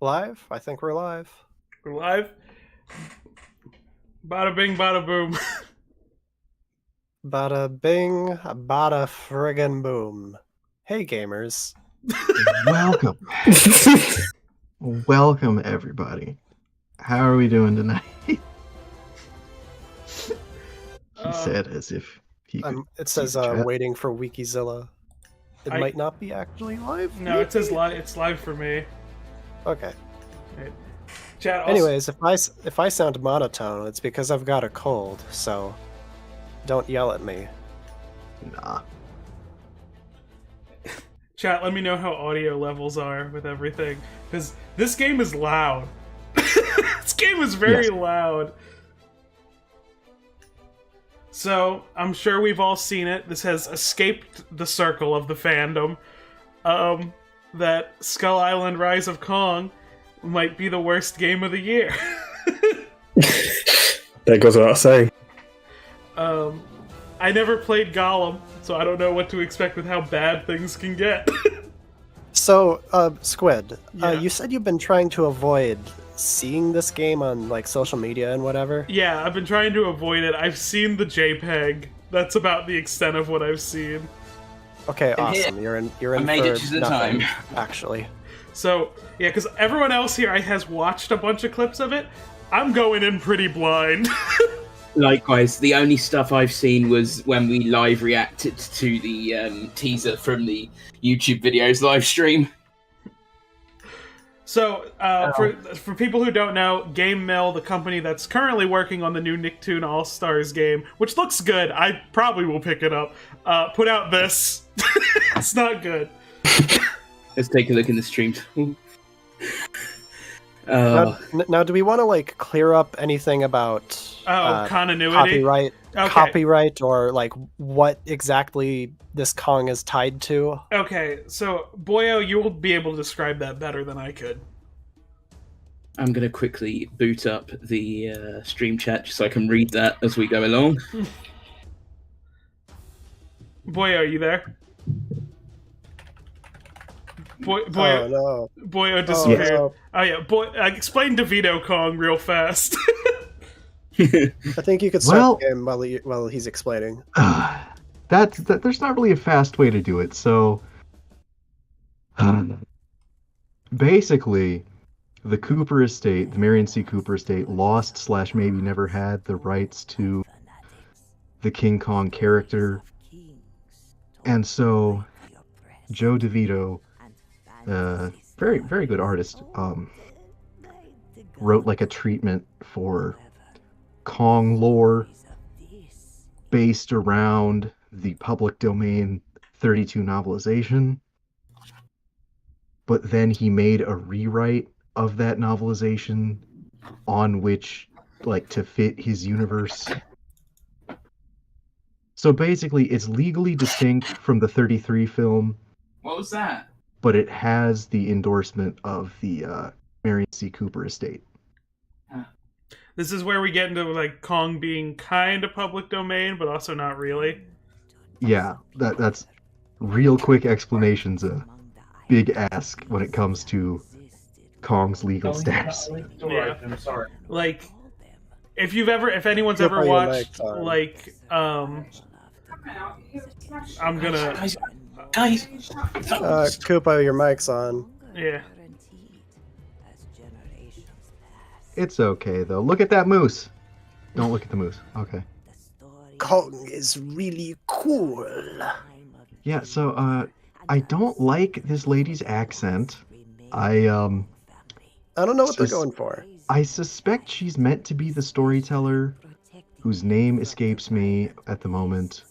Live? I think we're live. We're live. Bada bing, bada boom. Bada bing, bada friggin' boom. Hey, gamers. Welcome. Welcome, everybody. How are we doing tonight? He said as if he could It see says the chat. waiting for Wikizilla. It might not be actually live. No, it says live. It's live for me. Okay. Right. Chat. Also, Anyways, if I sound monotone, it's because I've got a cold. So don't yell at me. Nah. chat. Let me know how audio levels are with everything, because this game is loud. This game is very loud. So I'm sure we've all seen it. This has escaped the circle of the fandom. That Skull Island: Rise of Kong might be the worst game of the year. That goes without saying. I never played Gollum, so I don't know what to expect with how bad things can get. So, Squid, Yeah. you said you've been trying to avoid seeing this game on like social media and whatever. Yeah, I've been trying to avoid it. I've seen the JPEG. That's about the extent of what I've seen. Okay, And here, awesome. You're in I made for it to the nothing, time. actually. So, yeah, because everyone else here has watched a bunch of clips of it. I'm going in pretty blind. Likewise, the only stuff I've seen was when we live reacted to the teaser from the YouTube videos live stream. So, for people who don't know, Game Mill, the company that's currently working on the new Nicktoon All-Stars game, which looks good, I probably will pick it up, put out this. It's not good. Let's take a look in the stream. Now, do we want to like clear up anything about Continuity? copyright, or like what exactly this Kong is tied to? Okay, so, Boyo, you will be able to describe that better than I could. I'm going to quickly boot up the stream chat just so I can read that as we go along. Boyo, are you there? Oh no! Boyo disappeared. no. Oh yeah, explain DeVito Kong real fast. I think you could start Well- the game while he's explaining. There's not really a fast way to do it. So, basically, the Cooper estate, the Marion C. Cooper estate, lost / maybe never had the rights to the King Kong character, and so Joe DeVito, very very good artist, wrote like a treatment for Kong lore based around the public domain 32 novelization, but then he made a rewrite of that novelization on which, like, to fit his universe. So basically it's legally distinct from the 33 film, What was that? but it has the endorsement of the Marion C. Cooper estate. This is where we get into like Kong being kind of public domain, but also not really. Yeah, that's real quick explanation's a big ask when it comes to Kong's legal status. Yeah. I'm sorry. Like, if anyone's Flip ever on your watched, mic, sorry. like, I'm gonna, Guys, Koopa, your mic's on. yeah. It's okay though. Look at that moose. Don't look at the moose. Okay. Kong is really cool. Yeah, so I don't like this lady's accent. I don't know what they're Just- going for. I suspect she's meant to be the storyteller, whose name escapes me at the moment.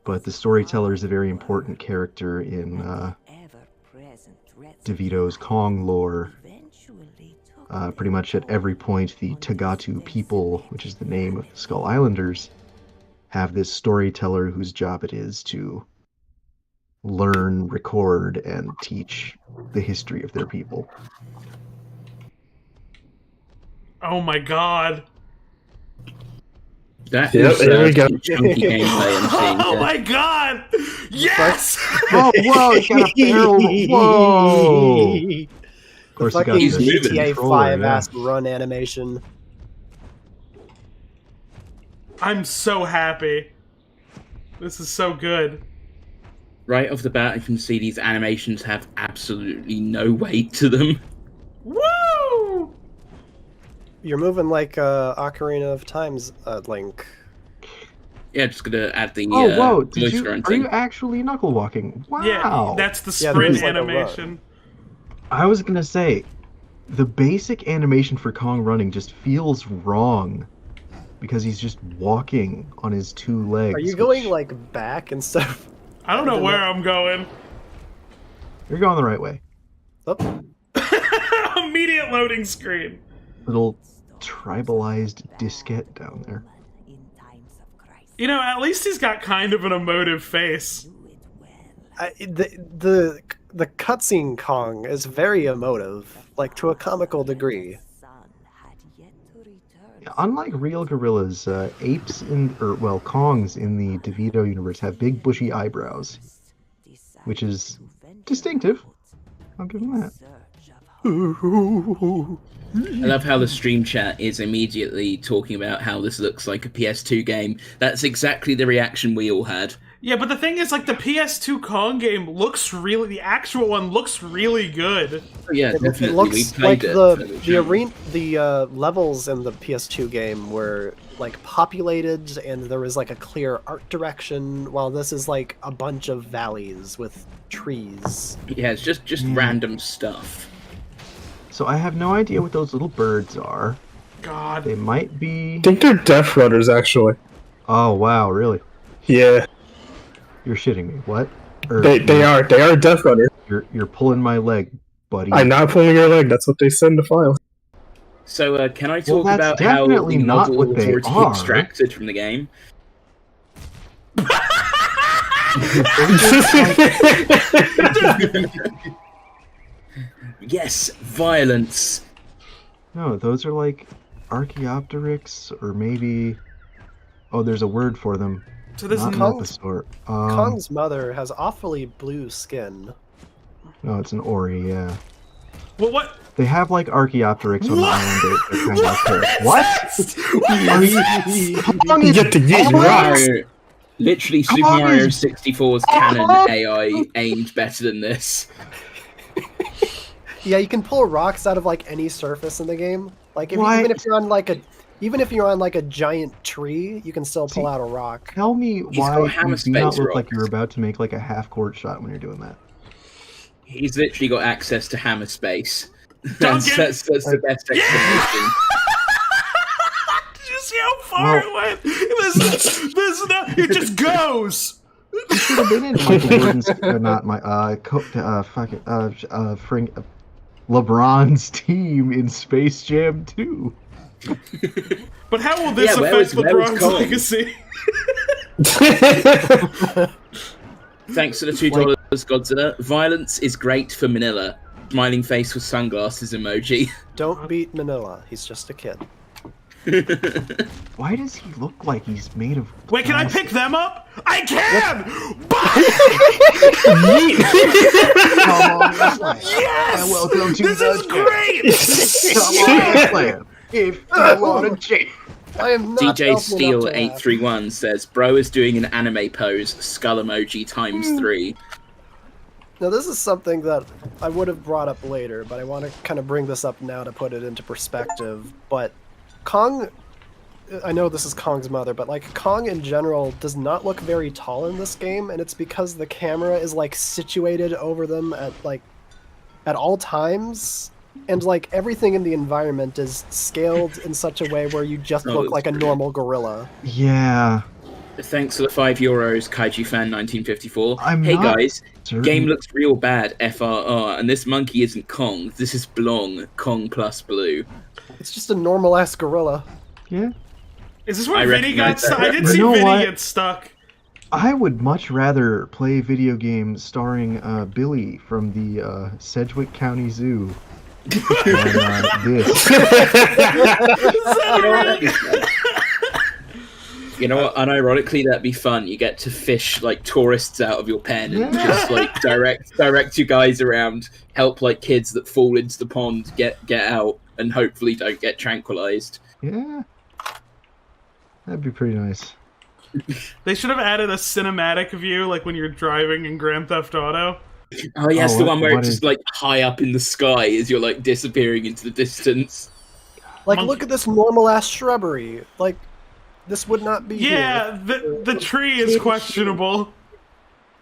But the storyteller is a very important character in DeVito's Kong lore. Pretty much at every point, the Tagatu people, which is the name of the Skull Islanders, have this storyteller whose job it is to learn, record, and teach the history of their people. Oh my god. that Yep, is here we go. chunky gameplay I'm seeing. Oh here. my god! Yes! Oh, whoa, it's got a barrel. Whoa! course, the you got fucking He's moving. GTA controller, 5 yeah. ass run animation. I'm so happy. This is so good. Right off the bat, I can see these animations have absolutely no weight to them. Woo! You're moving like Ocarina of Time's Link. Yeah, just gonna add the Oh, whoa! voice Are grunting. you actually knuckle walking? Wow! Yeah, that's the Yeah, sprint there's like a animation. I was gonna say, the basic animation for Kong running just feels wrong because he's just walking on his two legs. Are you going like back instead of? I don't know where I'm going. You're going the right way. Oh, Immediate loading screen. Little tribalized diskette down there. You know, at least he's got kind of an emotive face. the cutscene Kong is very emotive, like to a comical degree. Yeah, unlike real gorillas, Kongs in the DeVito universe have big bushy eyebrows, which is distinctive. I'll give him that. I love how the stream chat is immediately talking about how this looks like a PS2 game. That's exactly the reaction we all had. Yeah, but the thing is, like, the PS2 Kong game looks really... The actual one looks really good. Oh, yeah, It definitely. We looks played like it for the the channel. arena, the levels in the PS2 game were like populated, and there was like a clear art direction. While this is like a bunch of valleys with trees. Yeah, it's just random stuff. So I have no idea what those little birds are. God. They might be... I think they're Death Runners, actually. Oh, wow, really? Yeah, You're shitting me. What? Or they are Death Runners. You're pulling my leg, buddy. I'm not pulling your leg. That's what they said in the file. So, can I talk that's about how definitely the not model what was they already are. extracted from the game? Yes, violence. No, those are like Archaeopteryx, or maybe... Oh, there's a word for them. So this Not is... Melposaur. Kong's mother has awfully blue skin. No, it's an Ori, yeah. Well, what? They have like Archaeopteryx on the What? island. They're kind of like her. What? Are you... Kong You is get to yeet Kong? rocks. Mario, literally, Super Kong Mario is- 64's canon AI aimed better than this. Yeah, you can pull rocks out of like any surface in the game. Like What? even if you're on like a giant tree, you can still pull See, out a rock. Tell me got why hammer you do not space look like rocks. you're about to make like a half-court shot when you're doing that. He's literally got access to hammer space. Don't That's the best explanation. Did you see how far it went? There's no... It just goes! You should have been in Michael Jordan's, LeBron's team in Space Jam 2. But how will this Yeah, where affect was- where was LeBron's Kong? legacy? Thanks to the $2, Godzilla. Violence is great for Manila. Smiling face with sunglasses emoji. Don't beat Manila. He's just a kid. Why does he look like he's made of... Wait, can I glass? pick them up? I can! Come on, let's play. Yes! And welcome to This the is jam. great! Come on, let's play. If you want to jam. I am not DJ helping up Steel to that. 831 says, "Bro is doing an anime pose. Skull emoji times 3." Now this is something that I would have brought up later, but I want to kind of bring this up now to put it into perspective. But Kong, I know this is Kong's mother, but like Kong in general does not look very tall in this game, and it's because the camera is like situated over them at all times, and like everything in the environment is scaled in such a way where you just Oh, look that's like a brilliant. normal gorilla. Yeah. Thanks for the €5, Kaiju Fan 1954. I'm Hey not guys, certain. game looks real bad, FRR, and this monkey isn't Kong. This is Blong, Kong plus Blue. It's just a normal ass gorilla. Yeah. Is this I where Vinny got recognize that stuck? I did reference. see You know Vinny what? get stuck. I would much rather play video games starring Billy from the Sedgwick County Zoo than this. You know what? Unironically, that'd be fun. You get to fish like tourists out of your pen and just like direct you guys around, help like kids that fall into the pond get out, and hopefully don't get tranquilized. Yeah, that'd be pretty nice. They should have added a cinematic view, like when you're driving in Grand Theft Auto. Oh yes, the one where what it's just like high up in the sky as you're like disappearing into the distance. Like, look at this normal ass shrubbery. Like, this would not be. Yeah, here. the tree is questionable.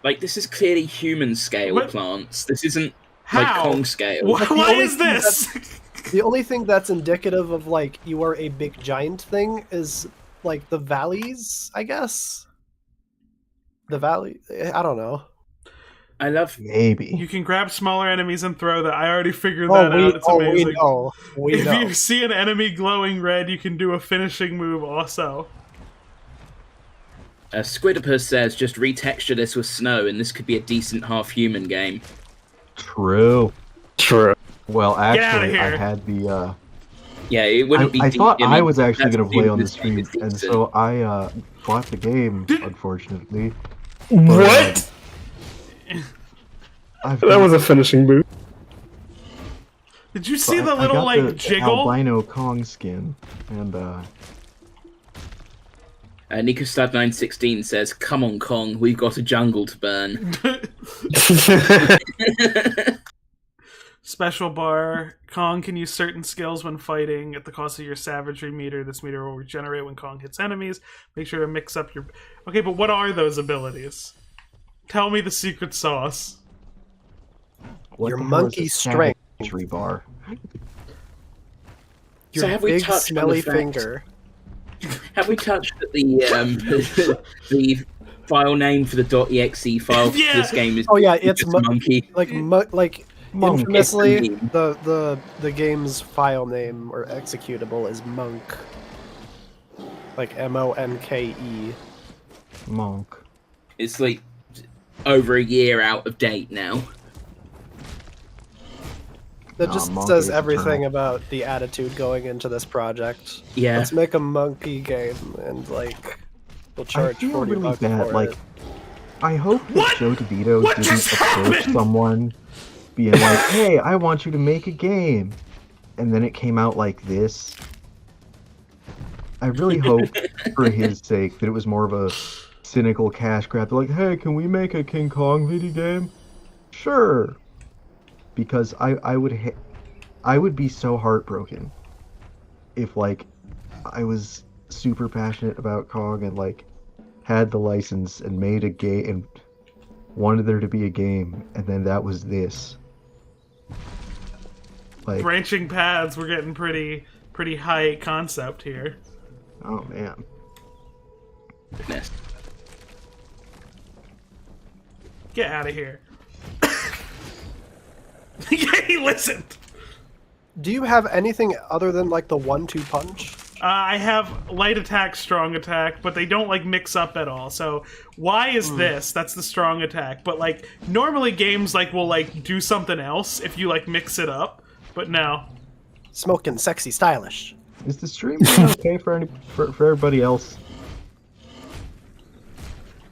Like, this is clearly human scale plants. This isn't How? like Kong scale. Why is this? The only thing that's indicative of like you are a big giant thing is like the valleys, I guess. The valley. I don't know. I love. Maybe. You can grab smaller enemies and throw that. I already figured that out. It's amazing. We know. If you see an enemy glowing red, you can do a finishing move also. Squidopus says, just retexture this with snow, and this could be a decent half-human game. True. True. Well, outta actually, here. I had the. Yeah, it wouldn't be. I thought I was actually that's going to play on the assuming this stream, game is and decent. so I bought the game, unfortunately. What? That was a finishing move. Did you see the I little got like the jiggle? albino Kong skin, and Nikostad916 says, "Come on, Kong, we've got a jungle to burn." Special bar. Kong can use certain skills when fighting at the cost of your savagery meter. This meter will regenerate when Kong hits enemies. Make sure to mix up your... Okay, but what are those abilities? Tell me the secret sauce. what Your the hell is monkey a strength. savagery bar? Your So have we big touched on smelly the fact- finger. Have we touched the the file name for the .exe file for Yeah. this game is Oh yeah, it's just monkey? like Monk. infamously It's the game's file name or executable is monk. Like MONKE. Monk. It's like over a year out of date now. That Nah, just monk says is everything eternal. about the attitude going into this project. Yeah. Let's make a monkey game and like we'll I charge feel 40 really bucks bad. for Like, it. I hope that What? Joe DeVito What didn't just approach happened? someone, being like, "Hey, I want you to make a game," and then it came out like this. I really hope, for his sake, that it was more of a cynical cash grab. They're like, "Hey, can we make a King Kong video game?" Sure. Because I would be so heartbroken if like I was super passionate about Kong and like had the license and made a game and wanted there to be a game, and then that was this. Like, Branching paths. We're getting pretty high concept here. oh man. Goodness. Get out of here. Yeah, he listened. Do you have anything other than like the 1-2 punch? I have light attack, strong attack, but they don't like mix up at all. So why is this? That's the strong attack. But like normally games like will like do something else if you like mix it up. But no. Smoking, sexy, stylish. Is the stream going okay for everybody else?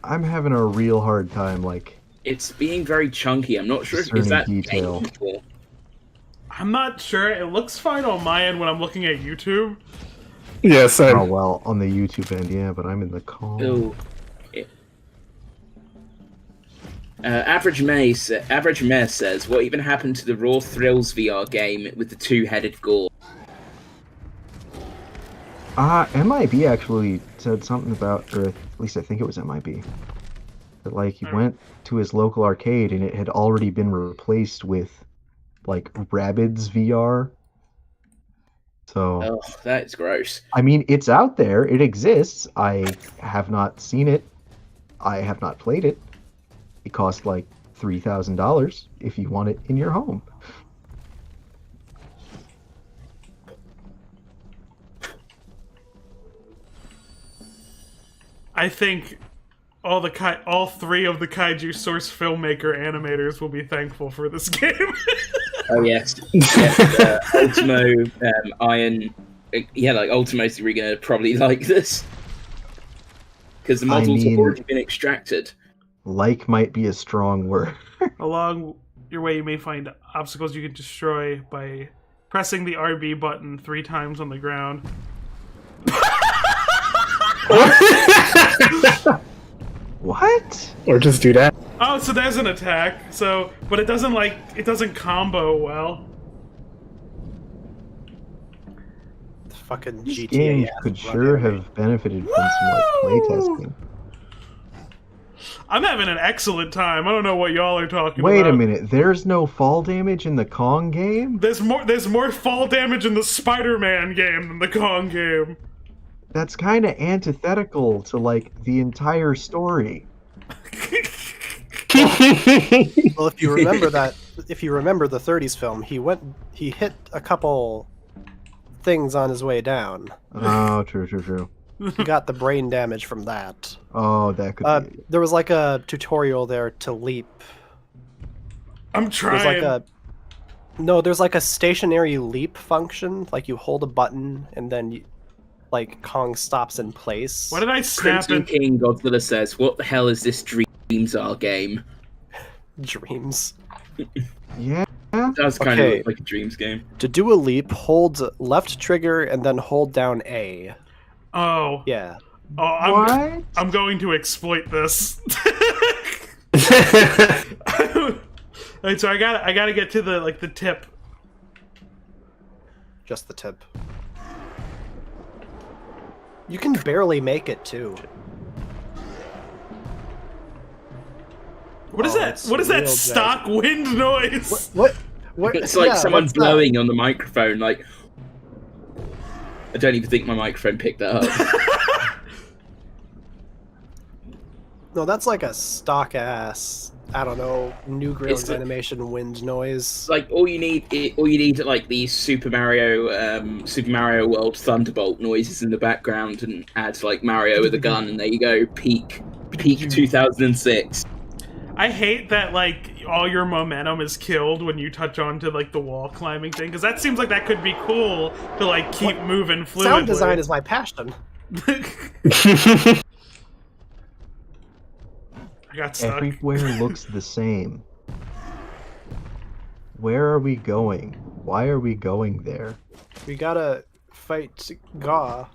I'm having a real hard time, like, It's being very chunky. I'm not sure if Discerning is that detail. painful. I'm not sure. It looks fine on my end when I'm looking at YouTube. Yeah, same. oh well, on the YouTube end, yeah, but I'm in the call. Oh. Average Mare says, "What even happened to the Raw Thrills VR game with the two-headed gore?" MIB actually said something about, or at least I think it was MIB, that like he went to his local arcade and it had already been replaced with like Rabbids VR. So Oh, that's gross. I mean, it's out there, it exists. I have not seen it. I have not played it. It costs like $3,000 if you want it in your home. I think all three of the kaiju source filmmaker animators will be thankful for this game. Oh yes, Ultimo, Iron. Yeah, like Ultimo's really gonna probably like this. because the I models have mean- already been extracted. Like might be a strong word. Along your way, you may find obstacles you can destroy by pressing the RB button 3 times on the ground. What? Or just do that. Oh, so there's an attack. So, but it doesn't combo well. Fucking This GTA game ass could run sure anime. have benefited from some like playtesting. I'm having an excellent time. I don't know what y'all are talking Wait about. a minute, there's no fall damage in the Kong game? There's more fall damage in the Spider-Man game than the Kong game. That's kind of antithetical to like the entire story. Well, if you remember the 30s film, he hit a couple things on his way down. Oh, true. He got the brain damage from that. Oh, that could be it. There was like a tutorial there to leap. I'm There's trying. there's like a stationary leap function. Like you hold a button and then like Kong stops in place. What did I snap Crimson in? King Godzilla says, "What the hell is this Dreams Are game?" Dreams. Yeah. It does kind Okay. of look like a Dreams game. To do a leap, hold left trigger and then hold down A. Oh, Yeah. oh, What? I'm going to exploit this. Alright, so I gotta get to the tip. Just the tip. You can barely make it too. What is Oh, that? it's What is that real stock wind noise? What? It's like yeah, someone what's that? blowing on the microphone. Like, I don't even think my microphone picked that up. No, that's like a stock ass. I don't know. Newgrounds It's the- animation wind noise. Like all you need are like these Super Mario World Thunderbolt noises in the background, and add like Mario with a gun, and there you go. Peak 2006. I hate that like all your momentum is killed when you touch onto like the wall climbing thing, because that seems like that could be cool to like keep moving fluidly. Sound design is my passion. I got stuck. Everywhere looks the same. Where are we going? Why are we going there? We gotta fight Gaw.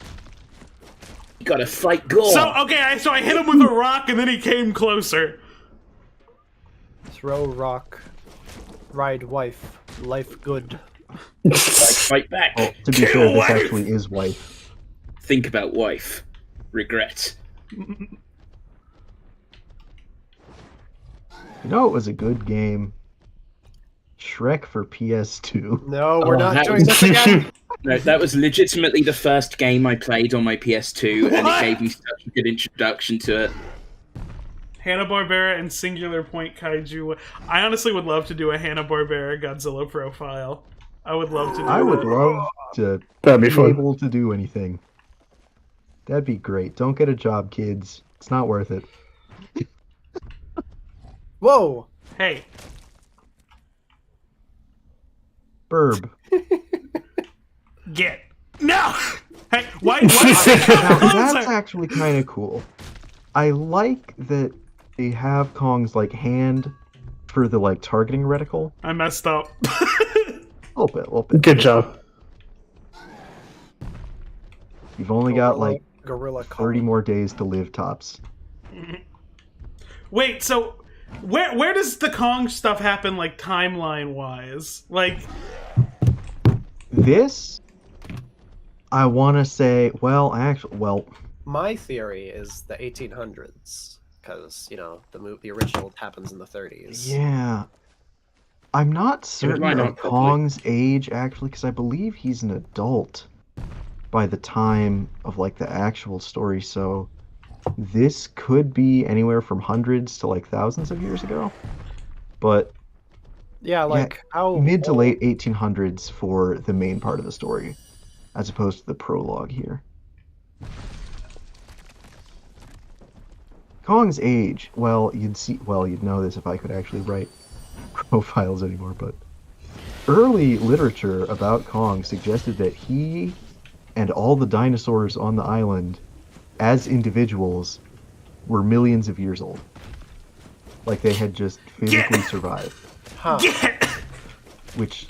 You gotta fight God. So okay, so I hit him with a rock and then he came closer. Throw rock. Ride wife. Life good. Fight back. Oh, to be Kill fair, this wife! actually is wife. Think about wife. Regret. You know, it was a good game. Shrek for PS2. No, we're Oh, not that doing was- this again. No, that was legitimately the first game I played on my PS2, and What? it gave me such a good introduction to it. Hanna-Barbera and Singular Point Kaiju. I honestly would love to do a Hanna-Barbera Godzilla profile. I would love to do I would that. love to That'd be be fun. able to do anything. That'd be great. Don't get a job, kids. It's not worth it. Whoa! Hey, Burb. get. No! Hey, why Now, closer? that's actually kind of cool. I like that they have Kong's like hand for the like targeting reticle. I messed up. A little bit. Good job. You've only got like Gorilla 30 more days to live, tops. Wait, so where does the Kong stuff happen, like timeline wise? Like, This, I want to say, well, My theory is the 1800s, because the original happens in the 30s. yeah. I'm not certain might of not probably. Kong's age, actually, because I believe he's an adult by the time of, like, the actual story, so this could be anywhere from hundreds to, like, thousands of years ago. But Yeah, like how mid to old- late 1800s for the main part of the story, as opposed to the prologue here. Kong's age, you'd know this if I could actually write profiles anymore, but early literature about Kong suggested that he and all the dinosaurs on the island, as individuals, were millions of years old. Like they had just physically survived. Huh. Which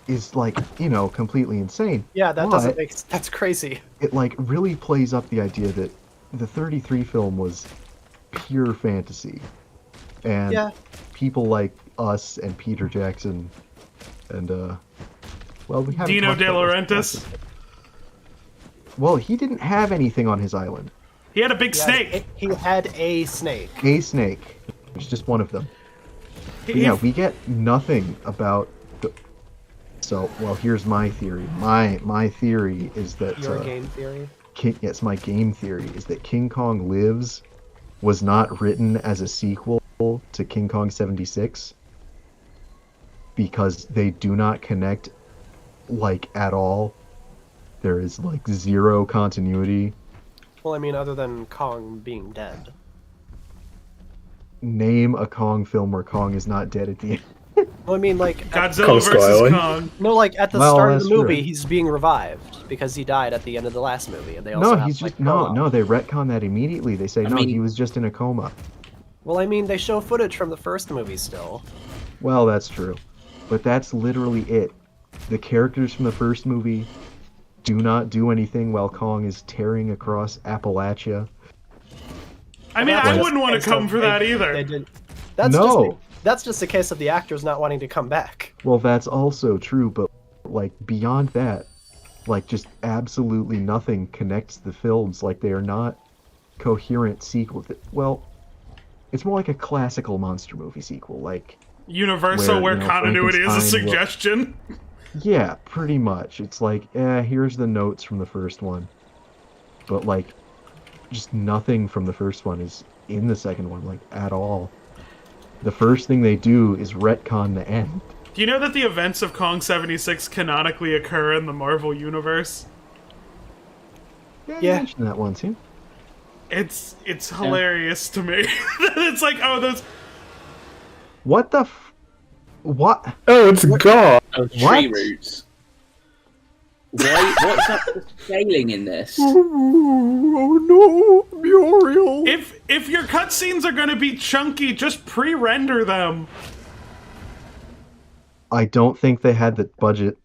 is like, completely insane. Yeah, that doesn't But make... That's crazy. it like really plays up the idea that the 33 film was pure fantasy. And Yeah. people like us and Peter Jackson and well, we haven't Dino talked De about this. Laurentiis. Well, he didn't have anything on his island. He had a big snake. He had a snake. A snake, which is just one of them. But He- yeah, we get nothing about the... So, well, here's my theory. My theory is that Your game theory. my game theory is that King Kong Lives was not written as a sequel to King Kong 76 because they do not connect like at all. There is like zero continuity. Well, I mean, other than Kong being dead. Name a Kong film where Kong is not dead at the end. Well, I mean, like... Godzilla Kong Skull versus Island. Kong. No, like, at the Well, start of that's the movie, true. he's being revived because he died at the end of the last movie, and they also No, have, he's like, just no. prologue. They retcon that immediately. They say I no, mean- he was just in a coma. Well, I mean, they show footage from the first movie still. Well, that's true, but that's literally it. The characters from the first movie do not do anything while Kong is tearing across Appalachia. I mean, That's I just wouldn't a want to case come of for they- that They either. did. That's No. That's just a case of the actors not wanting to come back. Well, that's also true, but like beyond that, like just absolutely nothing connects the films. Like they are not coherent sequels. Well, it's more like a classical monster movie sequel. Like Universal, where you know, continuity is a Frankenstein will- suggestion. yeah, pretty much. It's like, here's the notes from the first one, but like just nothing from the first one is in the second one, like at all. The first thing they do is retcon the end. Do you know that the events of Kong 76 canonically occur in the Marvel Universe? You Yeah. mentioned that once, yeah. It's hilarious to me. It's like, oh, those... What the what? Oh, it's God. Oh, tree What? roots. Why? What's up with scaling in this? Oh no, Muriel! If your cutscenes are gonna be chunky, just pre-render them. I don't think they had the budget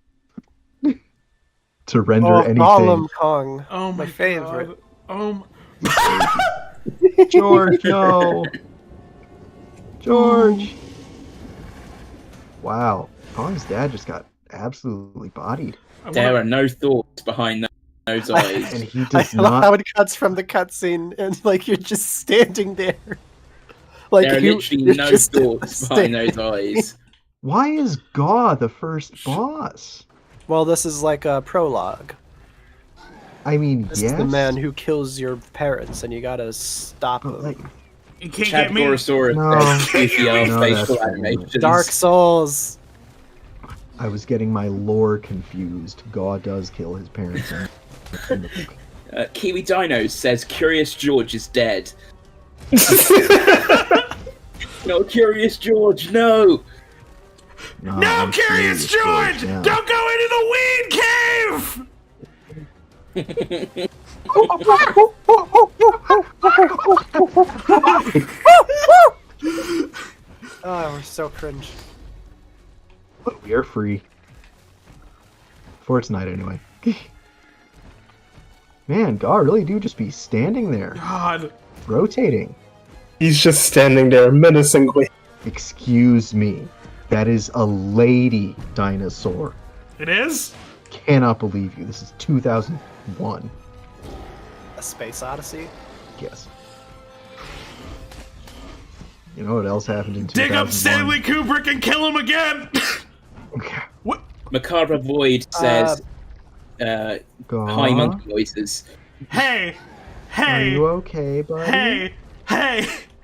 to render Oh, anything. Gollum Kong. Oh my favorite. God. Oh my... George, no. George. Wow. Kong's dad just got absolutely bodied. There are no thoughts behind those And eyes. he I does love not. how it cuts from the cutscene and like you're just standing there. Like There are literally you're no just thoughts behind standing. those eyes. Why is Gaw the first boss? Well, this is like a prologue. I mean, This yes. is the man who kills your parents, and you gotta stop but, him. like, You can't Chad get me. Gorosaurus No. says ACL No, facial that's- animations. Dark Souls. I was getting my lore confused. Gaw does kill his parents. in the book. Kiwi Dinos says Curious George is dead. No, Curious George, no! No, No, I'm Curious George! now. Don't go into the weed cave! Oh, we're so cringe. But we are free. For tonight, anyway. Man, Gaw really do just be standing there, God. rotating. He's just standing there menacingly. Excuse me. That is a lady dinosaur. It is? Cannot believe you. This is 2001. A Space Odyssey. Yes. You know what else happened in 2001? Dig up Stanley Kubrick and kill him again! Okay. What? Macabre Void says Gaw, high monkey noises. Hey! are Hey! you okay, buddy? Hey! Hey!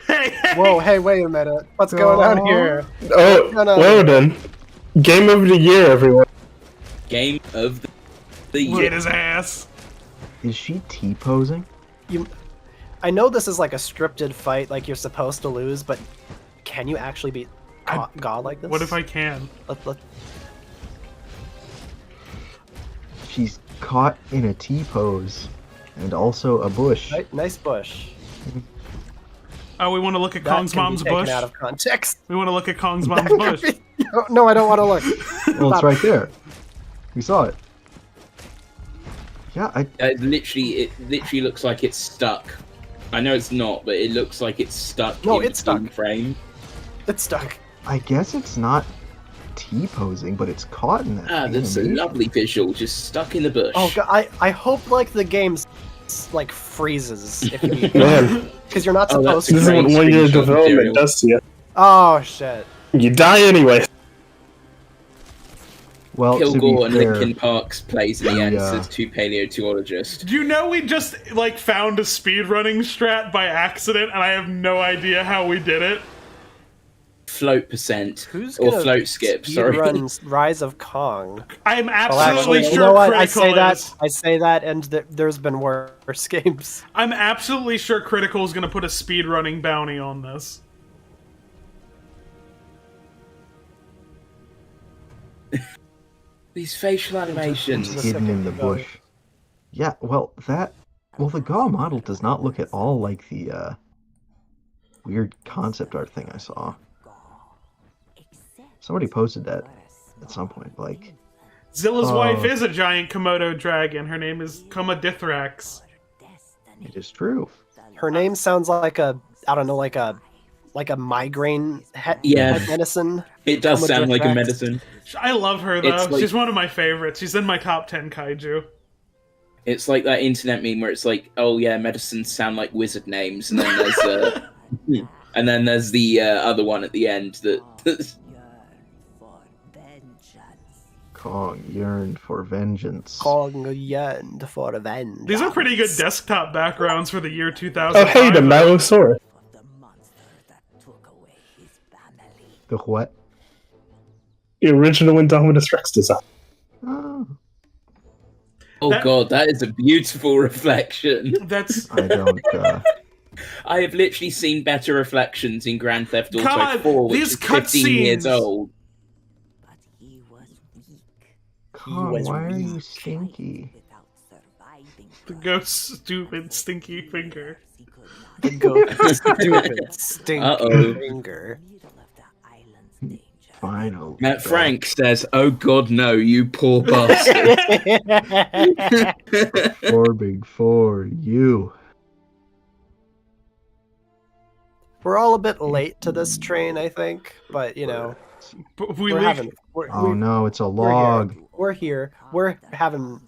Hey! Hey! Whoa, hey, wait a minute. What's going on here? Oh, No, no. well then. Game of the year, everyone. Game of the Get year. his ass! Is she T-posing? I know this is like a scripted fight, like you're supposed to lose, but can you actually beat God like this? What if I can? Let, She's caught in a T-pose and also a bush. nice bush. Oh, we want to look at That Kong's can be mom's taken bush. out of context. We want to look at Kong's mom's bush. No, I don't want to look. Well, it's right there. We saw it. Yeah, It literally looks like it's stuck. I know it's not, but it looks like it's stuck. No, in it's stuck. Frame. It's stuck. I guess it's not T-posing, but it's caught in that That's a animation. lovely visual, just stuck in the bush. Oh god, I hope like the game like freezes if you Man, because you're not Oh, supposed that's this is to. what Great 1 year screenshot development material. does to you. Oh shit. You die anyway. Well, to Kilgore be and fair, Linkin Park's plays in the end Yeah. says two paleontologists. Do you know we just like found a speedrunning strat by accident, and I have no idea how we did it? Float percent Who's or gonna float skip. Sorry. run Rise of Kong? I'm Well, absolutely actually, sure you know what? I Critical say that. is. I say that, and there's been worse games. I'm absolutely sure Critical is going to put a speedrunning bounty on this. These facial animations. hidden in the bush. Yeah, well, the Gaw model does not look at all like the weird concept art thing I saw. Somebody posted that at some point, like, Zilla's Oh. wife is a giant Komodo dragon. Her name is Komadithrax. it is true. Her name sounds like a migraine Yeah. medicine. It does sound like a Komadithrax. medicine. I love her, though. It's like- She's one of my favorites. She's in my top 10 kaiju. It's like that internet meme where it's like, oh yeah, medicines sound like wizard names, and then there's the other one at the end that. Kong yearned for vengeance. Kong yearned for vengeance. These are pretty good desktop backgrounds for the year 2000. Oh, hey, the Malosaurus. The what? The original Indominus Rex design. Oh, Oh That- god, that is a beautiful reflection. That's... I don't. I have literally seen better reflections in Grand Theft Auto God, 4, which these is 15 years cutscenes. old. Kong, was why are you weak. stinky? The ghost stupid stinky finger. The ghost stupid stinky Uh-oh. finger. Final. Matt Frank says, "Oh God, no, you poor bastard." Four big four, you. We're all a bit late to this train, I think, but you know, But we we're leave- having. Oh no, it's a We're here. log. We're here. We're having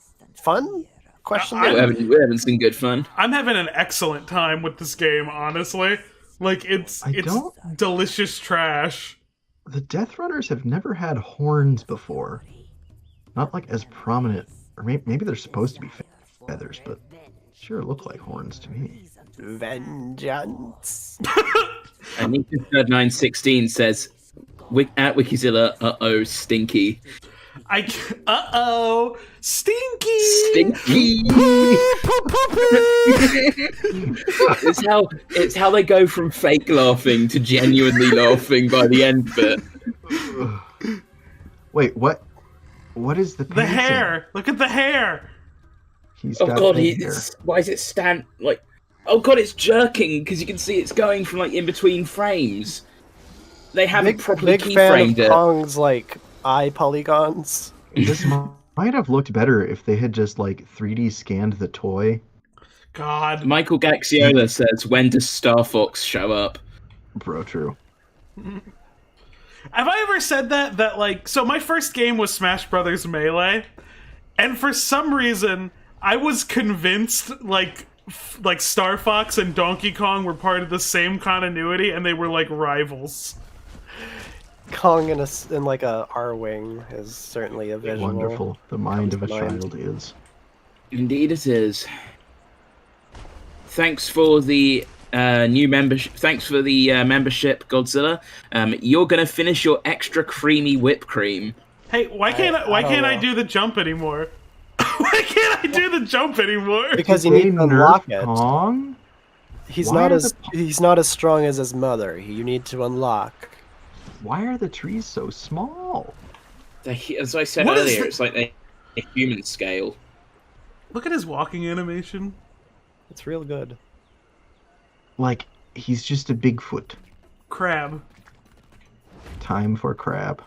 fun. Question I- mark? we haven't seen good fun. I'm having an excellent time with this game, honestly. Like, it's I don't- delicious trash. The Death Runners have never had horns before. Not like as prominent, or maybe they're supposed to be feathers, but sure look like horns to me. Vengeance. And Nintendo916 says, at Wikizilla, stinky. Uh-oh! Stinky! Stinky! it's how they go from fake laughing to genuinely laughing by the end bit. Wait, what? What is the The painting? hair! Look at the hair! He's Oh got god, big hair. why is it stand like? Oh god, it's jerking because you can see it's going from like in between frames. They haven't properly Big fan keyframed of it. Kong's like eye polygons. This might have looked better if they had just like 3D scanned the toy. God. Michael Gaxiola says, "When does Star Fox show up?" Bro, true. Have I ever said that? That, like, so my first game was Smash Brothers Melee, and for some reason, I was convinced, like Star Fox and Donkey Kong were part of the same continuity, and they were, like, rivals. Kong in like a R-wing is certainly a visual. Wonderful. The mind of a Comes to mind. child is. Indeed, it is. Thanks for the new membership. Thanks for the membership, Godzilla. You're gonna finish your extra creamy whipped cream. Hey, why can't I don't can't I know. do the jump anymore? Why can't I do the jump anymore? Because you They need to unlock nerfed it. Kong? He's Why not are as he's not as strong as his mother. You need to unlock. Why are the trees so small? As I said What is earlier, the- it's like a human scale. Look at his walking animation. It's real good. Like, He's just a Bigfoot. Crab. Time for crab.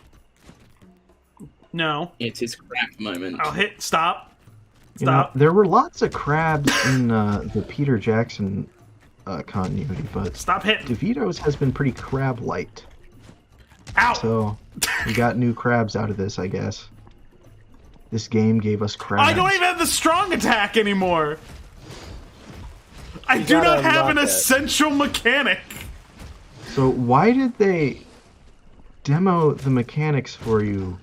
No. It's his crap moment. I'll hit stop. You know, Stop. there were lots of crabs in the Peter Jackson continuity, but Stop hitting. DeVito's has been pretty crab light. Ow! So we got new crabs out of this, I guess. This game gave us crabs. I don't even have the strong attack anymore. I do gotta not have an unlock it. essential mechanic. So why did they demo the mechanics for you,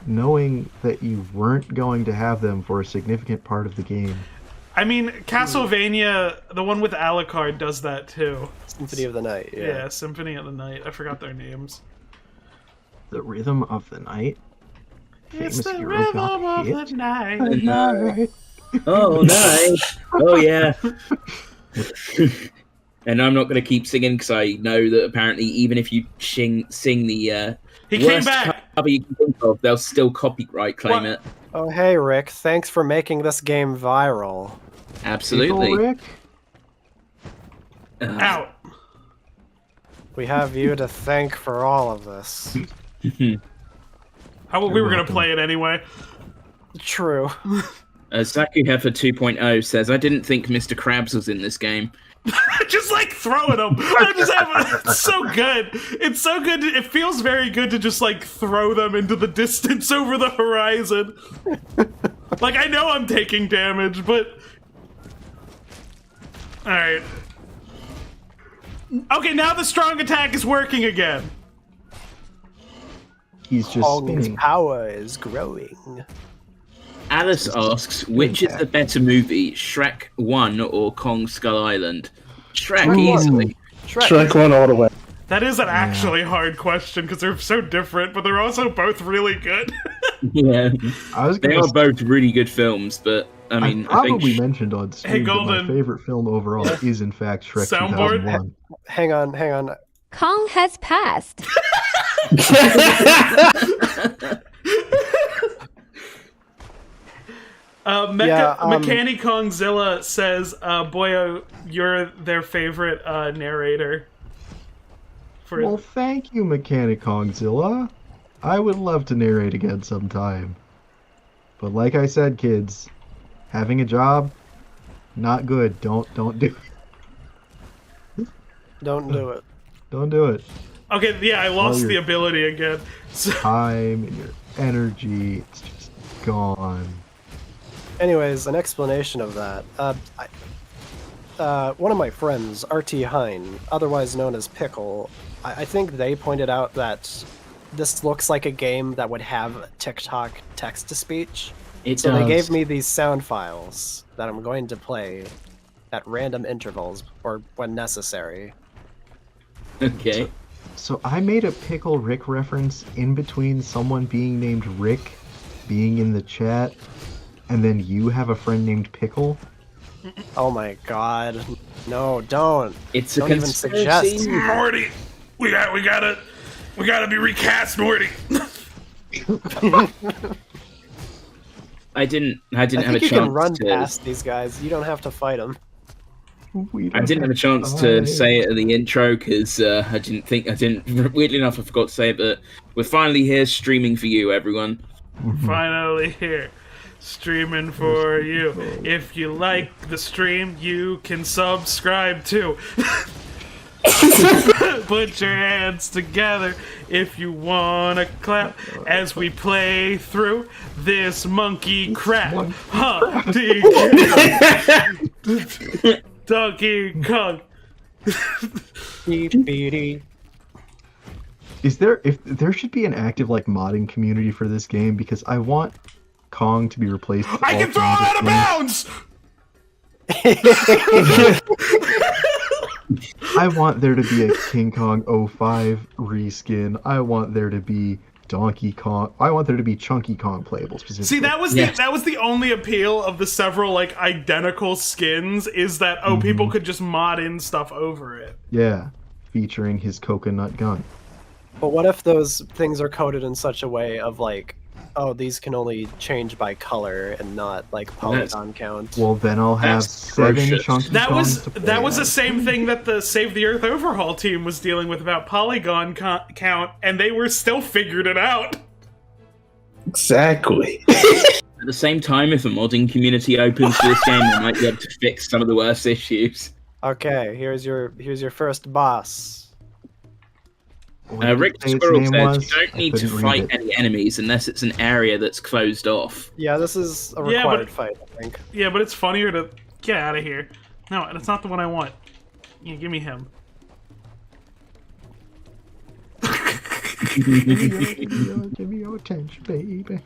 knowing that you weren't going to have them for a significant part of the game? I mean, Castlevania, the one with Alucard, does that too. Symphony of the Night. Yeah, Symphony of the Night. I forgot their names. The Rhythm of the Night. It's Famous the Euro rhythm got of hit. the night. Night. Oh, nice. Oh, yeah. And I'm not going to keep singing because I know that apparently even if you sing the He came worst back. cover you can think of, they'll still copyright claim What? it. Oh, hey, Rick. Thanks for making this game viral. Absolutely. Pickle Rick? Out. We have you to thank for all of this. How we You're were gonna welcome. play it anyway. True. Zaku Heifer 2.0 says, I didn't think Mr. Krabs was in this game. Just like throwing them. It's so good. It's so good. It feels very good to just like throw them into the distance over the horizon. Like I know I'm taking damage, but all right. Okay, now the strong attack is working again. He's just Kong's spinning. power is growing. Alice asks, which is the better movie, Shrek 1 or Kong Skull Island? Shrek, Shrek 1. easily. Shrek 1 all the way. That is an actually hard question because they're so different, but they're also both really good. Yeah. I was They gonna are both really good films, but I mean, I I think probably mentioned on stream that my Golden. favorite film overall is in fact Shrek Soundboard? 2001. Hang on. Kong has passed. Mechanic Kongzilla says, Boyo, you're their favorite narrator. Well, thank you, Mechanic Kongzilla. I would love to narrate again sometime. But like I said, kids, having a job, not good. Don't do it. Don't do it. Don't do it. Okay, yeah, I lost your- the ability again. So, Time and your energy, it's just gone. Anyways, an explanation of that. One of my friends, RT Hine, otherwise known as Pickle, I think they pointed out that this looks like a game that would have TikTok text-to-speech. it So does. they gave me these sound files that I'm going to play at random intervals or when necessary. Okay. So I made a Pickle Rick reference in between someone being named Rick being in the chat, and then you have a friend named Pickle. Oh my god. No, don't. It's a Don't even conspiracy. suggest. Morty, we gotta be recast, Morty. I didn't I have a think you chance can run to. past these guys. You don't have to fight them. I didn't have a chance to say it at the intro because I didn't. Weirdly enough, I forgot to say it, but we're finally here streaming for you, everyone. Finally here, streaming for you. If you like the stream, you can subscribe too. Put your hands together if you wanna clap as we play through this monkey crap. Donkey Kong. Is there there should be an active like modding community for this game because I want Kong to be replaced with I all can throw kinds it of out of things. bounds. I want there to be a King Kong 05 reskin. I want there to be Donkey Kong. I want there to be Chunky Kong playable specifically. See, that was Yes. the only appeal of the several like identical skins is that people could just mod in stuff over it. Yeah, featuring his coconut gun. But what if those things are coded in such a way of like oh, these can only change by color and not like polygon count. Well, then I'll have That's 7 atrocious. chunky That was Kongs to play that was the as. same thing that the Save the Earth Overhaul team was dealing with about polygon count, and they were still figured it out. Exactly. At the same time, if a modding community opens to this game, they might be able to fix some of the worst issues. Okay, here's your first boss. What did Rick you say its Squirrel name says was? you don't I need to couldn't read fight it. any enemies unless it's an area that's closed off. Yeah, this is a Yeah, required but- fight, I think. Yeah, but it's funnier to get out of here. No, that's not the one I want. Yeah, give me him. Give me your attention, baby.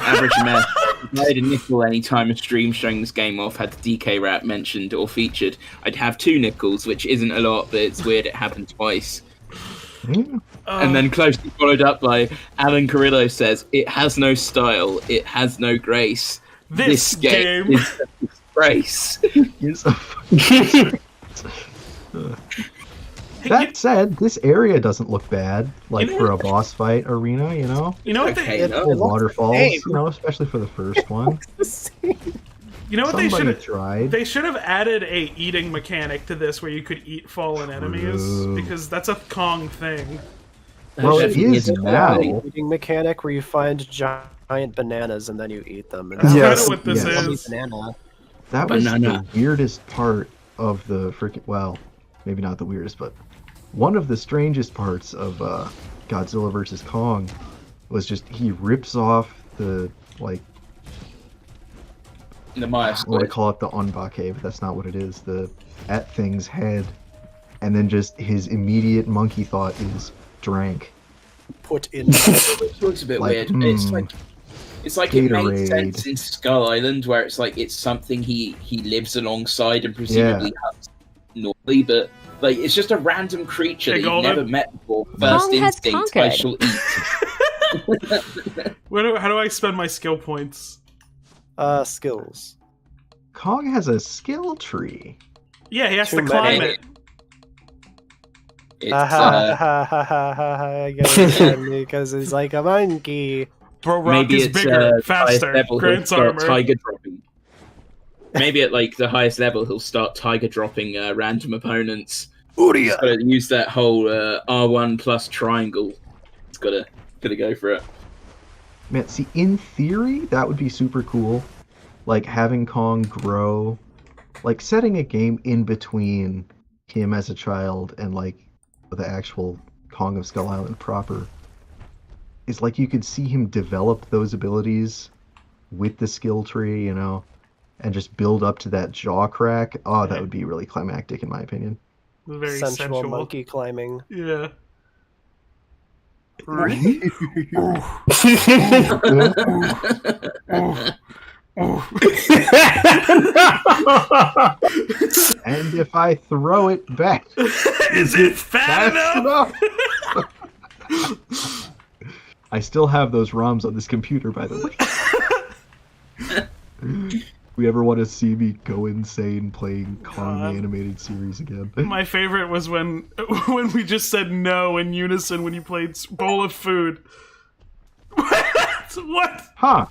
Average mess. If I had a nickel any time a stream showing this game off had the DK rap mentioned or featured, I'd have 2 nickels, which isn't a lot, but it's weird it happened twice. Yeah. And then closely followed up by Alan Carrillo says, "It has no style, it has no grace. This game. is a disgrace." Is a That said, this area doesn't look bad, like for a boss fight arena, you know? You know what Okay, they? no. Full waterfalls, same. you know, especially for the first one. You know what they Somebody should? tried. They should have added a eating mechanic to this, where you could eat fallen enemies, True. because that's a Kong thing. Well, it Definitely is isn't now. quality. Eating mechanic where you find giant bananas and then you eat them. And That's Yes. kind of what this Yes. is. banana. That was Banana. the weirdest part of the freaking. Well, maybe not the weirdest, but one of the strangest parts of Godzilla vs. Kong was just he rips off the, like, The Maya I want to squid. call it the Onbake, but that's not what it is. The at thing's head, and then just his immediate monkey thought is drank. Put in. It looks a bit Like, weird. It's like it Gatorade. makes sense in Skull Island, where it's like it's something he lives alongside and presumably hunts normally, but like it's just a random creature Hey, that you've Golden. never met before. First Kong has instinct, I conquered. shall eat. How do I spend my skill points? Skills. Kong has a skill tree. Yeah, he has Too to climb many. it. It's I get it because he's like a monkey. Bro, Rock maybe is it's bigger, highest faster, level, he'll grants start armor. tiger dropping. Maybe at like the highest level, he'll start tiger dropping random opponents. He's got to use that whole R1 plus triangle. It's got to go for it. Man, see, in theory, that would be super cool. Like, having Kong grow. Like, setting a game in between him as a child and, like, the actual Kong of Skull Island proper. Is like you could see him develop those abilities with the skill tree, you know, and just build up to that jaw crack. Oh, that would be really climactic, in my opinion. Very Sensual sensual. monkey climbing. Yeah. And if I throw it back, Is it fat fast enough? enough? I still have those ROMs on this computer, by the way. We ever want to see me go insane playing Kong the animated series again? My favorite was when we just said no in unison when you played Bowl of Food. What? Huh.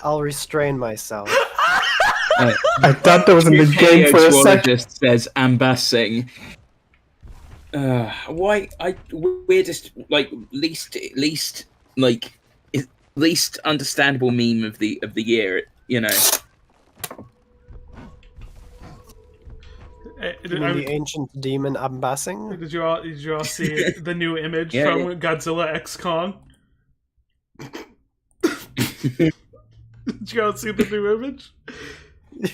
I'll restrain myself. I thought there was a new game for a second. Paleozoologist says ambassing. Why? Weirdest, like least understandable meme of the year. You know. You mean the ancient demon Ambassing? Did you all see the new image Yeah, from yeah. Godzilla X Kong? Did you all see the new image?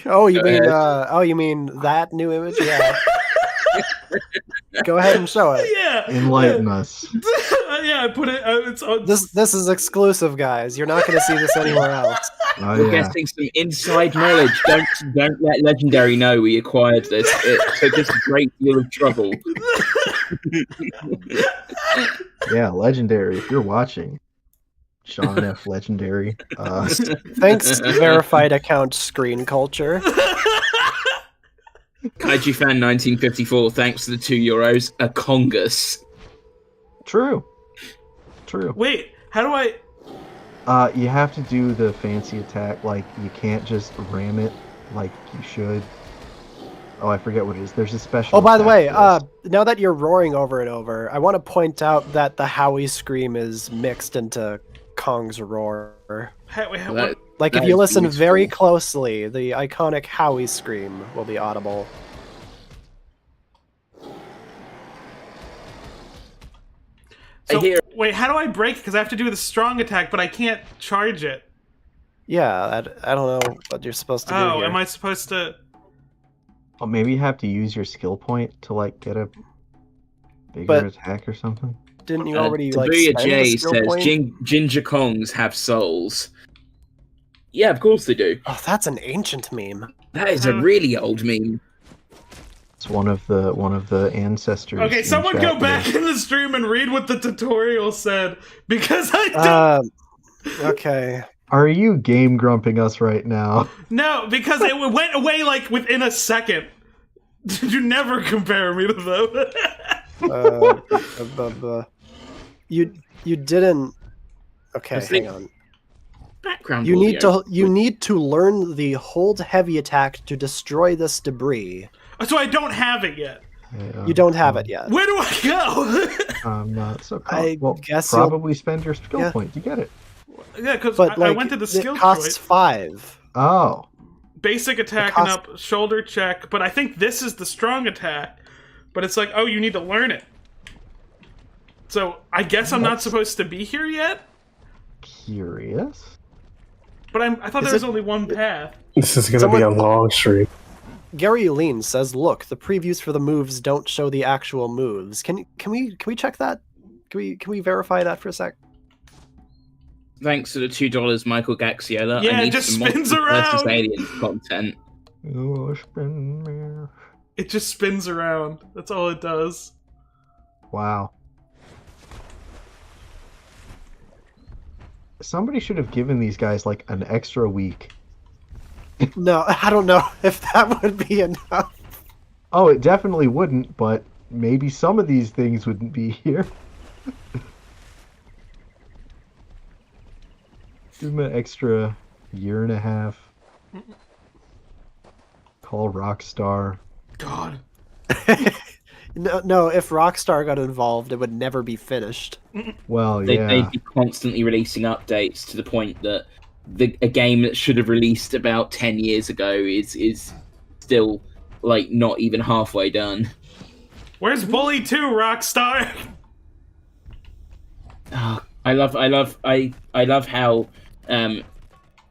Oh, you Go mean ahead. you mean that new image? Yeah. Go ahead and show it. Yeah. Enlighten us. Yeah, I put it. It's on. This is exclusive, guys. You're not going to see this anywhere else. Oh, We're yeah. getting some inside knowledge. Don't let Legendary know we acquired this. It took us a great deal of trouble. Yeah, Legendary, if you're watching, Sean F. Legendary. Thanks, verified account Screen Culture. Kaiju Fan 1954, thanks to the €2, a Congus. True. Wait, how do I? You have to do the fancy attack. Like, you can't just ram it like you should. Oh, I forget what it is. There's a special. Oh, by the way, attack for this. now that you're roaring over and over, I want to point out that the Howie scream is mixed into Kong's roar. Wait, That- Like, that if you is listen beautiful. very closely, the iconic Howie scream will be audible. So, I hear- wait, how do I break? Because I have to do the strong attack, but I can't charge it. Yeah, I don't know what you're supposed to do Oh, here. am I supposed to? Oh, maybe you have to use your skill point to like get a bigger But- attack or something. Didn't you already, Tabuya spend J the skill says point? Ginger Kongs have souls. Yeah, of course they do. Oh, that's an ancient meme. That is a really old meme. It's one of the ancestors. Okay, in someone chat go here. back in the stream and read what the tutorial said, because I don't. Okay. Are you game grumping us right now? No, because it went away like within a second. You never compare me to them. You didn't. Okay, I think- hang on. Background You audio. need to learn the hold heavy attack to destroy this debris. So I don't have it yet. Yeah, You don't have it yet. Where do I go? I'm not so. I Well, guess you'll- probably spend your skill Yeah. point to get it. Yeah, because But I like, went to the it skill costs choice. 5. Oh, Basic attack It costs- and up, shoulder check, but I think this is the strong attack. But it's like, oh, you need to learn it. So I guess I'm not That's- supposed to be here yet. curious. But I thought Is there was it- only one path. This is going to be a long stream. Gary Lean says, "Look, the previews for the moves don't show the actual moves. Can we check that? Can we verify that for a sec?" Thanks to the $2, Michael Gaxiola. Yeah, I it need just some spins Monsters vs. around. Aliens content. Oh, spin me. It just spins around. That's all it does. Wow. Somebody should have given these guys like an extra week. No, I don't know if that would be enough. Oh, it definitely wouldn't, but maybe some of these things wouldn't be here. Give them an extra year and a half. Call Rockstar. God. No, if Rockstar got involved, it would never be finished. Well, They'd yeah. be constantly releasing updates to the point that a game that should have released about 10 years ago is still like not even halfway done. Where's Bully 2, Rockstar? Oh, I love how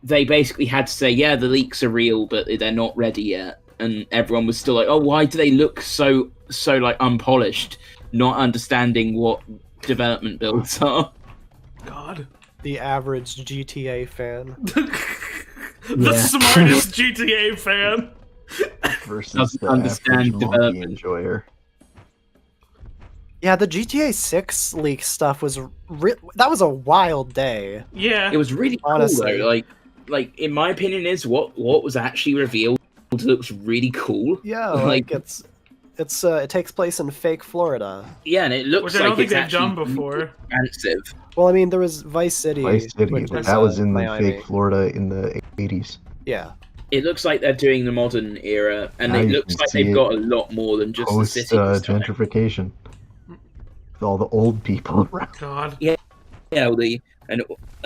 they basically had to say, yeah, the leaks are real, but they're not ready yet, and everyone was still like, oh, why do they look so like unpolished, not understanding what development builds are. God. The average GTA fan. The smartest GTA fan. Versus Doesn't the understand average monkey development. enjoyer. Yeah, the GTA 6 leak stuff was that was a wild day. Yeah. It was really cool Honestly. though. Like in my opinion, is what was actually revealed looks really cool. Yeah, Like- like it takes place in fake Florida. Yeah, and it looks Which I like don't think it's they've actually done before. expansive. Well, I mean, there was Vice City. Vice City, which but was, that was in the Miami. fake Florida in the 80s. Yeah. It looks like they're doing the modern era, and Now it you looks can like see they've it got a lot more than just the Post city. this time. gentrification. With all the old people around. God. Yeah,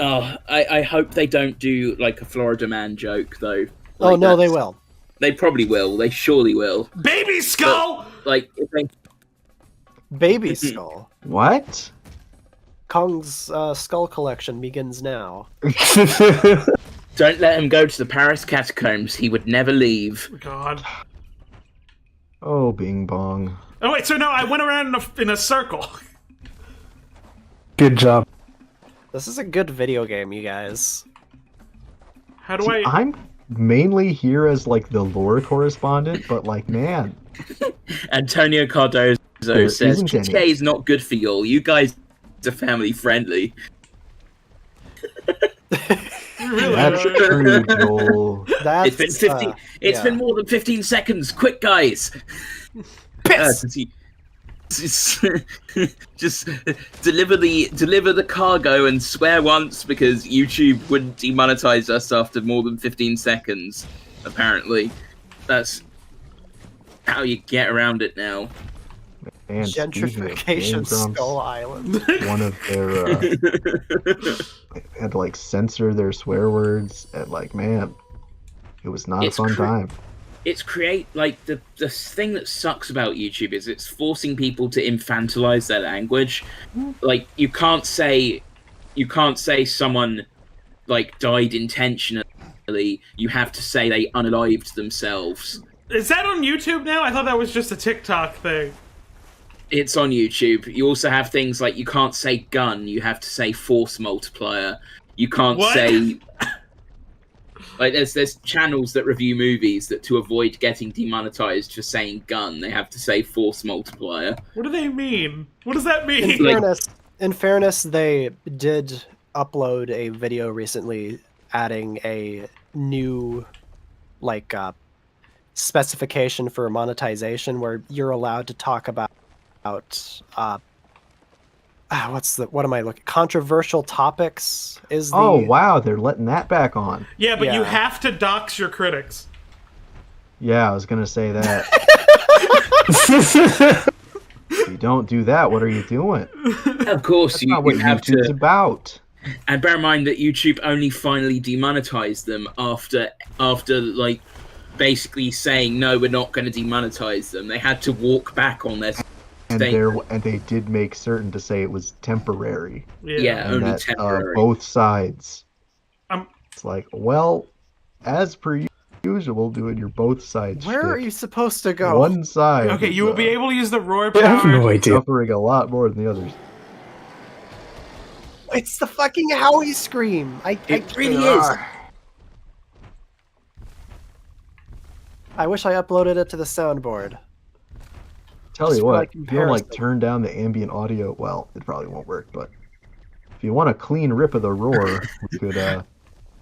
I hope they don't do like a Florida man joke though. Oh Like, no, they that's- will. They probably will. They surely will. Baby Skull! Like, if they Baby Skull. What? Kong's skull collection begins now. don't let him go to the Paris catacombs, he would never leave. God. Oh, Bing Bong. Oh wait, so no, I went around in a circle. Good job. This is a good video game, you guys. How do See, I... I'm mainly here as like the lore correspondent, but like, man, Antonio Cardozo There says isn't any. GTA is not good for you all. You guys are family friendly. Really That's are. true, Joel. That's It's been 15. It's yeah. been more than 15 seconds. Quick, guys. Piss! Just deliver the cargo and swear once because YouTube wouldn't demonetize us after more than 15 seconds. Apparently, that's how you get around it now. And Gentrification Skull Island. one of their had to like censor their swear words, and like, man, it was not It's a fun time. It's create like the thing that sucks about YouTube is it's forcing people to infantilize their language. Like you can't say someone like died intentionally. You have to say they unalived themselves. Is that on YouTube now? I thought that was just a TikTok thing. It's on YouTube. You also have things like you can't say gun. You have to say force multiplier. You can't What? say. Like there's channels that review movies that to avoid getting demonetized for saying gun, they have to say force multiplier. What do they mean? What does that In mean? fairness, they did upload a video recently adding a new specification for monetization where you're allowed to talk about what am I looking? Controversial topics is the Oh wow, they're letting that back on. Yeah, but you Yeah. have to dox your critics. Yeah, I was gonna say that. If you don't do that, what are you doing? Of course, That's not what you have YouTube's to. about. And bear in mind that YouTube only finally demonetized them after like basically saying no, we're not going to demonetize them. They had to walk back on their And statement. they did make certain to say it was temporary. Yeah, And only that temporary. both sides. Um, It's like, well, as per usual, doing your both sides. Where are shtick. you supposed to go? One side. Okay, is, you will be able to use the roar I have no power. idea. suffering a lot more than the others. It's the fucking Howie scream. It really is. I wish I uploaded it to the soundboard. Tell Just you for, what, like, if you don't like comparison. turn down the ambient audio, well, it probably won't work. But if you want a clean rip of the roar, we could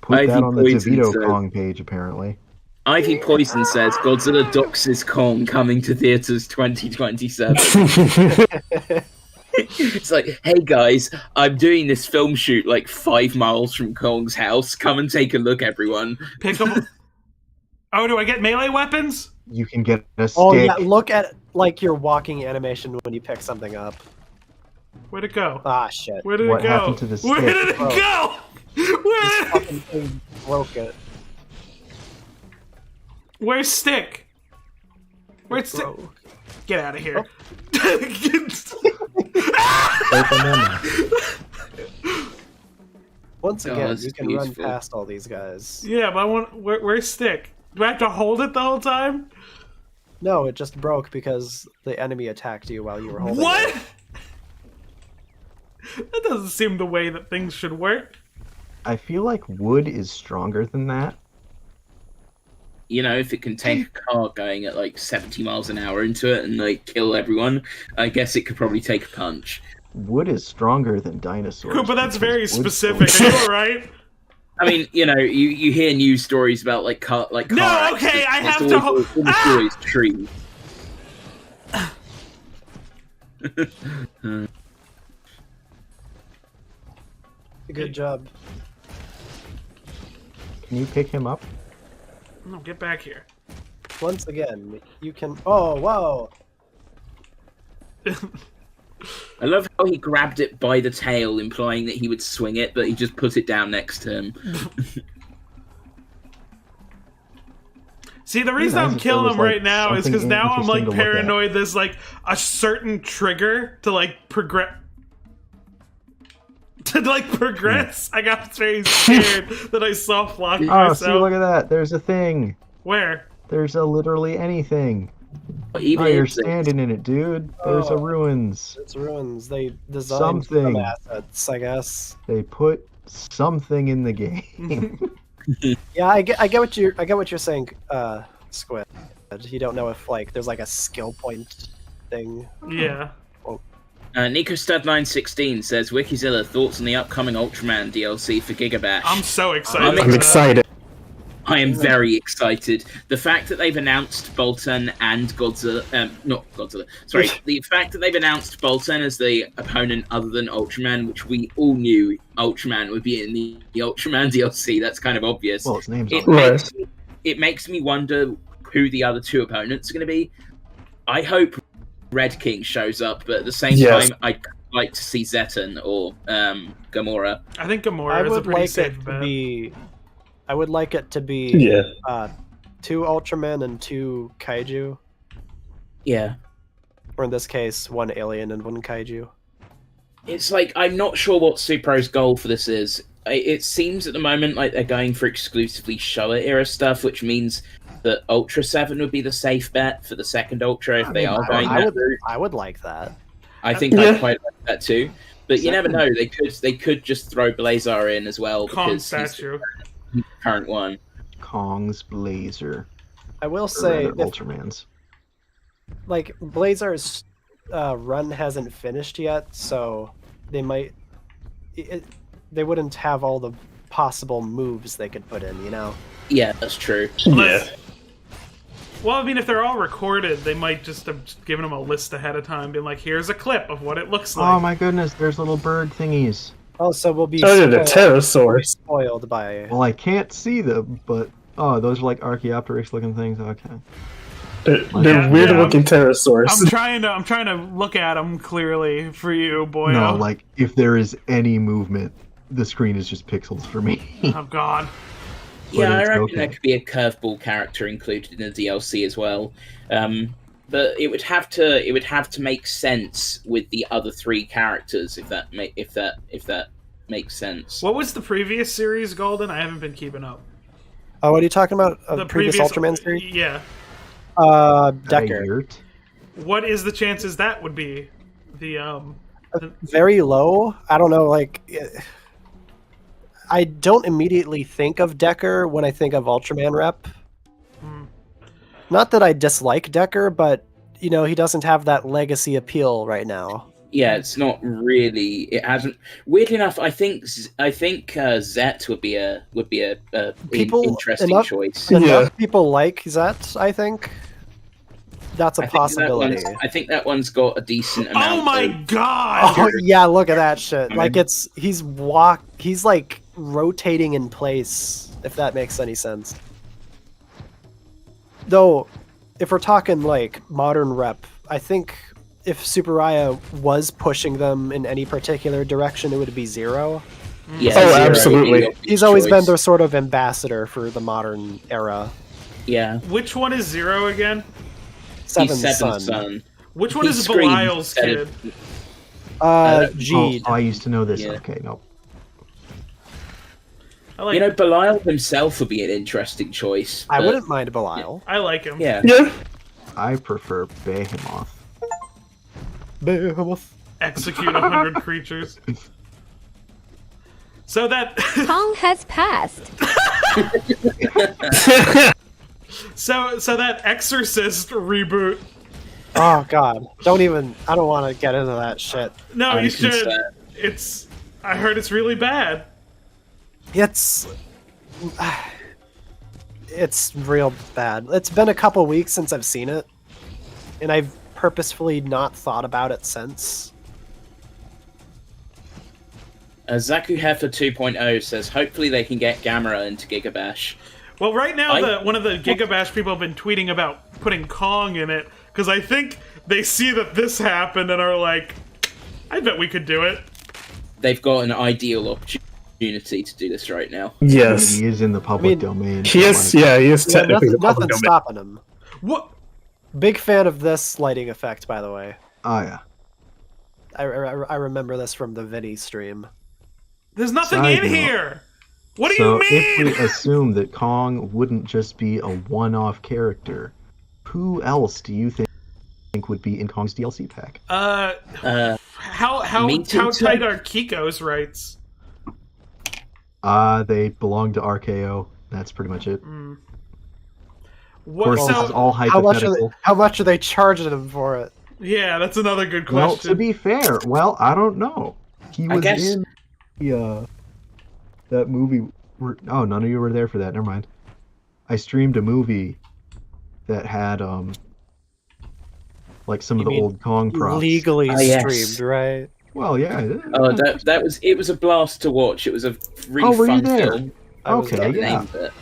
put Ivy that on the Poison DeVito says- Kong page. Apparently, Ivy Poison says Godzilla doxes Kong coming to theaters 2027. It's like, hey guys, I'm doing this film shoot like 5 miles from Kong's house. Come and take a look, everyone. Pick them. Oh, do I get melee weapons? you can get a stick. Oh yeah, look at like your walking animation when you pick something up. Where'd it go? Ah shit. Where did What it go? happened to the Where stick? did it Oh. go? This Where? fucking thing broke it. Where's Stick? Where's Stick? Broke. Get out of here. Open them. Once Oh, again, that's you can run useful. past all these guys. Yeah, but I want. Where's Stick? Do I have to hold it the whole time? No, it just broke because the enemy attacked you while you were holding What? it. That doesn't seem the way that things should work. I feel like wood is stronger than that. You know, if it can take a car going at like 70 miles an hour into it and like kill everyone, I guess it could probably take a punch. Wood is stronger than dinosaurs. But that's because very wood's specific. so- Are you alright? I mean, you know, you hear news stories about like car No, okay, accidents, I and have it's to always- ho- almost Ah! always trees. Good job. Can you pick him up? No, get back here. Once again, you can. Oh, whoa! I love how he grabbed it by the tail, implying that he would swing it, but he just put it down next to him. See, the reason nice I'm if killing there was, him like, right now is because something now I'm like interesting to look at. paranoid. There's like a certain trigger to like progress. To like progress, I got very scared that I soft locked Oh, myself. see, look at that. There's a thing. Where? There's a literally anything. Even Oh, you're if the- standing in it, dude. There's a Oh. ruins. It's ruins. They designed Something. some assets, I guess. They put something in the game. Yeah, I get what you're saying, Squid. You don't know if like there's like a skill point thing. Yeah. Nico Stud916 says, Wikizilla, thoughts on the upcoming Ultraman DLC for Gigabash? I'm so excited. I'm for I'm that. excited. I am very excited. The fact that they've announced Bolton and Godzilla, not Godzilla, sorry, the fact that they've announced Bolton as the opponent other than Ultraman, which we all knew Ultraman would be in the Ultraman DLC, that's kind of obvious. Well, its name's It on it. makes, it makes me wonder who the other two opponents are going to be. I hope Red King shows up, but at the same Yes. time, I'd like to see Zeton or Gamora. I think I Gamora is a would pretty like safe it to bet. be. I would like it to be Yeah. 2 Ultraman and 2 Kaiju, Yeah. or in this case, 1 alien and 1 Kaiju. It's like, I'm not sure what Supro's goal for this is. It seems at the moment like they're going for exclusively Showa era stuff, which means that Ultra 7 would be the safe bet for the second Ultra if they are going that route. I would like that. I think I'd quite like that too. But you never know, they could just throw Blazar in as well Kong because statue. he's the current one. Kong's Blazer. I will Or say, rather, if, Ultraman's. like, Blazar's run hasn't finished yet, so they might. They wouldn't have all the possible moves they could put in, you know? Yeah, that's true. Yeah. Well, I mean, if they're all recorded, they might just have given them a list ahead of time, being like, "Here's a clip of what it looks like." Oh my goodness, there's little bird thingies. Oh, so we'll be Oh, yeah, the pterosaurs. spoiled by. Well, I can't see them, but oh, those are like Archaeopteryx looking things. Okay. They're Yeah, weird-looking pterosaurs. I'm trying to look at them clearly for you, boy. No, like if there is any movement, the screen is just pixels for me. Oh God. Yeah, I it's reckon okay. there could be a curveball character included in the DLC as well. But it would have to make sense with the other 3 characters if that makes sense. What was the previous series, Golden? I haven't been keeping up. Oh, what are you talking about? The Previous Ultraman series? Yeah. Decker. Yurt. What is the chances that would be the Very low. I don't know, like. I don't immediately think of Decker when I think of Ultraman Rep. Not that I dislike Decker, but, you know, he doesn't have that legacy appeal right now. Yeah, it's not really. It hasn't. Weirdly enough, I think Zet would be a interesting enough, choice. Enough people like Zet, I think. That's a I think that possibility. I think that one's got a decent amount. Oh my of, God! Oh yeah, look at that shit. Like he's like rotating in place, if that makes any sense. Though, if we're talking like modern rep, I think if Superaya was pushing them in any particular direction, it would be Zero. Yeah, Oh, Zero absolutely. would be the obvious He's always been choice. their sort of ambassador for the modern era. Yeah, Which one is Zero again? Seven's he's son. Seven's son. Which one He is screams Belial's instead kid? of- Jeed. Oh, I used to know this. Yeah. Okay, no. I like. You know, Belial himself would be an interesting choice. I but- wouldn't mind Belial. I like him. Yeah. Yeah. I prefer Behemoth. Behemoth. Execute 100 creatures. So that Kong has passed. so that Exorcist reboot. Oh god. Don't even I don't want to get into that shit. No, I'm you should. concerned. It's. I heard it's really bad. It's real bad. It's been a couple weeks since I've seen it, and I've purposefully not thought about it since. Zaku Heffer 2.0 says, hopefully they can get Gamera into Gigabash. Well, right now, I- one of the Gigabash people have been tweeting about putting Kong in it because I think they see that this happened and are like, I bet we could do it. They've got an ideal opportunity to do this right now. Yes. He is in the public I mean, domain. He so, is, like, yeah, he is Yeah, technically the public nothing's domain. stopping him. What? Big fan of this lighting effect, by the way. Oh yeah. I remember this from the Vinny stream. There's nothing Side in note. here. What do So you mean? if we assume that Kong wouldn't just be a one-off character, who else do you think would be in Kong's DLC pack? How Me too, tight too. are Kiko's rights? They belong to RKO. That's pretty much it. Of What? course, this is So all How much hypothetical. how much are they charging him for it? Yeah, that's another good Well, question. to be fair, I don't know. He I was guess- in the that movie. Oh, none of you were there for that. Never mind. I streamed a movie that had like some of You the mean old Kong props. Legally yes. streamed, right? Well, yeah. It was a blast to watch. It was a really Oh, were you fun there? film. I was Okay, there. yeah. Named it.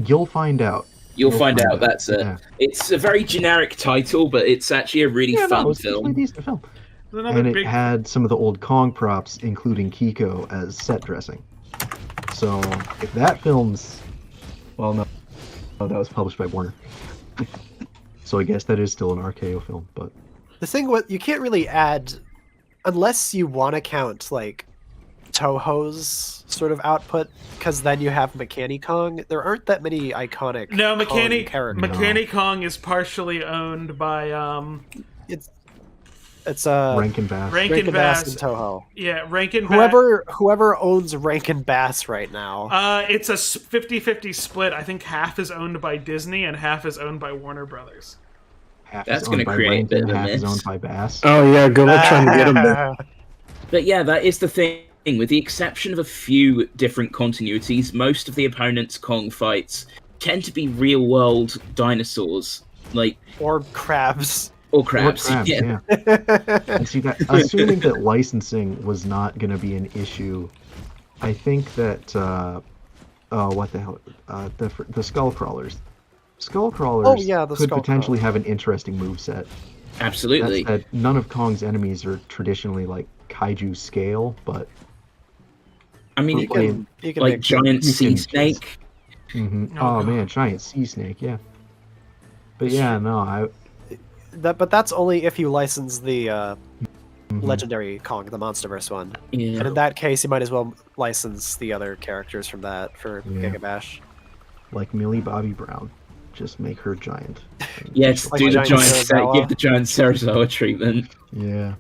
You'll find out. You'll find out. That's it. Yeah. It's a very generic title, but it's actually a really Yeah, no, fun it was a film. pretty decent film. Another And it big had some of the old Kong props, including Kiko, as set dressing. So if that film's, well, no, that was published by Warner. So I guess that is still an RKO film, but The thing with you can't really add, unless you want to count like Toho's sort of output, because then you have Mechani Kong. There aren't that many iconic No, Kong Mechani characters. Mechani Kong is partially owned by It's Rankin Bass. Rankin Bass Bass. and Toho. Yeah, Rankin Bass. Whoever owns Rankin Bass right now. It's a 50-50 split. I think half is owned by Disney and half is owned by Warner Brothers. Half That's is gonna owned by create a bit Rankin, of a half is mess. owned by Bass. Oh yeah, good luck trying to get him there. But yeah, that is the thing. With the exception of a few different continuities, most of the opponents' Kong fights tend to be real-world dinosaurs, like Or crabs. or crabs. Or crabs, Yeah. And see that, assuming that licensing was not going to be an issue, I think that what the hell, the skull crawlers. Skull crawlers Oh, yeah, the could skull potentially have an interesting moveset. Absolutely. That said, none of Kong's enemies are traditionally like kaiju scale, but I mean, You can like make giant you sea can snake. oh God. man, giant sea snake, yeah. But yeah, no, but that's only if you license the Mhm. legendary Kong, the MonsterVerse one. Yeah. And in that case, you might as well license the other characters from that for Yeah. Giga Bash. like Millie Bobby Brown, just make her giant. Yes, Like do the giant giant Sarazawa. give the giant Sarazawa treatment. Yeah.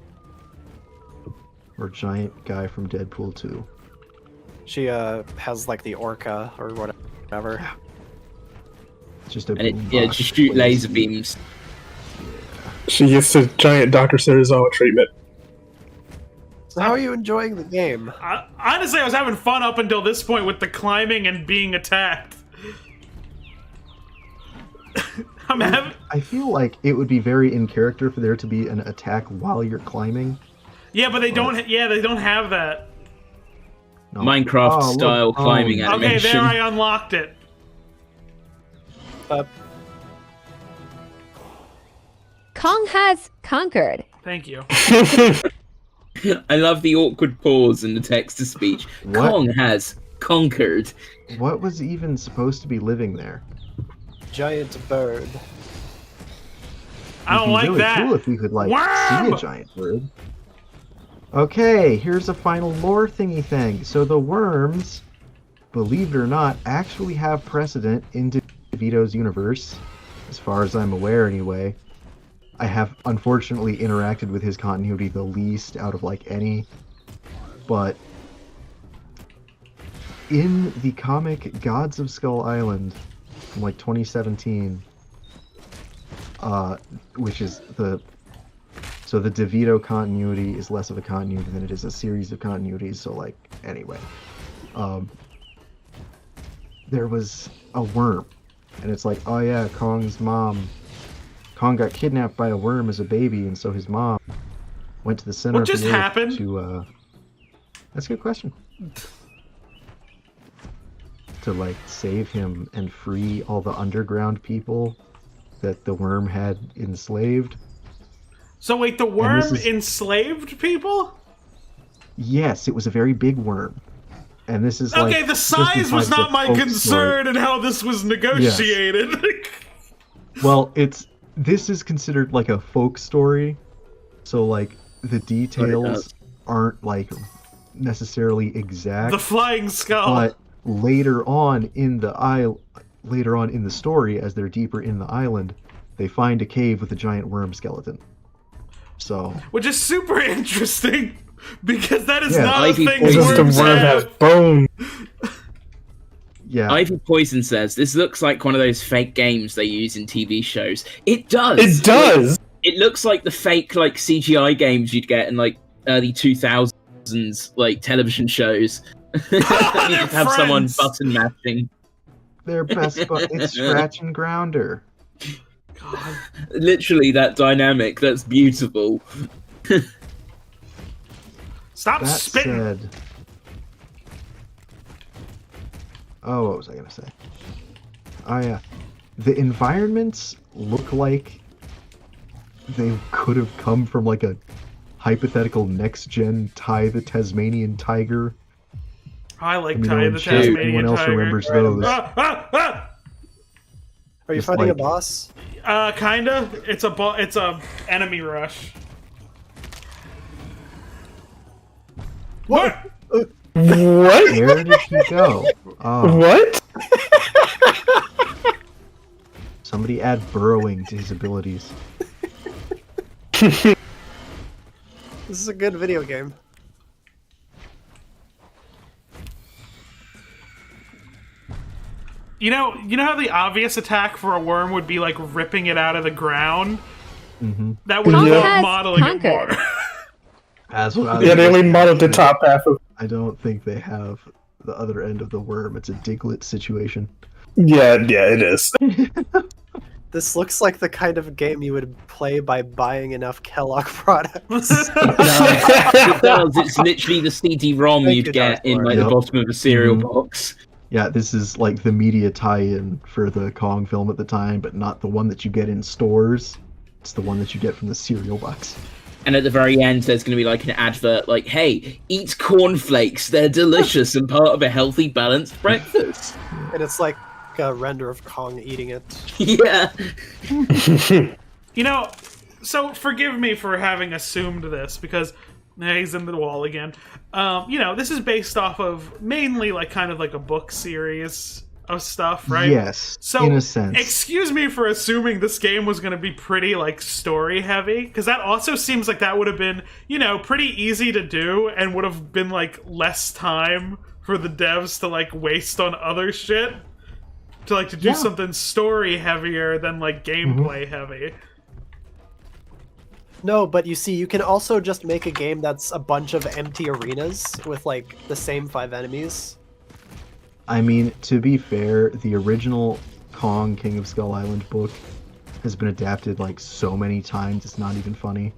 Or giant guy from Deadpool 2. She has like the orca or whatever. Just a And it, boom yeah, box just shoot plays. laser beams. She gets the giant Dr. Sarazawa treatment. So how are you enjoying the game? Honestly, I was having fun up until this point with the climbing and being attacked. I'm having. I feel like it would be very in character for there to be an attack while you're climbing. Yeah, but they don't. Yeah, they don't have that. No. Minecraft Oh, look. style climbing Oh, Okay, animation. there I unlocked it. Kong has conquered. Thank you. I love the awkward pause in the text to speech. What? Kong has conquered. What was even supposed to be living there? Giant bird. I don't It'd be like really that. cool if we could like see Worm! a giant bird. Okay, here's a final lore thingy thing. So the worms, believe it or not, actually have precedent in DeVito's universe, as far as I'm aware anyway. I have unfortunately interacted with his continuity the least out of like any, but in the comic Gods of Skull Island from like 2017, which is the DeVito continuity is less of a continuity than it is a series of continuities. So like anyway, there was a worm, and it's like, oh yeah, Kong got kidnapped by a worm as a baby, and so his mom went to the center What of just the earth happened? to that's a good question. To like save him and free all the underground people that the worm had enslaved. So wait, the worm is- enslaved people? Yes, it was a very big worm. And this is Okay, like, the size just was besides not the my folk concern in how this was negotiated. story. Well, this is considered like a folk story. So like the details aren't like necessarily exact. The flying skull. But later on in the story, as they're deeper in the island, they find a cave with a giant worm skeleton. So Which is super interesting because that is Yeah, not a Ivy thing Poison Just a worms worm have. has bone. Yeah. Ivy Poison says, this looks like one of those fake games they use in TV shows. It does! It does! It looks like the fake, like, CGI games you'd get in, like, early 2000s, like, television shows. You just have someone button mashing. Their best it's Scratch and Grounder. God. Literally, that dynamic. That's beautiful. Stop That spitting! said... Oh, what was I gonna say? Oh yeah. The environments look like they could have come from like a hypothetical next-gen Ty the Tasmanian Tiger. I like Let me know Ty in the chat if Tasmanian anyone else Tiger. remembers those. Are you Just fighting a like- boss? Kinda. It's a enemy rush. What? What? Where did he go? Oh, What? somebody add burrowing to his abilities. This is a good video game. You know how the obvious attack for a worm would be like ripping it out of the ground? Mm-hmm. That would Kong involve has modeling it conquered. more. As what I was Yeah, they only saying, modeled the top half of. I don't think they have the other end of the worm. It's a Diglett situation. Yeah, it is. This looks like the kind of game you would play by buying enough Kellogg products. It does. It's literally the CD-ROM Thank you'd you, get in Dinosaur. like the Yep. bottom of a cereal Mhm. box. Yeah, this is like the media tie-in for the Kong film at the time, but not the one that you get in stores. It's the one that you get from the cereal box. And at the very end, there's going to be like an advert like, hey, eat cornflakes. They're delicious and part of a healthy, balanced breakfast. And it's like a render of Kong eating it. Yeah. You know, so forgive me for having assumed this because he's in the wall again. You know, this is based off of mainly like kind of like a book series of stuff, right? Yes, So, in a sense. excuse me for assuming this game was going to be pretty like story heavy, because that also seems like that would have been, you know, pretty easy to do and would have been like less time for the devs to like waste on other shit. To do Yeah. something story heavier than like gameplay heavy. No, but you see, you can also just make a game that's a bunch of empty arenas with like the same 5 enemies. I mean, to be fair, the original Kong King of Skull Island book has been adapted like so many times it's not even funny.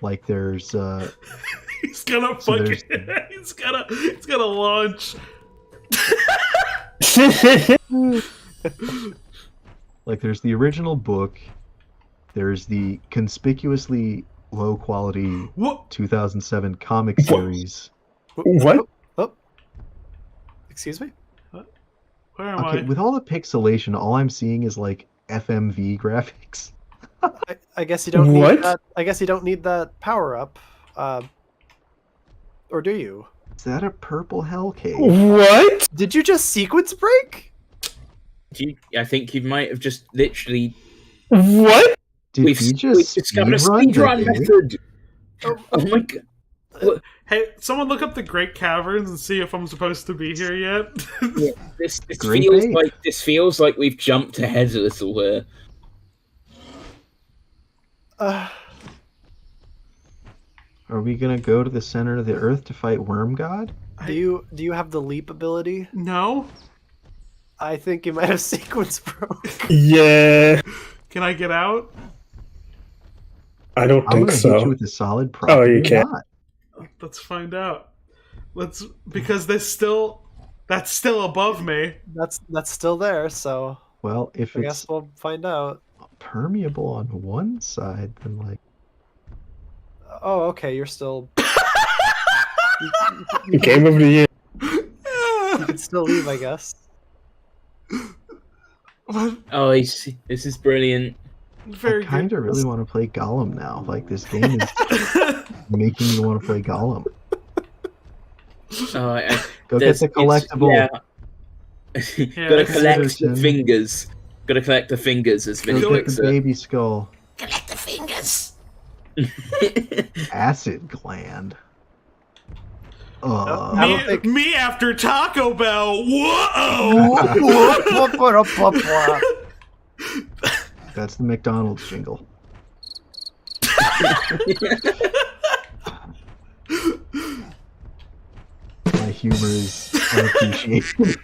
Like there's He's gonna So fucking he's gonna launch. like there's the original book, there's the conspicuously low quality What? 2007 comic series. What? Oh. Excuse me? Where am Okay, I? with all the pixelation, all I'm seeing is like FMV graphics. I guess you don't What? need that. I guess you don't need that power up. Or do you? Is that a purple hell cave? What? Did you just sequence break? I think you might have just literally... What? Did We've he just discovered a speedrun the speedrun game? method. Oh my god. Hey, someone look up the Great Caverns and see if I'm supposed to be here yet. Yeah, this Great feels bait. like we've jumped ahead a little here. Are we gonna go to the center of the earth to fight Worm God? Do you have the leap ability? No? I think you might have sequence broke. Yeah. Can I get out? I don't I'm think gonna hit so. you with a solid probably you can't. not. Let's find out. Because that's still above me. That's still there, so Well, if I it's guess we'll find out. permeable on one side, then like Oh, okay, you're still. Game of the year. You can still leave, I guess. What? Oh, this is brilliant. Very I kind good. of really want to play Gollum now. Like this game is making me want to play Gollum. Oh, Go get the collectible. Yeah. Gotta it's collect the citizen. fingers. Gotta collect the fingers, as Vinny Go get puts the it. baby skull. Collect the fingers. Acid gland. I don't think- Me after Taco Bell. Whoa! That's the McDonald's jingle. My humor is unappreciated.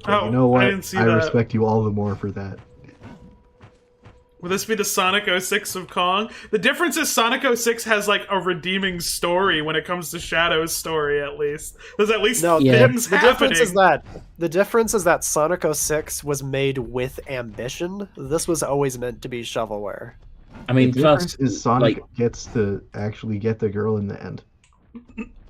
But you know what? I didn't see I that. respect you all the more for that. Will this be the Sonic 06 of Kong? The difference is Sonic 06 has like a redeeming story when it comes to Shadow's story, at least. There's at least No, things the happening. difference is that Sonic 06 was made with ambition. This was always meant to be shovelware. I mean, The difference plus is Sonic like, gets to actually get the girl in the end.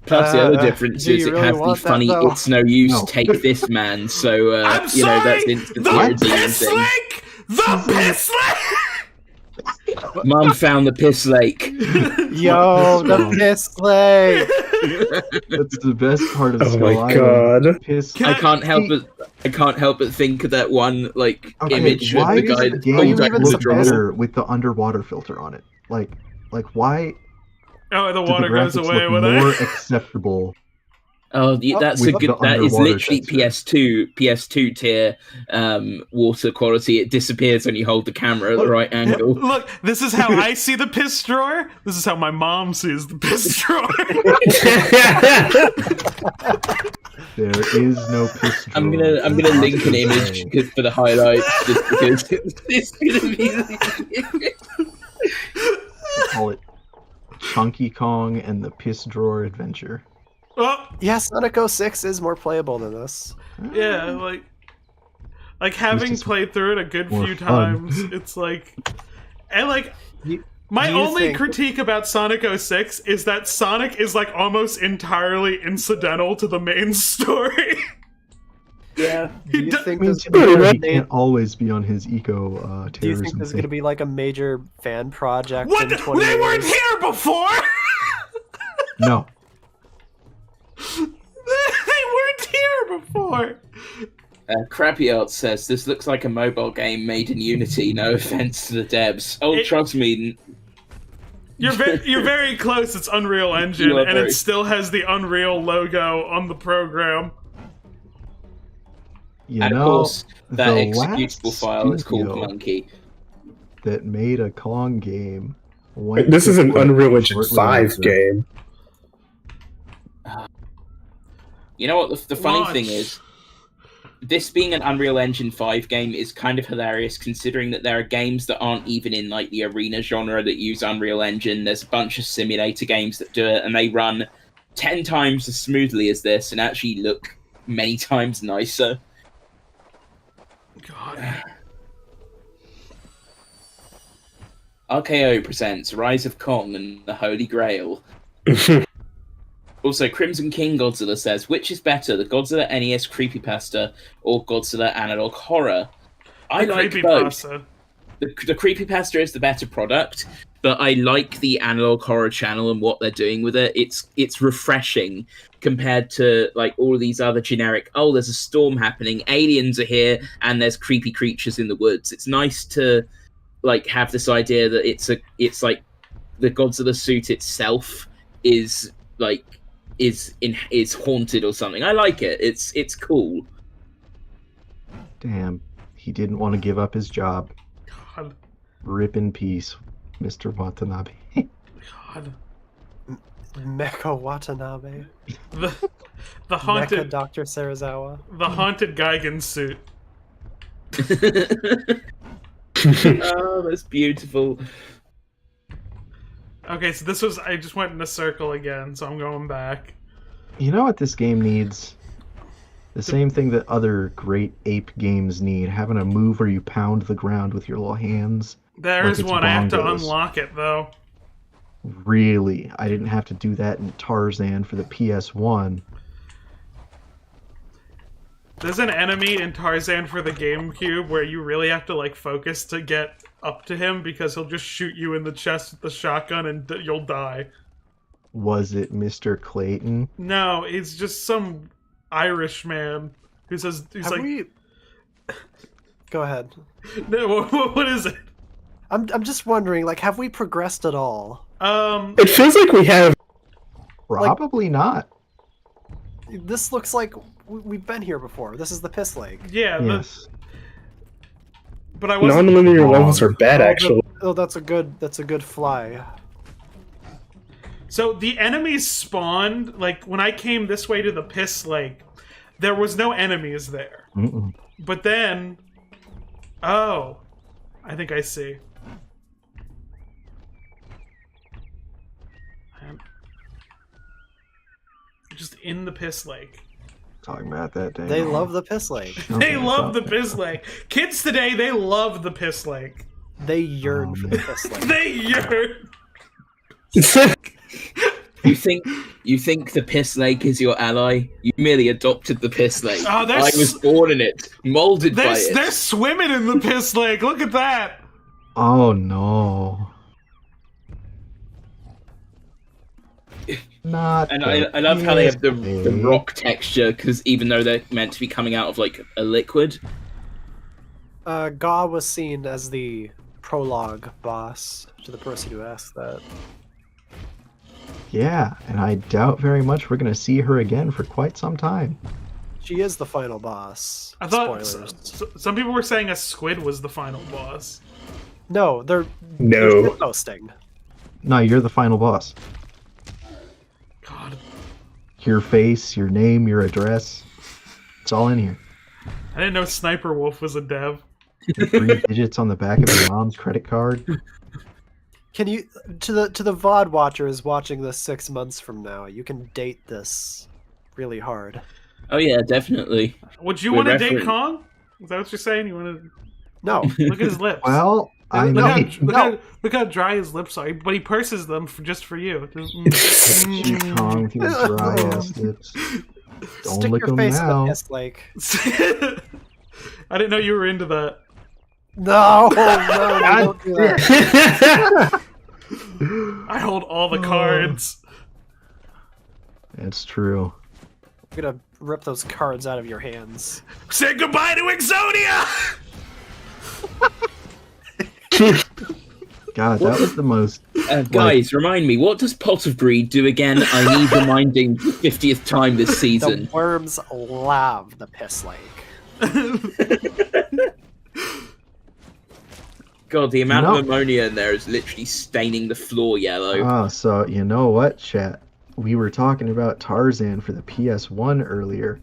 plus the other difference do is you it really has the want that, funny though? "it's no use, No. take this, man." So I'm you know that's sorry, instantly the redeeming piss thing. lake! The piss lake! Mum found the piss lake. Yo, the piss sleigh! That's the best part of Oh Skull my Island. God. Piss. Can I can't help but think of that one like Okay, image of why the does guy the that's game pulled you back even the look supposed- drawer. better with the underwater filter on it? Like why Oh, the do water the goes graphics away look with more it. acceptable? Oh, that's With a good. the That is underwater literally texture. PS2 tier water quality. It disappears when you hold the camera at the right angle. Look, this is how I see the piss drawer. This is how my mom sees the piss drawer. There is no piss. I'm drawer. gonna link an image for the highlights just because it's gonna be. Call it Chunky Kong and the Piss Drawer Adventure. Oh, Yeah, Sonic 06 is more playable than this. yeah, like having just played through it a good more few fun. times, it's like, and like. My Do you only think- critique about Sonic 06 is that Sonic is like almost entirely incidental to the main story. Yeah. Do you do- think I mean, this to be is fair, he gonna can't always be on his eco do you think terrorism this is going to thing. be like a major fan project What? in 20 They weren't years? here before. No, They weren't here before. Crappy Art says this looks like a mobile game made in Unity. No offense to the devs. Oh, trust me. You're very close. It's Unreal Engine, You are and very- it still has the Unreal logo on the program. you And know, of course, that the executable last file is called studio Monkey. that made a Kong game. Wait, this is an Unreal Engine shortly 5 after. game. You know what? The funny Launch. thing is, this being an Unreal Engine 5 game is kind of hilarious, considering that there are games that aren't even in like the arena genre that use Unreal Engine. There's a bunch of simulator games that do it, and they run 10 times as smoothly as this, and actually look many times nicer. God. RKO presents Rise of Kong and the Holy Grail. Also, Crimson King Godzilla says, which is better, the Godzilla NES creepypasta or Godzilla analog horror? I like both. Creepypasta. The creepypasta is the better product, but I like the analog horror channel and what they're doing with it. It's refreshing compared to like all of these other generic, oh, there's a storm happening, aliens are here, and there's creepy creatures in the woods. It's nice to like have this idea that it's like the Godzilla suit itself is like is haunted or something. I like it. It's cool. Damn, he didn't want to give up his job. God. Rip in peace, Mr. Watanabe. God. Mecha Watanabe. The Mecha haunted Dr. Sarazawa. the haunted Gigan suit. Oh, that's beautiful. Okay, so this was I just went in a circle again, so I'm going back. You know what this game needs? The same thing that other great ape games need, having a move where you pound the ground with your little hands. There Like is it's one. I have to bongos. unlock it though. Really, I didn't have to do that in Tarzan for the PS1. There's an enemy in Tarzan for the GameCube where you really have to like focus to get up to him because he'll just shoot you in the chest with the shotgun and you'll die. Was it Mr. Clayton? No, he's just some Irish man who's Have like, we... Go ahead. no, what is it? I'm just wondering, like, have we progressed at all? It feels like we have Probably not. This looks like we've been here before. This is the piss lake. Yeah, Yes. but I wasn't. Non-linear levels are bad, actually. That's a good fly. So the enemies spawned, like, when I came this way to the piss lake, there was no enemies there. Mm-mm. But then... Oh. I think I see. I'm just in the piss lake. Talking about that day. They love the piss lake. They love the piss lake. Kids today, they love the piss lake. They yearn for the piss lake. They yearn. You think the piss lake is your ally? You merely adopted the piss lake. Oh, I was born in it, molded by it. They're swimming in the piss lake. Look at that. Oh no. Not. And I love how they have the rock texture, because even though they're meant to be coming out of like a liquid. Ga was seen as the prologue boss to the person who asked that. Yeah, and I doubt very much we're gonna see her again for quite some time. She is the final boss. I thought Spoilers. some people were saying a squid was the final boss. No, they're No. posting. No, you're the final boss. God, Your face, your name, your address. It's all in here. I didn't know Sniper Wolf was a dev. The 3 digits on the back of your mom's credit card. Can you to the VOD watchers watching this 6 months from now? You can date this really hard. Oh yeah, definitely. Would you We're want to date referring- Kong? Is that what you're saying? You want to No, look at his lips? Well, I look, know. look how dry his lips are, but he purses them just for you. Shoot Kong with your dry ass lips. Don't stick lick your them face in the now. piss lake. I didn't know you were into that. No, no, don't do that. I hold all the cards. It's true. I'm gonna rip those cards out of your hands. Say goodbye to Exodia! God, that was the most. Guys, remind me, what does Pot of Greed do again? I need reminding for the 50th time this season. The worms love the piss lake. God, the amount No. of ammonia in there is literally staining the floor yellow. Oh, so you know what, chat? We were talking about Tarzan for the PS1 earlier.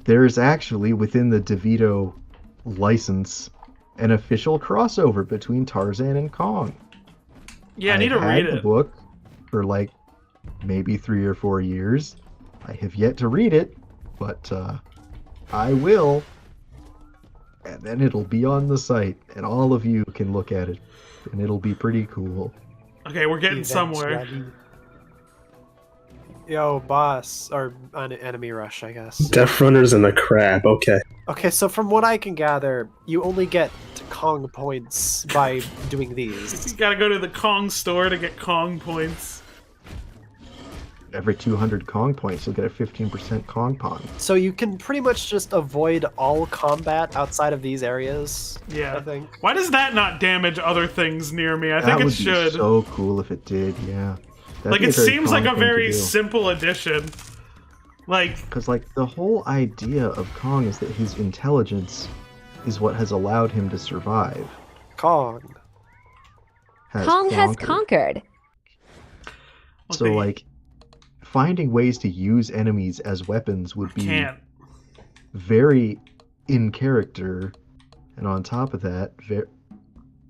There's actually within the DeVito license an official crossover between Tarzan and Kong. Yeah, I need to I've read had the it. book for like maybe 3 or 4 years. I have yet to read it, but I will. And then it'll be on the site, and all of you can look at it, and it'll be pretty cool. Okay, we're getting somewhere. Yo, boss, or an enemy rush, I guess. Death Runners and the Crab, okay. Okay, so from what I can gather, you only get Kong points by doing these. You gotta go to the Kong store to get Kong points. Every 200 Kong points, you'll get a 15% Kong Pong. So you can pretty much just avoid all combat outside of these areas. Yeah. I think. Why does that not damage other things near me? I That think it would should. be so cool if it did, yeah. That'd Like, be it very seems like a Kong thing to very do. simple addition. Like, Because, like, the whole idea of Kong is that his intelligence is what has allowed him to survive. Kong. Kong has conquered. So, okay, like, finding ways to use enemies as weapons would be can't. very in character. And on top of that,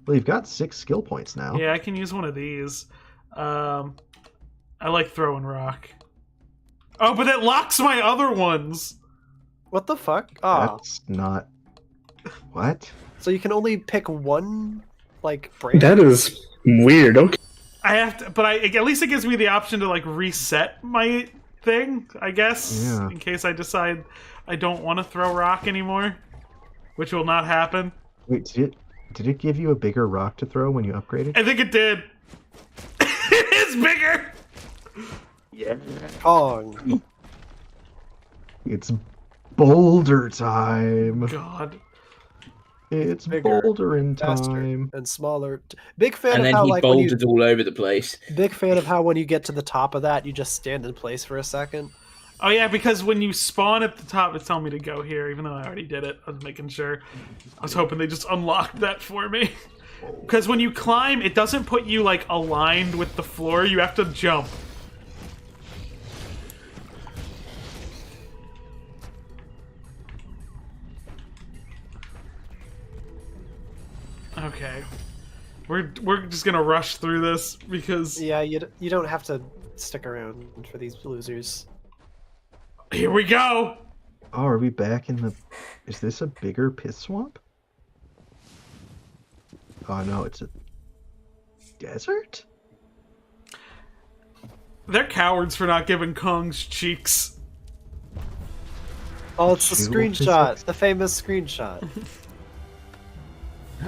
well, you've got 6 skill points now. Yeah, I can use one of these. I like throwing rock. Oh, but it locks my other ones. What the fuck? Oh, That's not... What? so you can only pick one, like, branch? That is weird, okay. I have to, but at least it gives me the option to like reset my thing, I guess, Yeah. in case I decide I don't want to throw rock anymore, which will not happen. Wait, did it give you a bigger rock to throw when you upgraded? I think it did. It's bigger. Kong. It's boulder time. God. It's Bigger, bouldering faster, time. and smaller. Big fan And of then how he like when you bouldered all over the place. big fan of how when you get to the top of that, you just stand in place for a second. Oh yeah, because when you spawn at the top, it's telling me to go here, even though I already did it. I was making sure. I was hoping they just unlocked that for me. Because when you climb, it doesn't put you like aligned with the floor. You have to jump. Okay, we're just gonna rush through this because Yeah, you don't have to stick around for these losers. here we go. Oh, are we back in the... Is this a bigger piss swamp? Oh no, it's a desert? They're cowards for not giving Kong's cheeks. Oh, it's the Shoot screenshot, physics. the famous screenshot.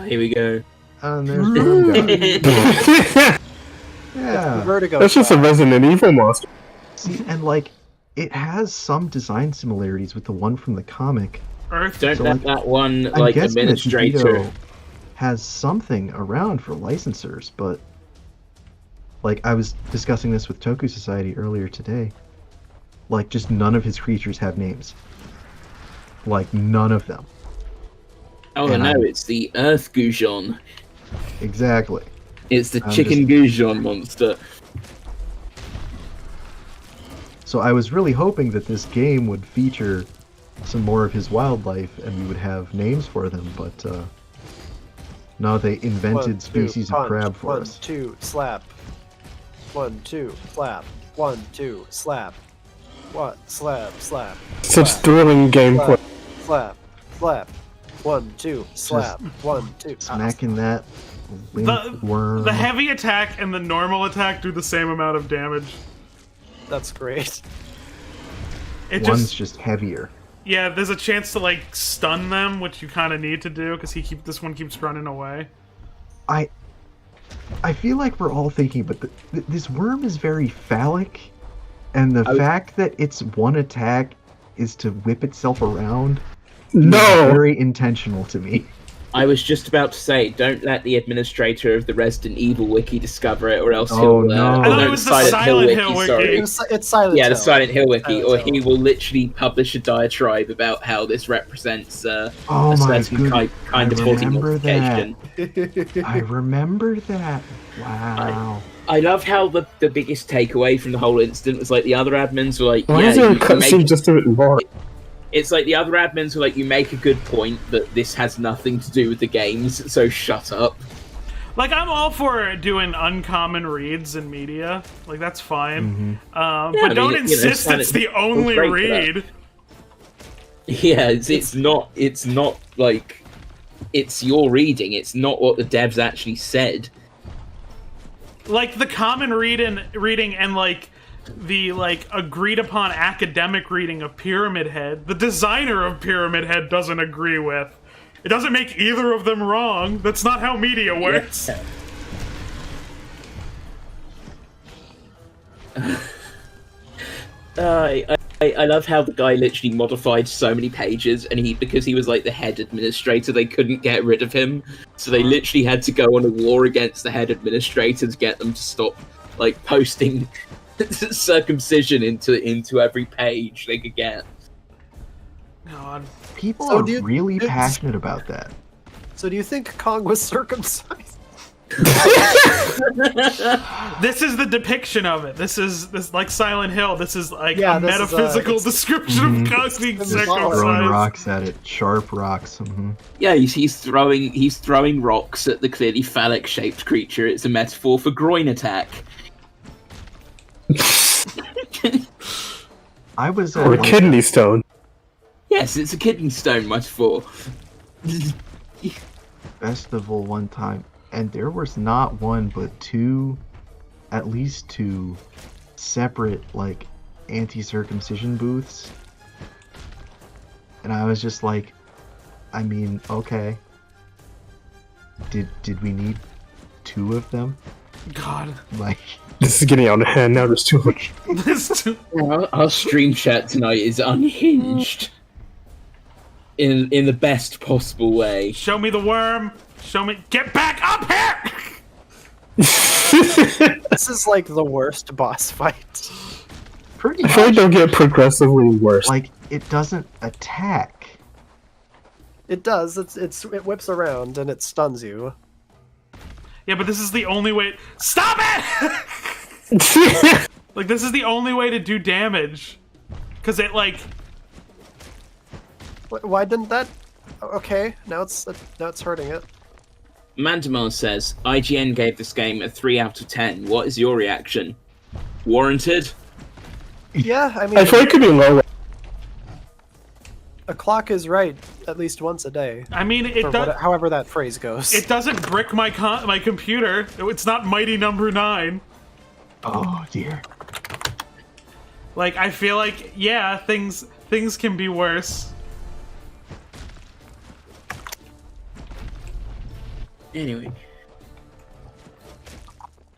Here we go. And there's one guy. Yeah. Vertigo. That's just a shot. Resident Evil monster. See, and like, it has some design similarities with the one from the comic. Earth. Don't So, let like, that one I'm like guessing that administrator. Tito has something around for licensors, but like I was discussing this with Toku Society earlier today. Like, just none of his creatures have names. Like, none of them. Oh And no, I'm- it's the Earth Goujon. Exactly. It's the I'm chicken Goujon monster. So I was really hoping that this game would feature some more of his wildlife and we would have names for them, but no, they invented 1, 2, species of punch. crab for 1, us. 2, slap. 1, 2, slap. 1, 2, slap. What? Slap, slap. Such slap, thrilling gameplay. slap, slap. 1, 2, slap. 1, 2. Smacking that The, link worm. the heavy attack and the normal attack do the same amount of damage. That's great. It One's just heavier. yeah, there's a chance to like stun them, which you kind of need to do because this one keeps running away. I feel like we're all thinking, but this worm is very phallic, and the fact that its one attack is to whip itself around is No! very intentional to me. I was just about to say, don't let the administrator of the Resident Evil wiki discover it, or else Oh, he'll. no. I thought no, it was the Silent Hill wiki. Sorry. It's Silent Yeah, the Hill. Silent Hill wiki, Silent or Hill. he will literally publish a diatribe about how this represents Oh a my certain goodness. kind of I body remember that. modification. I remember that. Wow. I love how the biggest takeaway from the whole incident was like the other admins were like, Why yeah, is there a you can make cutscene just of it involved? It's like the other admins were like, you make a good point, but this has nothing to do with the games, so shut up. Like, I'm all for doing uncommon reads in media. Like, that's fine. I But mean, don't you know, insist Silent it's the Hill's only great for that. read. Yeah, it's not like it's your reading. It's not what the devs actually said. Like, the common reading and, like, the, like, agreed upon academic reading of Pyramid Head, the designer of Pyramid Head doesn't agree with. It doesn't make either of them wrong. That's not how media works. I love how the guy literally modified so many pages, and because he was like the head administrator, they couldn't get rid of him. So they literally had to go on a war against the head administrator to get them to stop like posting circumcision into every page they could get. God. People So are do you- really it's- passionate about that. So do you think Kong was circumcised? This is the depiction of it. This like Silent Hill. This is like Yeah, a this is, metaphysical it's- description of Kong being This is Just throwing circumcised. rocks at it. Sharp rocks. Yeah, he's throwing rocks at the clearly phallic shaped creature. It's a metaphor for groin attack. I was Or a at kidney stone. Yes, it's a kidney stone metaphor. festival one time, and there was not one but at least two separate like anti-circumcision booths, and I was just like, I mean, okay, did we need two of them? God. Like, This is getting out of hand now. There's too much. This too. Our stream chat tonight is unhinged. in the best possible way. Show me the worm. Show me. Get back up here! This is like the worst boss fight. Pretty I feel like much. they'll get progressively worse. Like, it doesn't attack. It does. It whips around and it stuns you. Yeah, but this is the only way. Stop it! Like, this is the only way to do damage. Because it, like... Why didn't that? Okay, now it's hurting it. Mandamar says, IGN gave this game a 3 out of 10. What is your reaction? Warranted? Yeah, I mean, I feel like it could be lower. a clock is right at least once a day. I mean, it does... However that phrase goes. It doesn't brick my computer. It's not Mighty Number 9. Oh, dear. Like, I feel like, yeah, things can be worse. Anyway.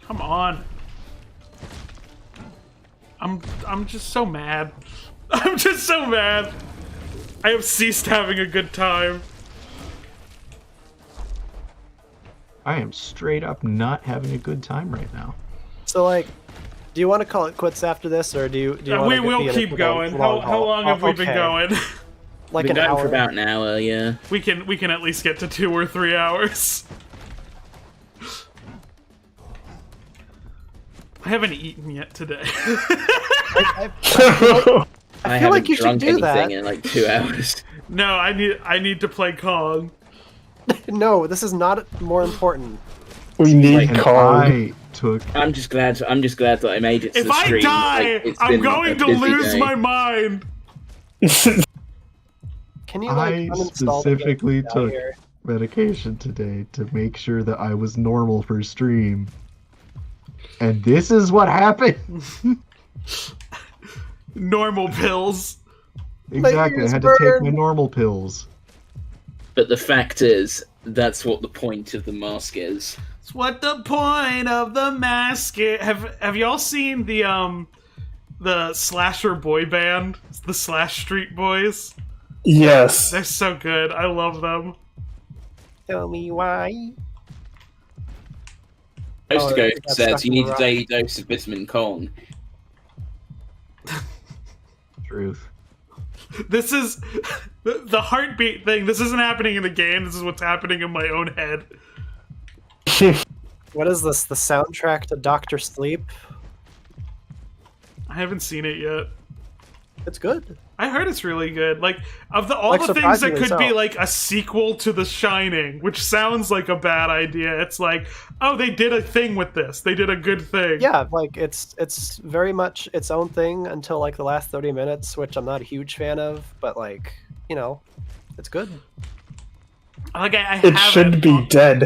Come on. I'm just so mad. I'm just so mad. I have ceased having a good time. I am straight up not having a good time right now. So, like, do you want to call it quits after this, or do you want to We'll keep going. How long have we been going? Like Been an going hour. for about an hour, yeah. We can at least get to 2 or 3 hours. I haven't eaten yet today. I I feel haven't like you should drunk do anything that. in like 2 hours. No, I need to play Kong. No, this is not more important. We need And Kong. I took... I'm just glad that I made it to If the I stream. die, Like, it's I'm been going a to busy lose day. my mind. Can you like I uninstall specifically the game took here? medication today to make sure that I was normal for stream. And this is what happened. Normal pills. Exactly, I ears had to take burn. my normal pills. But the fact is, that's what the point of the mask is. It's what the point of the mask is. Have y'all seen the slasher boy band? It's the Slash Street Boys. Yes. They're so good. I love them. Tell me why. Most Oh, Ghost that's says stuck you in need the a rock. daily dose of vitamin Kong. Truth. This is the heartbeat thing. This isn't happening in the game. This is what's happening in my own head. What is this? The soundtrack to Doctor Sleep? I haven't seen it yet. It's good. I heard it's really good. Like, of all Like, the things that surprisingly could be so. like a sequel to The Shining, which sounds like a bad idea, it's like, oh, they did a thing with this. They did a good thing. Yeah, like it's very much its own thing until like the last 30 minutes, which I'm not a huge fan of, but like, you know, it's good. Like, I It have should it be on, dead.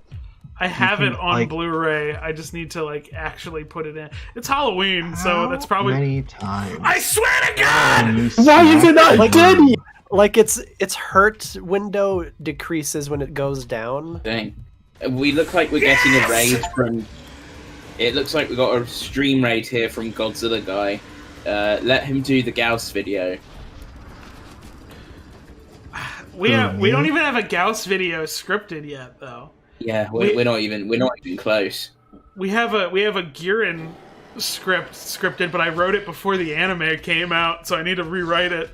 I have it can, on like- Blu-ray. I just need to like actually put it in. It's Halloween, so that's probably. Many times. I swear to God! when you Why is it not Like- dead yet? Like its hurt window decreases when it goes down. Dang. We look like we're getting a raid from... It looks like we got a stream raid here from Godzilla guy. Let him do the Gauss video. We don't even have a Gauss video scripted yet, though. Yeah, we're not even close. We have a Girin scripted, but I wrote it before the anime came out, so I need to rewrite it.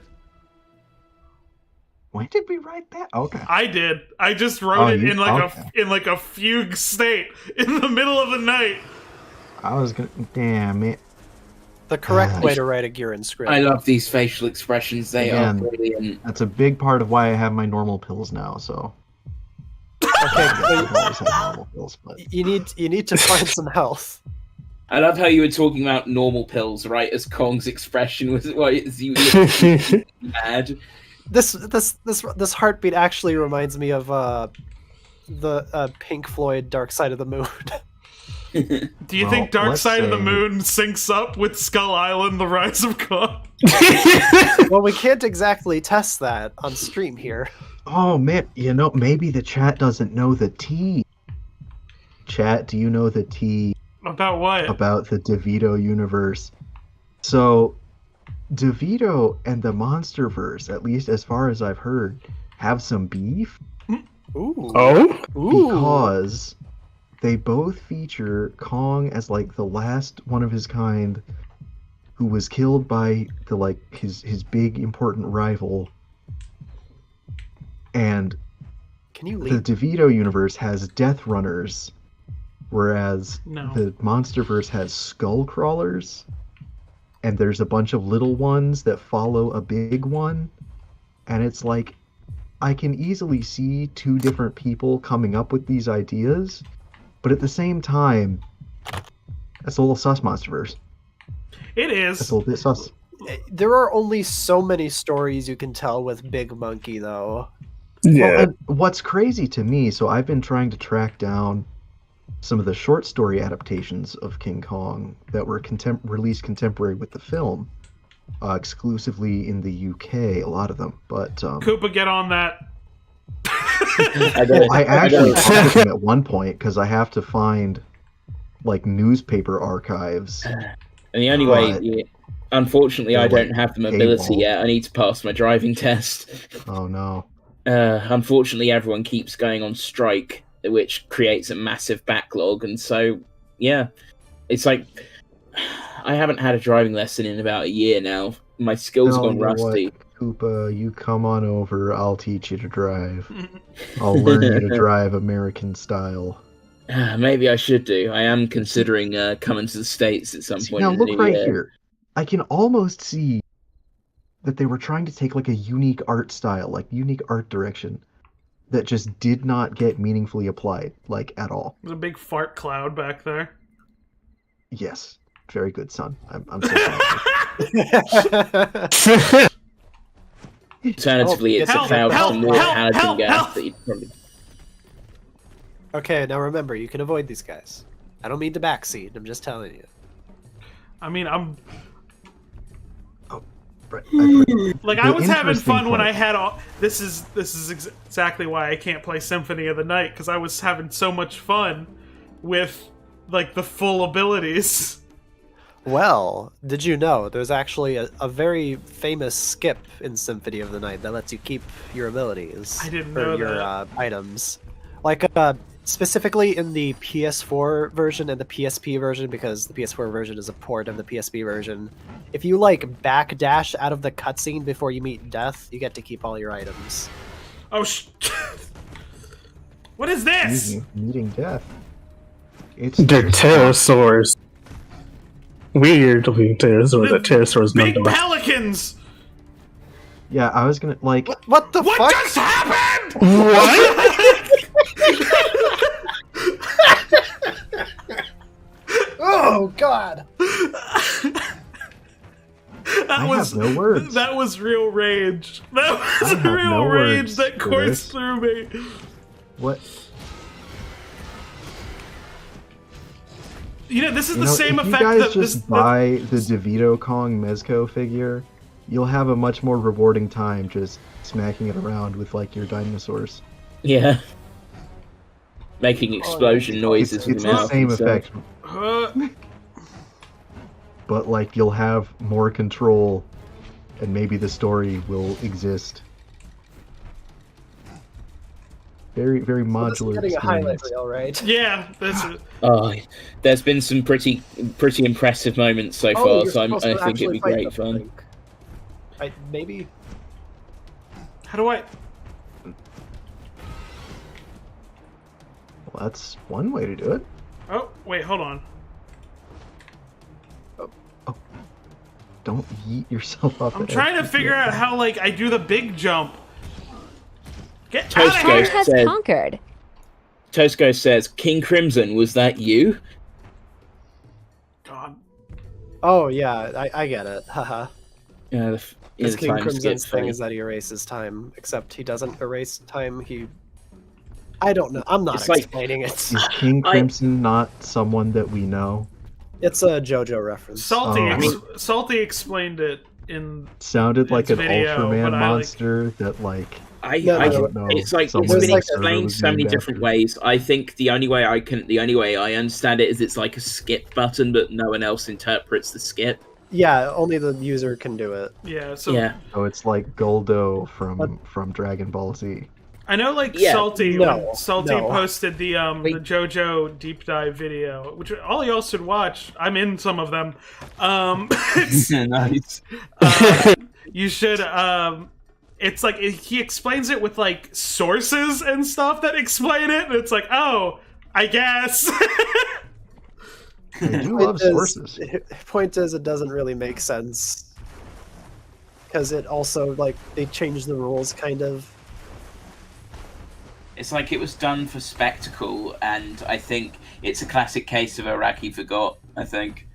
When did we write that? Okay. I did. I just wrote it you- in like okay. in like a fugue state in the middle of the night. I was gonna... Damn it. The correct way to write a Girin script. I love these facial expressions. They Again. are brilliant. That's a big part of why I have my normal pills now, so... Okay, I always have normal pills, but... you need to find some health. I love how you were talking about normal pills, right? As Kong's expression was like, as you were mad. This heartbeat actually reminds me of the Pink Floyd Dark Side of the Moon. Do you Well, think Dark let's Side of the say- Moon syncs up with Skull Island: The Rise of Kong? Well, we can't exactly test that on stream here. Oh, man, you know, maybe the chat doesn't know the tea. Chat, do you know the tea About what? about the DeVito universe? So, DeVito and the Monsterverse, at least as far as I've heard, have some beef Ooh. Oh? Ooh. because they both feature Kong as like the last one of his kind who was killed by his big important rival. And Can you the leave? DeVito universe has Death Runners, whereas No. the Monsterverse has Skull Crawlers, and there's a bunch of little ones that follow a big one, and it's like, I can easily see two different people coming up with these ideas, but at the same time, that's a little sus, Monsterverse. It That's is. a little bit sus. There are only so many stories you can tell with Big Monkey, though. Yeah. Well, and what's crazy to me, so I've been trying to track down some of the short story adaptations of King Kong that were released contemporary with the film, exclusively in the UK, a lot of them. But Koopa, get on that. I actually published them at one point because I have to find like newspaper archives. And the only way, unfortunately, I don't have the mobility paywall. yet. I need to pass my driving test. Oh no. Unfortunately, everyone keeps going on strike, which creates a massive backlog. And so, yeah, it's like I haven't had a driving lesson in about a year now. My skills have No, gone you know rusty. what, Koopa, you come on over. I'll teach you to drive. I'll learn you to drive American style. Maybe I should do. I am considering coming to the States at some See, point. now in the look new right year. here. I can almost see that they were trying to take like a unique art style, like unique art direction that just did not get meaningfully applied, like at all. There's a big fart cloud back there. Yes, very good, son. I'm so proud. Alternatively, it's Help, a cloud help, from more help, halogen help, gas help. that you probably. Okay, now remember, you can avoid these guys. I don't mean the backseat, I'm just telling you. I mean, I'm Right, like, The I was having interesting fun when part- I had all. This is exactly why I can't play Symphony of the Night, because I was having so much fun with like the full abilities. Well, did you know there's actually a very famous skip in Symphony of the Night that lets you keep your abilities I didn't or know your that. items, like specifically in the PS4 version and the PSP version, because the PS4 version is a port of the PSP version. If you like backdash out of the cutscene before you meet death, you get to keep all your items. Oh what is this? meeting death. It's They're pterosaurs. Weird looking pterosaurs. The pterosaurs Big nonetheless. pelicans. Yeah, I was gonna like. What the What fuck? just happened? Oh god! That was have no words. That was real rage. That was I have real no rage words that for coursed this. through me. What? You know, this is You the know, same if effect you guys that just buy the DeVito Kong Mezco figure, you'll have a much more rewarding time just smacking it around with like your dinosaurs. Yeah. Making explosion noises It's with the your mouth. same and stuff. effect, but like you'll have more control, and maybe the story will exist. Very, very This is modular getting a highlight experience. reel, right? yeah, that's it. Oh, there's been some pretty impressive moments so far, you're so I supposed to think it'd actually be fight great them, I fun. think. Maybe. How do I? Well, that's one way to do it. Oh, wait, hold on. Don't yeet yourself up. I'm at trying to every figure hit. out how like I do the big jump. Get Toast out of Kong here! Ghost. has Said- conquered. Tosco says, "King Crimson, was that you?" God. Oh yeah, I get it. Haha. Yeah, His the King time Crimson's skip thing thing. is that he erases time, except he doesn't erase time. I don't know. I'm not It's like- explaining it. Is King Crimson not someone that we know? It's a JoJo reference. Salty, Oh. Salty explained it in. Sounded like It's an video, Ultraman but I like- monster that like. No, I no, don't know. it's like Someone it's been in the explained was so many named different after. ways. I think the only way I understand it is it's like a skip button, but no one else interprets the skip. Yeah, only the user can do it. Yeah, so Yeah. So it's like Goldo from Dragon Ball Z. I know, like Yeah, Salty, no, when Salty no. posted the JoJo deep dive video, which all y'all should watch. I'm in some of them. Nice. You should. It's like he explains it with like sources and stuff that explain it, and it's like, oh, I guess. I do love sources. Point is, it doesn't really make sense because it also like they changed the rules kind of. It's like it was done for spectacle, and I think it's a classic case of Araki forgot, I think.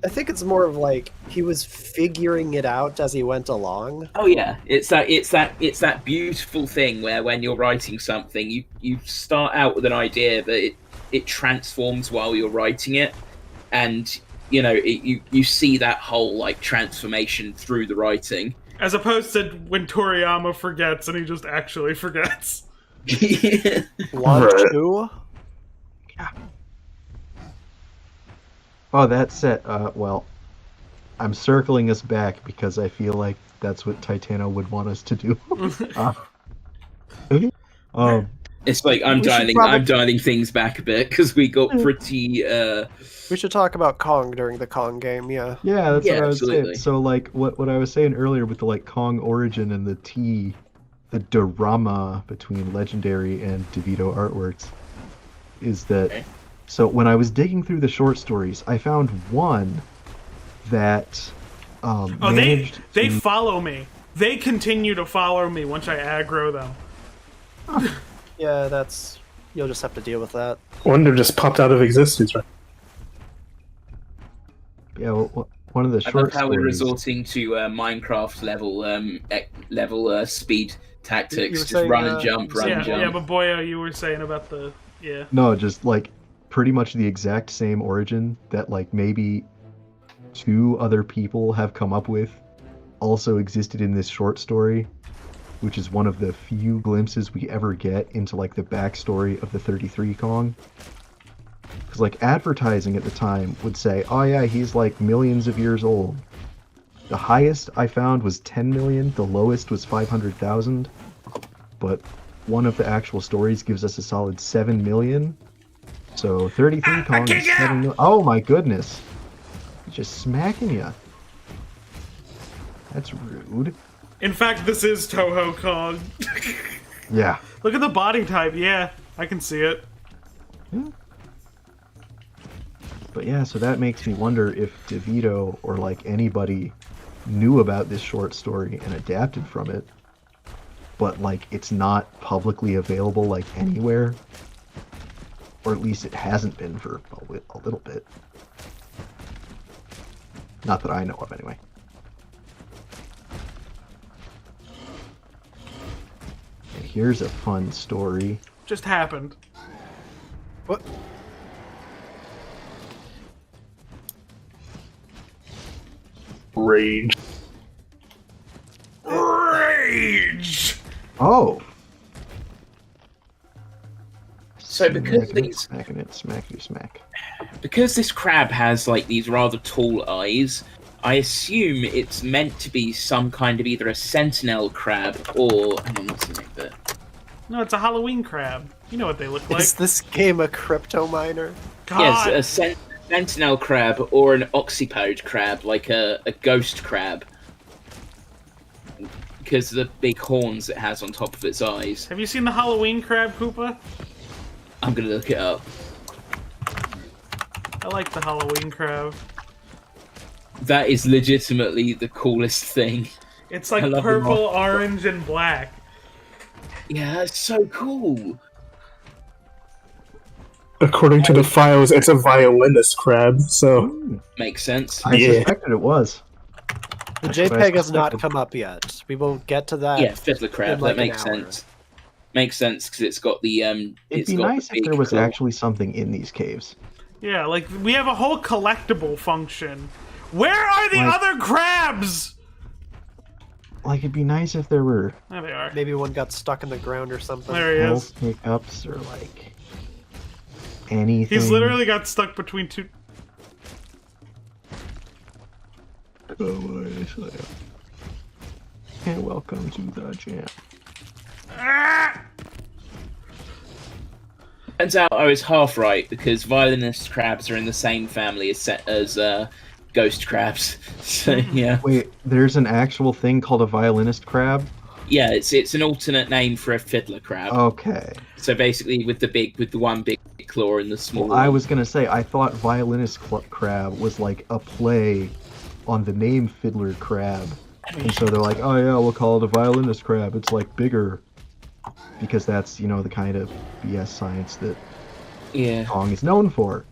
I think it's more of like he was figuring it out as he went along. Oh yeah, it's that beautiful thing where when you're writing something, you start out with an idea, but it transforms while you're writing it, and you see that whole like transformation through the writing. As opposed to when Toriyama forgets and he just actually forgets. Launch 2? Oh, that's set. Well, I'm circling us back because I feel like that's what Titano would want us to do. It's like I'm dialing things back a bit because we got pretty. We should talk about Kong during the Kong game, yeah. Yeah, that's what I was absolutely. saying. So, like, what I was saying earlier with the like Kong origin and the drama between Legendary and DeVito Artworks is that. Okay. So when I was digging through the short stories, I found one that managed they to... follow me. They continue to follow me once I aggro them. Yeah, that's... You'll just have to deal with that. Wonder just popped out of existence, right? Yeah, well, one of the I short love how we're stories... resorting to Minecraft level speed tactics. Just saying, run and jump, run and jump. Yeah, but Boyo, you were saying about the No, just like pretty much the exact same origin that like maybe 2 other people have come up with also existed in this short story, which is one of the few glimpses we ever get into like the backstory of the 33 Kong. Because like advertising at the time would say, oh yeah, he's like millions of years old. The highest I found was 10 million, the lowest was 500,000, but one of the actual stories gives us a solid 7 million. So 33 Kong is 7 million. Oh my goodness. He's just smacking you. That's rude. In fact, this is Toho Kong. Yeah. Look at the body type. Yeah, I can see it. Yeah. But yeah, so that makes me wonder if DeVito or like anybody knew about this short story and adapted from it, but like it's not publicly available like anywhere, or at least it hasn't been for a little bit. Not that I know of, anyway. And here's a fun story. Just happened. What? Rage. Rage! Oh! So because smack. Because this crab has like these rather tall eyes, I assume it's meant to be some kind of either a sentinel crab or hang on, what's the name of it? No, it's a Halloween crab. You know what they look like. Is this game a crypto miner? God. Yes, a sentinel crab or an oxypode crab, like a ghost crab. Because of the big horns it has on top of its eyes. Have you seen the Halloween crab, Koopa? I'm gonna look it up. I like the Halloween crab. That is legitimately the coolest thing. It's like I love them purple, all. orange, and black. Yeah, that's so cool. According to the files, it's a violinist crab, so... Makes sense. I Yeah. suspected it was. The That's what I JPEG has not suspected. come up yet. We will get to that. Yeah, fiddler crab. in like That makes an hour. sense. Makes sense because it's got the It'd It's be got nice the if there big was claw. actually something in these caves. Yeah, like, we have a whole collectible function. Where are the Like- other crabs? Like, it'd be nice if there were There they are. Maybe one got stuck in the ground or something. There he is. health pickups or, like, anything. He's literally got stuck between two... And welcome to the jam. Turns out I was half right because violinist crabs are in the same family as ghost crabs. So yeah. Wait, there's an actual thing called a violinist crab? Yeah, it's an alternate name for a fiddler crab. Okay. So basically, with the one big claw and the small. Well, I was gonna say I thought violinist crab was like a play on the name fiddler crab, and so they're like, oh yeah, we'll call it a violinist crab. It's like bigger, because that's the kind of BS science that Kong is known for.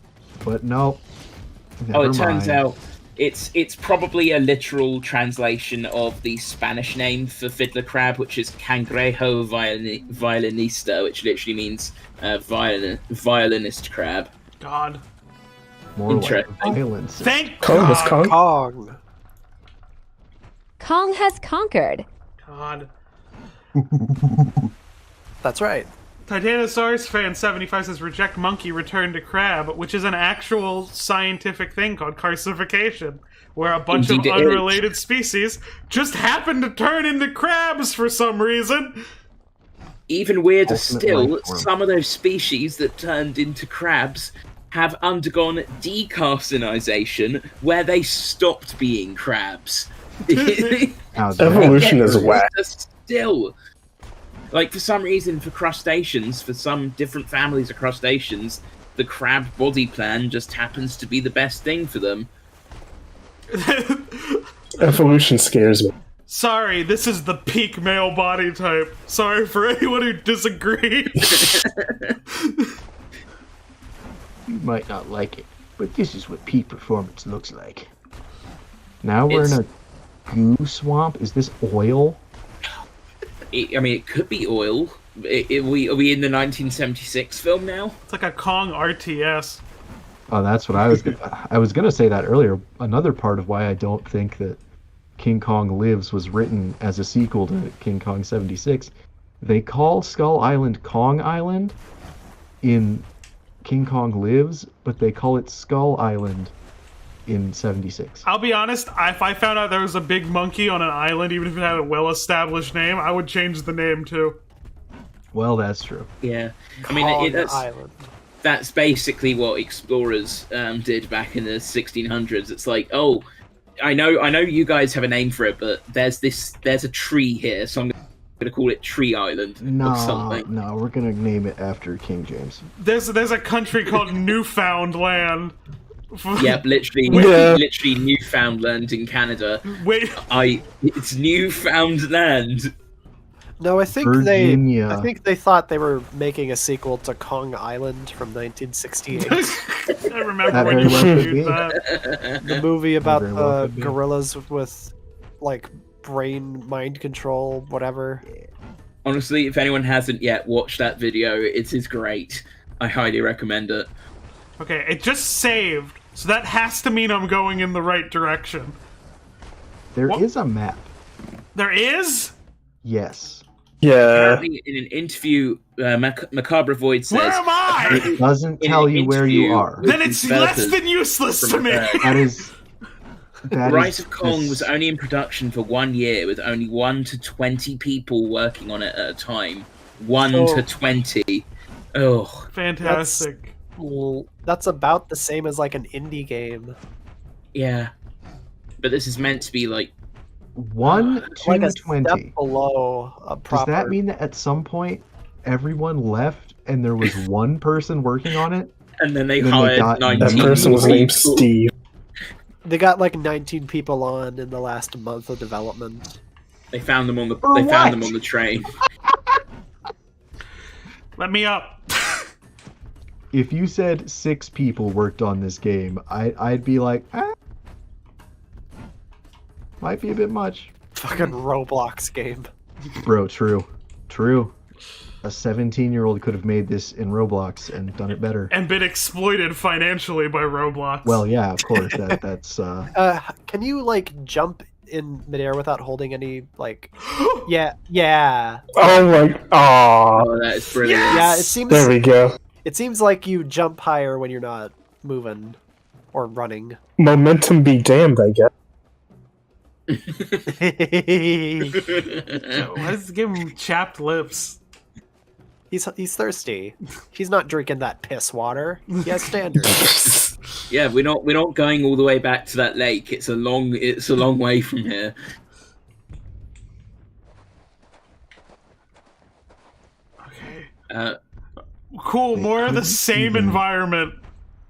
But no. It turns out it's probably a literal translation of the Spanish name for fiddler crab, which is Cangrejo violinista, which literally means violinist crab. God. More like violence. Thank Kong was God. Kong. Kong has conquered. God. That's right. Titanosaurus fan 75 says reject monkey, return to crab, which is an actual scientific thing called carsification, where a bunch Indeed of it is. unrelated species just happen to turn into crabs for some reason. Even weirder Ultimate still, life form. some of those species that turned into crabs have undergone decarcinization, where they stopped being crabs. How's that? Evolution is whack. Still. Like, for some reason, for crustaceans, for some different families of crustaceans, the crab body plan just happens to be the best thing for them. Evolution scares me. Sorry, this is the peak male body type. Sorry for anyone who disagrees. You might not like it, but this is what peak performance looks like. Now we're in a goo swamp. Is this oil? It could be oil. Are we in the 1976 film now? It's like a Kong RTS. Oh, that's what I was. I was gonna say that earlier. Another part of why I don't think that King Kong Lives was written as a sequel to King Kong 76. They call Skull Island Kong Island in King Kong Lives, but they call it Skull Island in 76. I'll be honest, if I found out there was a big monkey on an island, even if it had a well-established name, I would change the name too. Well, that's true. Yeah. Kong Island. That's basically what explorers did back in the 1600s. It's like, oh, I know you guys have a name for it, but there's a tree here, so I'm going to call it Tree Island or something. No, we're gonna name it after King James. There's a country called Newfoundland. Yep, literally Newfoundland in Canada. Wait, It's Newfoundland. No, I think Virginia. they thought they were making a sequel to Kong Island from 1968. I remember That when very you well could reviewed be. that. The movie about Very well the could be. gorillas with like mind control, whatever. Honestly, if anyone hasn't yet watched that video, it is great. I highly recommend it. Okay, it just saved, so that has to mean I'm going in the right direction. There is What? a map. There is? Yes. Yeah. Apparently, in an interview, Macabre Void says... Where am I? It doesn't in tell an you where you interview are. with Then it's less developers than useless to me. That is. Rise of Kong was only in production for 1 year, with only 1 to 20 people working on it at a time. 1 to 20. Oh, Fantastic. Well, that's about the same as like an indie game. yeah. But this is meant to be like 1 Like to a 20. step below a Does proper. that mean that at some point everyone left and there was one person working on it? and then they Then they hired got 19 That person was named people. Steve. They got like 19 people on in the last month of development. They found them on the For they found them what? on the train. Let me up. If you said 6 people worked on this game, I'd be like, might be a bit much. Fucking Roblox game. Bro, true. A 17-year-old could have made this in Roblox and done it better. And been exploited financially by Roblox. Well, yeah, of course. That's Can you like jump in midair without holding any like? Yeah. Oh my. Aw. Oh, that is brilliant. Yeah, it seems. There we go. It seems like you jump higher when you're not moving or running. Momentum be damned, I guess. Why does it give him chapped lips? He's thirsty. He's not drinking that piss water. He has standards. Yeah, we're not going all the way back to that lake. It's a long way from here. Okay. Cool. More of the same environment.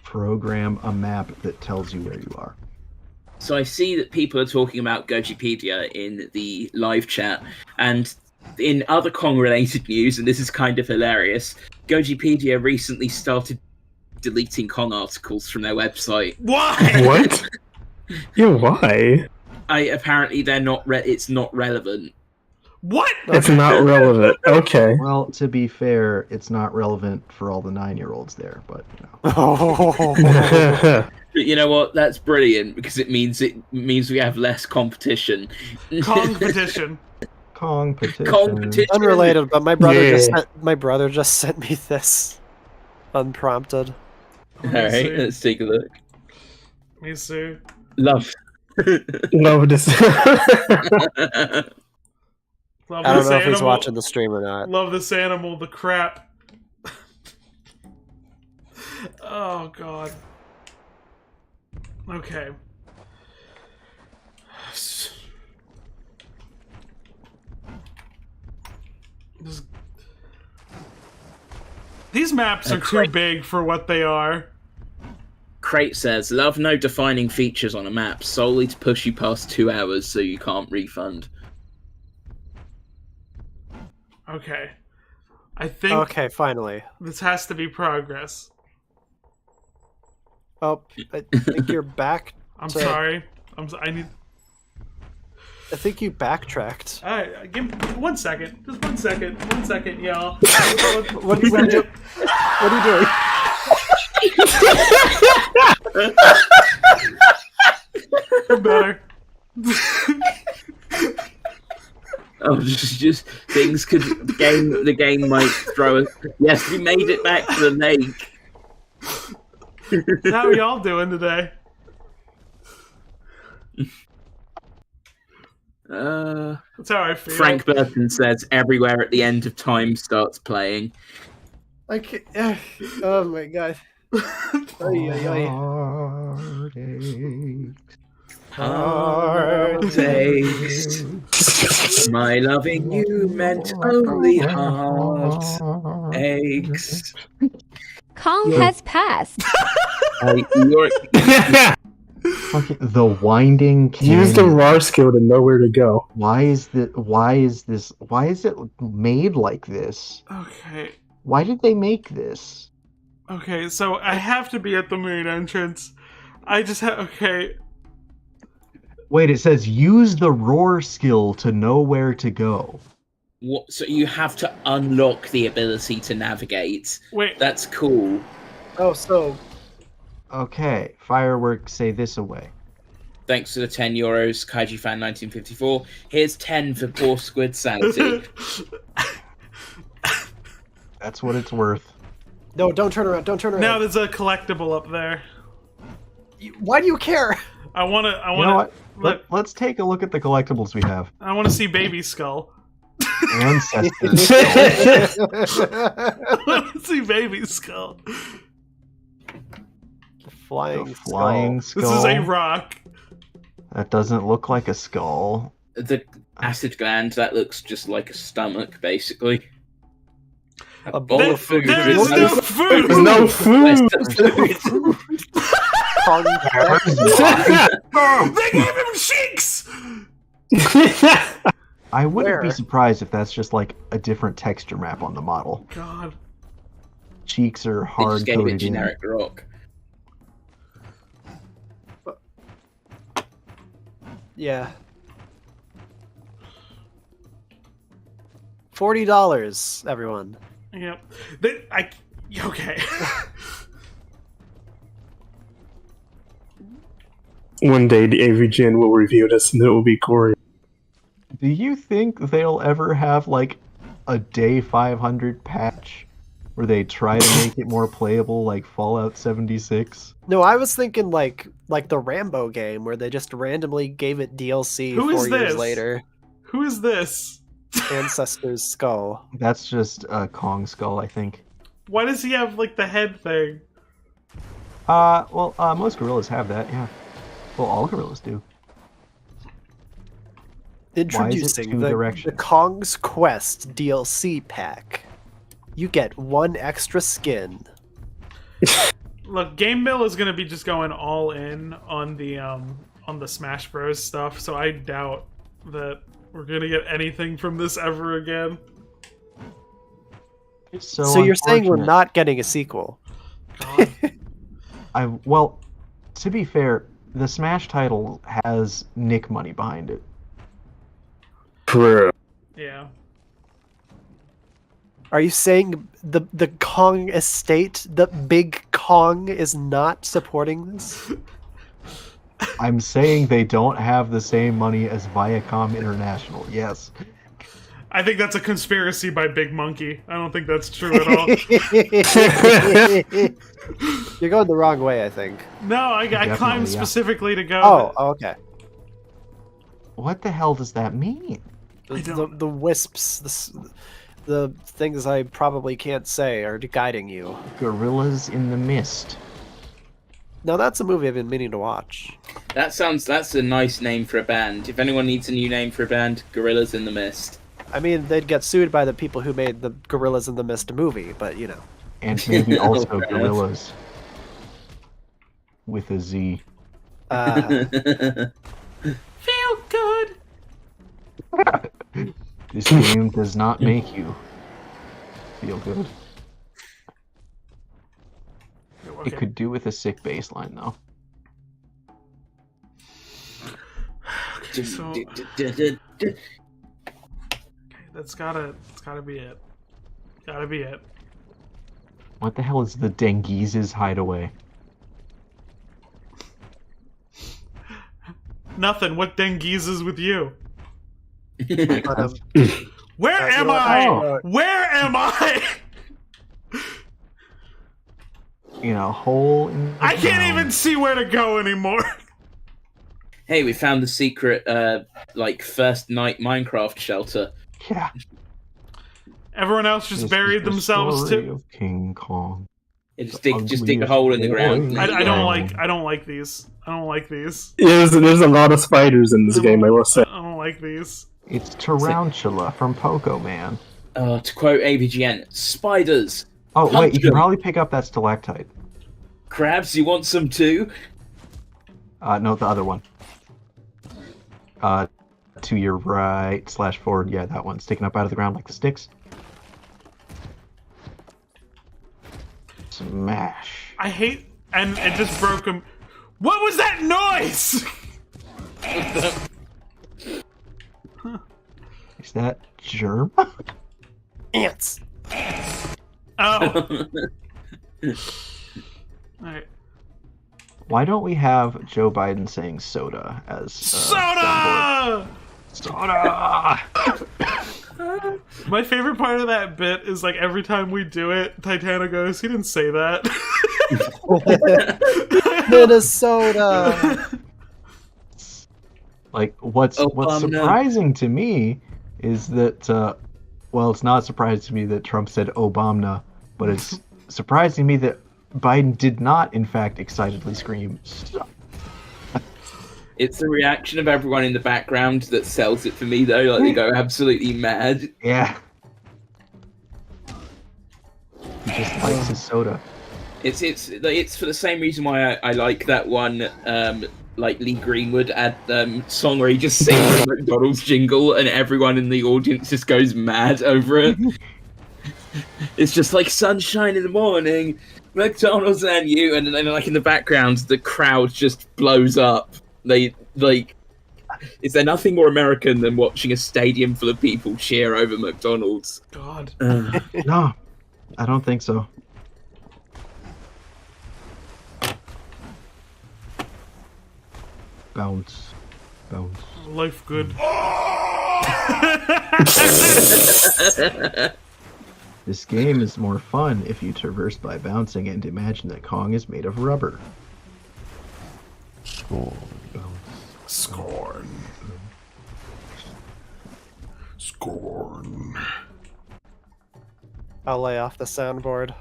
Program a map that tells you where you are. So I see that people are talking about Gojipedia in the live chat, and in other Kong-related news, and this is kind of hilarious, Gojipedia recently started deleting Kong articles from their website. Why? What? Yeah, why? Apparently they're not. It's not relevant. What? It's not relevant. Okay. Well, to be fair, it's not relevant for all the 9-year-olds there, but you know. But you know what? That's brilliant because it means we have less competition. Kong petition. Kong petition. Kong petition. Unrelated, but my brother Yeah. just sent me this unprompted. All right, let's take a look. Me too. Love. Love this. Love I don't this know if he's animal. watching the stream or not. Love this animal. The crap. Oh god. Okay. These maps are too big for what they are. Crate says, "Love no defining features on a map, solely to push you past 2 hours so you can't refund." Okay. I think Okay, finally. this has to be progress. Oh, I think you're back. I'm So- sorry. I think you backtracked. Alright, give me 1 second. Just 1 second. 1 second, y'all. What are you doing? What are you doing? Better. Oh, just things could the game might throw us. Yes, we made it back to the lake. How are y'all doing today? That's how I feel. Frank Burton says, "Everywhere at the end of time starts playing." I can't. Oh my god. Ay, ay, ay. Heartaches. My loving you meant only heartaches. Kong has passed. Fucking the winding canyon. Use the RAR skill to know where to go. Why is it made like this? Okay. Why did they make this? Okay, so I have to be at the main entrance. I just have. Okay. Wait, it says use the roar skill to know where to go. What? So you have to unlock the ability to navigate. Wait. That's cool. Oh, so Okay, fireworks say this away. Thanks to the €10, Kaiji Fan 1954. Here's 10 for poor squid sanity. That's what it's worth. no, don't turn around. Don't turn around. Now there's a collectible up there. Why do you care? I wanna. You know what? Look, Let's take a look at the collectibles we have. I wanna see Baby Skull. Ancestors. I wanna see Baby Skull. Flying Flying skull. skull. This is a rock. That doesn't look like a skull. The acid gland, that looks just like a stomach, basically. A bowl of food. There is no food! There's no food. Kong They gave him cheeks! I wouldn't be Where? surprised if that's just like a different texture map on the model. God. Cheeks are They hard just gave it coded in. generic rock. Yeah. $40, everyone. Yep. Okay. One day the AVGN will review this and it will be Corey. Do you think they'll ever have like a day 500 patch where they try to make it more playable, like Fallout 76. No, I was thinking like the Rambo game where they just randomly gave it DLC Who is 4 years this? later. Who is this? Ancestor's Skull. That's just a Kong skull, I think. Why does he have like the head thing? Well, most gorillas have that, yeah. Well, all gorillas do. Introducing two the directions? Kong's Quest DLC pack. You get 1 extra skin. Look, Game Mill is gonna be just going all in on the Smash Bros stuff, so I doubt that we're gonna get anything from this ever again. It's So you're saying we're unfortunate. not getting a sequel? God. Well, to be fair, the Smash title has Nick money behind it. True. Yeah. Are you saying the Kong estate, the big Kong, is not supporting this? I'm saying they don't have the same money as Viacom International. Yes. I think that's a conspiracy by Big Monkey. I don't think that's true at all. You're going the wrong way, I think. No, I Definitely, climbed yeah. specifically to go. Oh, okay. What the hell does that mean? The wisps, the things I probably can't say are guiding you. Gorillas in the Mist. Now that's a movie I've been meaning to watch. That's a nice name for a band. If anyone needs a new name for a band, Gorillas in the Mist. I mean, they'd get sued by the people who made the Gorillas in the Mist movie, but you know. And maybe also Fair enough. gorillas. With a Z. Feel good. This game does not make you feel good. Okay. It could do with a sick baseline, though. So that's gotta be it. Gotta be it. What the hell is the Dengise's hideaway? Nothing. What dengues is with you? But, Where am you know what? I? Oh. Where am I? You know, hole in the I can't ground. even see where to go anymore. Hey, we found the secret, first night Minecraft shelter. Yeah. Everyone else just This buried is the themselves story too. of King Kong. Yeah, just dig a hole in the ground. I Yeah. don't like these. I don't like these. There's a lot of spiders in this game, I will say. I don't like these. It's Tarantula from Pokémon. To quote AVGN, spiders, Oh, wait, you Punch can them. probably pick up that stalactite. crabs, you want some too? No, the other one. To your right / forward. Yeah, that one. Sticking up out of the ground like the sticks. Smash. I hate, and it just broke him. What was that noise? Is that germ? ants. Oh. Alright. Why don't we have Joe Biden saying soda as Soda! soundboard? Soda! My favorite part of that bit is like every time we do it, Titana goes, he didn't say that. Minnesota. Like, what's no. surprising to me is that, well, it's not surprising to me that Trump said Obama, but it's surprising to me that Biden did not, in fact, excitedly scream. "Stop." It's the reaction of everyone in the background that sells it for me, though. Like, they go absolutely mad. Yeah. He just likes his soda. It's for the same reason why I like that one, Lee Greenwood song where he just sings the McDonald's jingle and everyone in the audience just goes mad over it. It's just like sunshine in the morning, McDonald's and you, and then like in the background the crowd just blows up. Is there nothing more American than watching a stadium full of people cheer over McDonald's? God. No, I don't think so. Bounce. Bounce. Life good. This game is more fun if you traverse by bouncing and imagine that Kong is made of rubber. Scorn. Scorn. Scorn. I'll lay off the soundboard.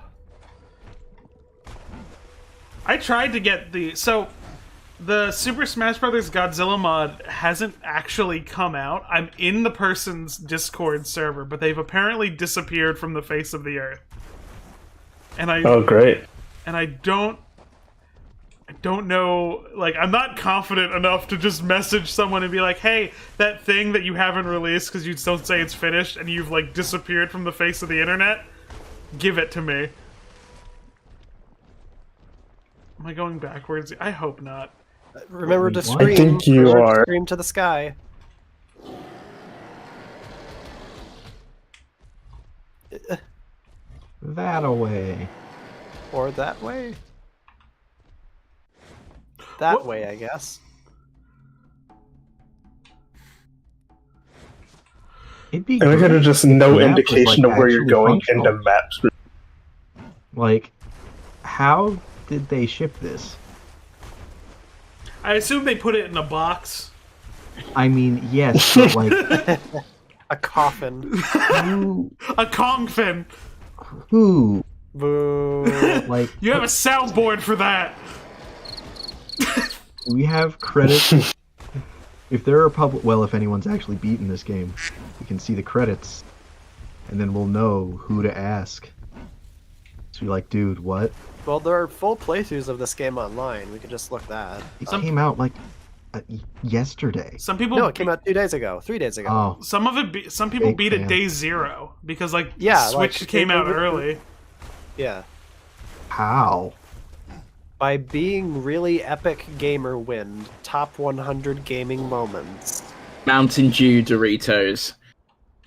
I tried to get the Super Smash Bros. Godzilla mod hasn't actually come out. I'm in the person's Discord server, but they've apparently disappeared from the face of the earth. And Oh, great. And I don't know, like, I'm not confident enough to just message someone and be like, hey, that thing that you haven't released because you don't say it's finished and you've, like, disappeared from the face of the internet, give it to me. Am I going backwards? I hope not. Remember to What? scream. I think you Remember to are. Scream to the sky. That away. Or that way. That What? way, I guess. It'd be And we could have great just if no the map was, indication like, of where you're actually going functional. in the maps. Like, how did they ship this? I assume they put it in a box. I mean, yes, but like, A coffin. who, A Kong fin. who, Boo. like, You have a soundboard for that. we have credits. If there are well, if anyone's actually beaten this game, we can see the credits, and then we'll know who to ask. So you're like, dude, what? Well, there are full playthroughs of this game online. We could just look that. It Some- came out like yesterday. Some people No, it came out 2 days ago. 3 days ago. Oh, Some of it. Some people Big beat it fan. day 0 because like Yeah, Switch like, came out it- early. Yeah. how? By being really epic gamer win, top 100 gaming moments. Mountain Dew Doritos.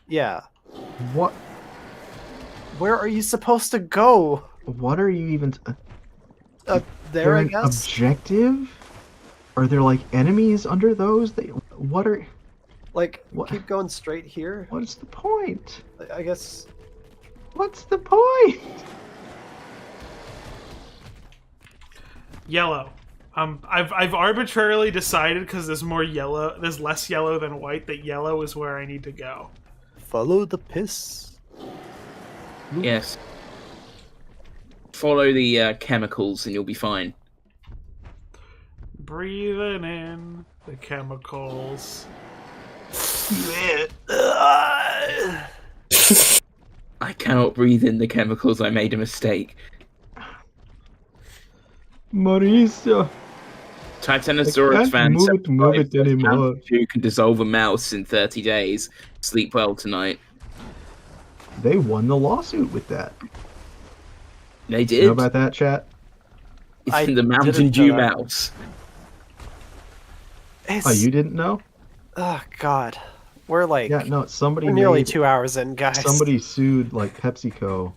Yeah. What? Where are you supposed to go? What are you even? There, They're I an guess. objective? Are there like enemies under those? What are? Like, What? keep going straight here. What's the point? I guess. What's the point? Yellow. I've arbitrarily decided because there's more yellow, there's less yellow than white. That yellow is where I need to go. Follow the piss. Yes. Follow the chemicals and you'll be fine. Breathing in the chemicals. I cannot breathe in the chemicals. I made a mistake. Mauricio. Titanosaurus I fan can't move it anymore. Who can dissolve a mouse in 30 days. Sleep well tonight. They won the lawsuit with that. They You did. know about that, chat? I The Mountain didn't Dew know that. mouse. It's, Oh, you didn't know? Oh, God. We're like. Yeah, no. Somebody We're nearly made, 2 hours in, guys. Somebody sued like PepsiCo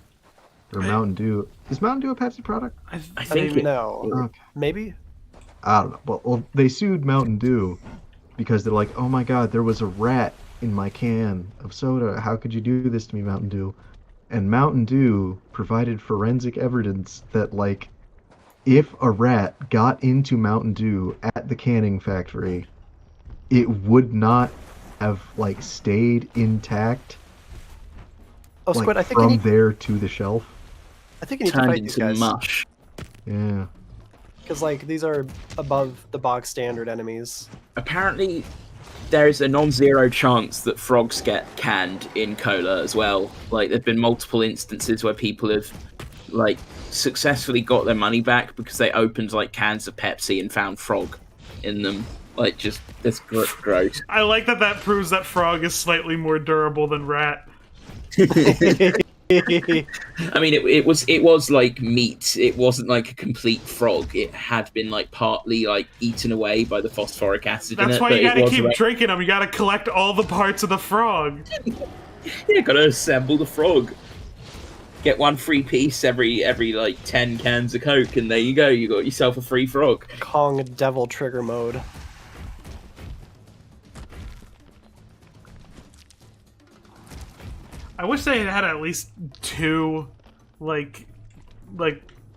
or Mountain Dew. Is Mountain Dew a Pepsi product? I I think mean, no. Okay. Maybe? I don't know. Well, they sued Mountain Dew because they're like, oh my god, there was a rat in my can of soda. How could you do this to me, Mountain Dew? And Mountain Dew provided forensic evidence that, like, if a rat got into Mountain Dew at the canning factory, it would not have, like, stayed intact, Oh, like, Squid, I think you from need, there to the shelf. I think you need to turned fight these into guys. mush. Yeah. Because, like, these are above the bog standard enemies. Apparently, there's a non-zero chance that frogs get canned in cola as well. Like, there've been multiple instances where people have, like, successfully got their money back because they opened, like, cans of Pepsi and found frog in them. Like, just, that's gross. I like that proves that frog is slightly more durable than rat. I mean, it was like meat. It wasn't like a complete frog. It had been like partly like eaten away by the phosphoric acid in That's it. why but you it gotta was keep like, drinking them. You gotta collect all the parts of the frog. yeah, gotta assemble the frog. Get one free piece every like 10 cans of Coke, and there you go. You got yourself a free frog. Kong Devil Trigger Mode. I wish they had at least 2, like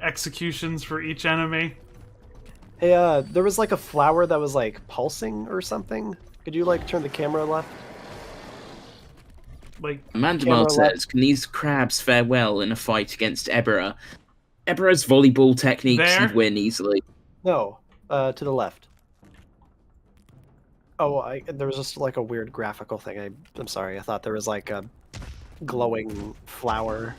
executions for each enemy. Hey, there was like a flower that was like pulsing or something. Could you like turn the camera left? Like, Mandamar Camera left. says, can these crabs fare well in a fight against Ebera? Ebera's volleyball techniques There? you'd win easily. No, to the left. Oh, there was just like a weird graphical thing. I'm sorry. I thought there was like a glowing flower.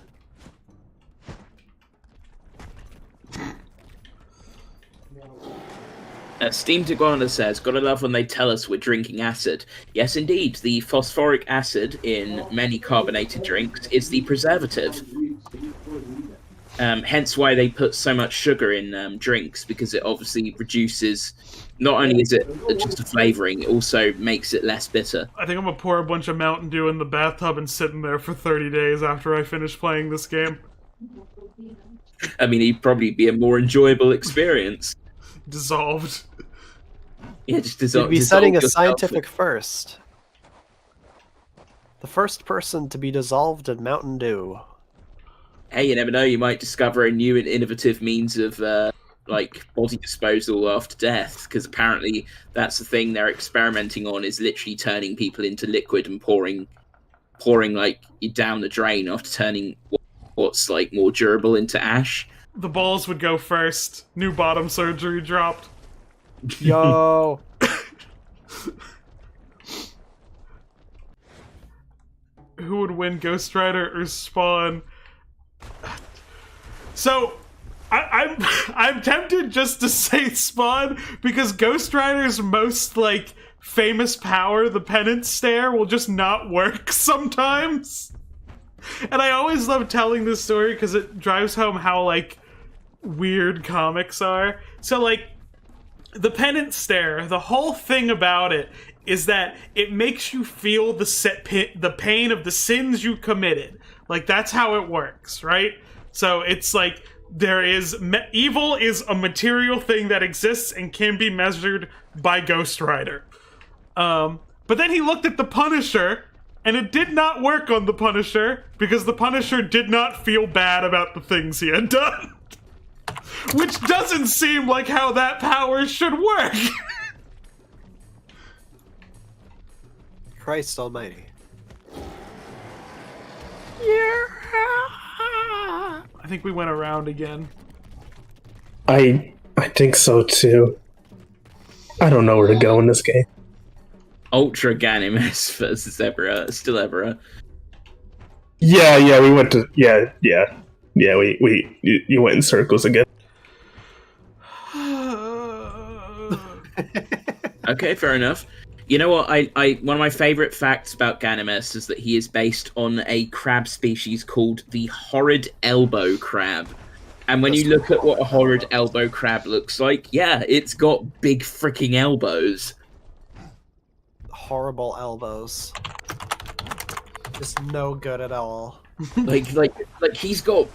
Steam Iguana says, gotta love when they tell us we're drinking acid. Yes, indeed, the phosphoric acid in many carbonated drinks is the preservative. Hence why they put so much sugar in drinks, because it obviously reduces, not only is it just a flavouring, it also makes it less bitter. I think I'm gonna pour a bunch of Mountain Dew in the bathtub and sit in there for 30 days after I finish playing this game. I mean, it'd probably be a more enjoyable experience. Dissolved. Yeah, just dissolve. You'd be setting a yourself scientific first. The first person to be dissolved in Mountain Dew. Hey, you never know. You might discover a new and innovative means of like body disposal after death. Because apparently, that's the thing they're experimenting on, is literally turning people into liquid and pouring like down the drain after turning what's like more durable into ash. The balls would go first. New bottom surgery dropped. Yo. Who would win, Ghost Rider or Spawn? So, I'm tempted just to say Spawn, because Ghost Rider's most, like, famous power, the penance stare, will just not work sometimes. And I always love telling this story because it drives home how, like, weird comics are. So, like, the penance stare, the whole thing about it is that it makes you feel the pain of the sins you committed. Like, that's how it works, right? So it's like, evil is a material thing that exists and can be measured by Ghost Rider. But then he looked at the Punisher, and it did not work on the Punisher, because the Punisher did not feel bad about the things he had done. Which doesn't seem like how that power should work. Christ almighty. I think we went around again. I think so too. I don't know where to go in this game. Ultra Ganymed versus Ebera, still Ebera. Yeah, we went to you went in circles again. Okay, fair enough. You know what? I one of my favorite facts about Ganymed is that he is based on a crab species called the horrid elbow crab. And when you look at what a horrid elbow crab looks like, yeah, it's got big freaking elbows. Horrible elbows. Just no good at all. like it's got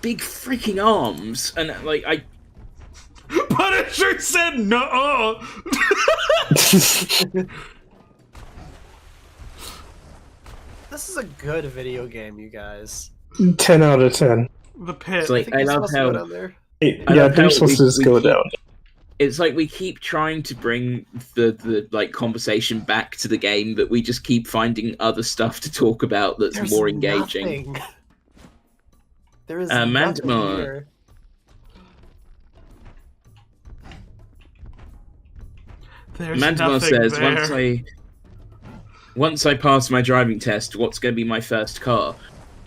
big freaking arms, and like I. Punisher said no. This is a good video game, you guys. 10 out of 10. The pit. It's like, I love supposed to go how down there. Yeah, they're supposed to just go down. it's like we keep trying to bring the like conversation back to the game, but we just keep finding other stuff to talk about that's There's more engaging. Nothing. There is nothing Mandamar. here. There's Mandamar nothing says, there. once I pass my driving test, what's going to be my first car?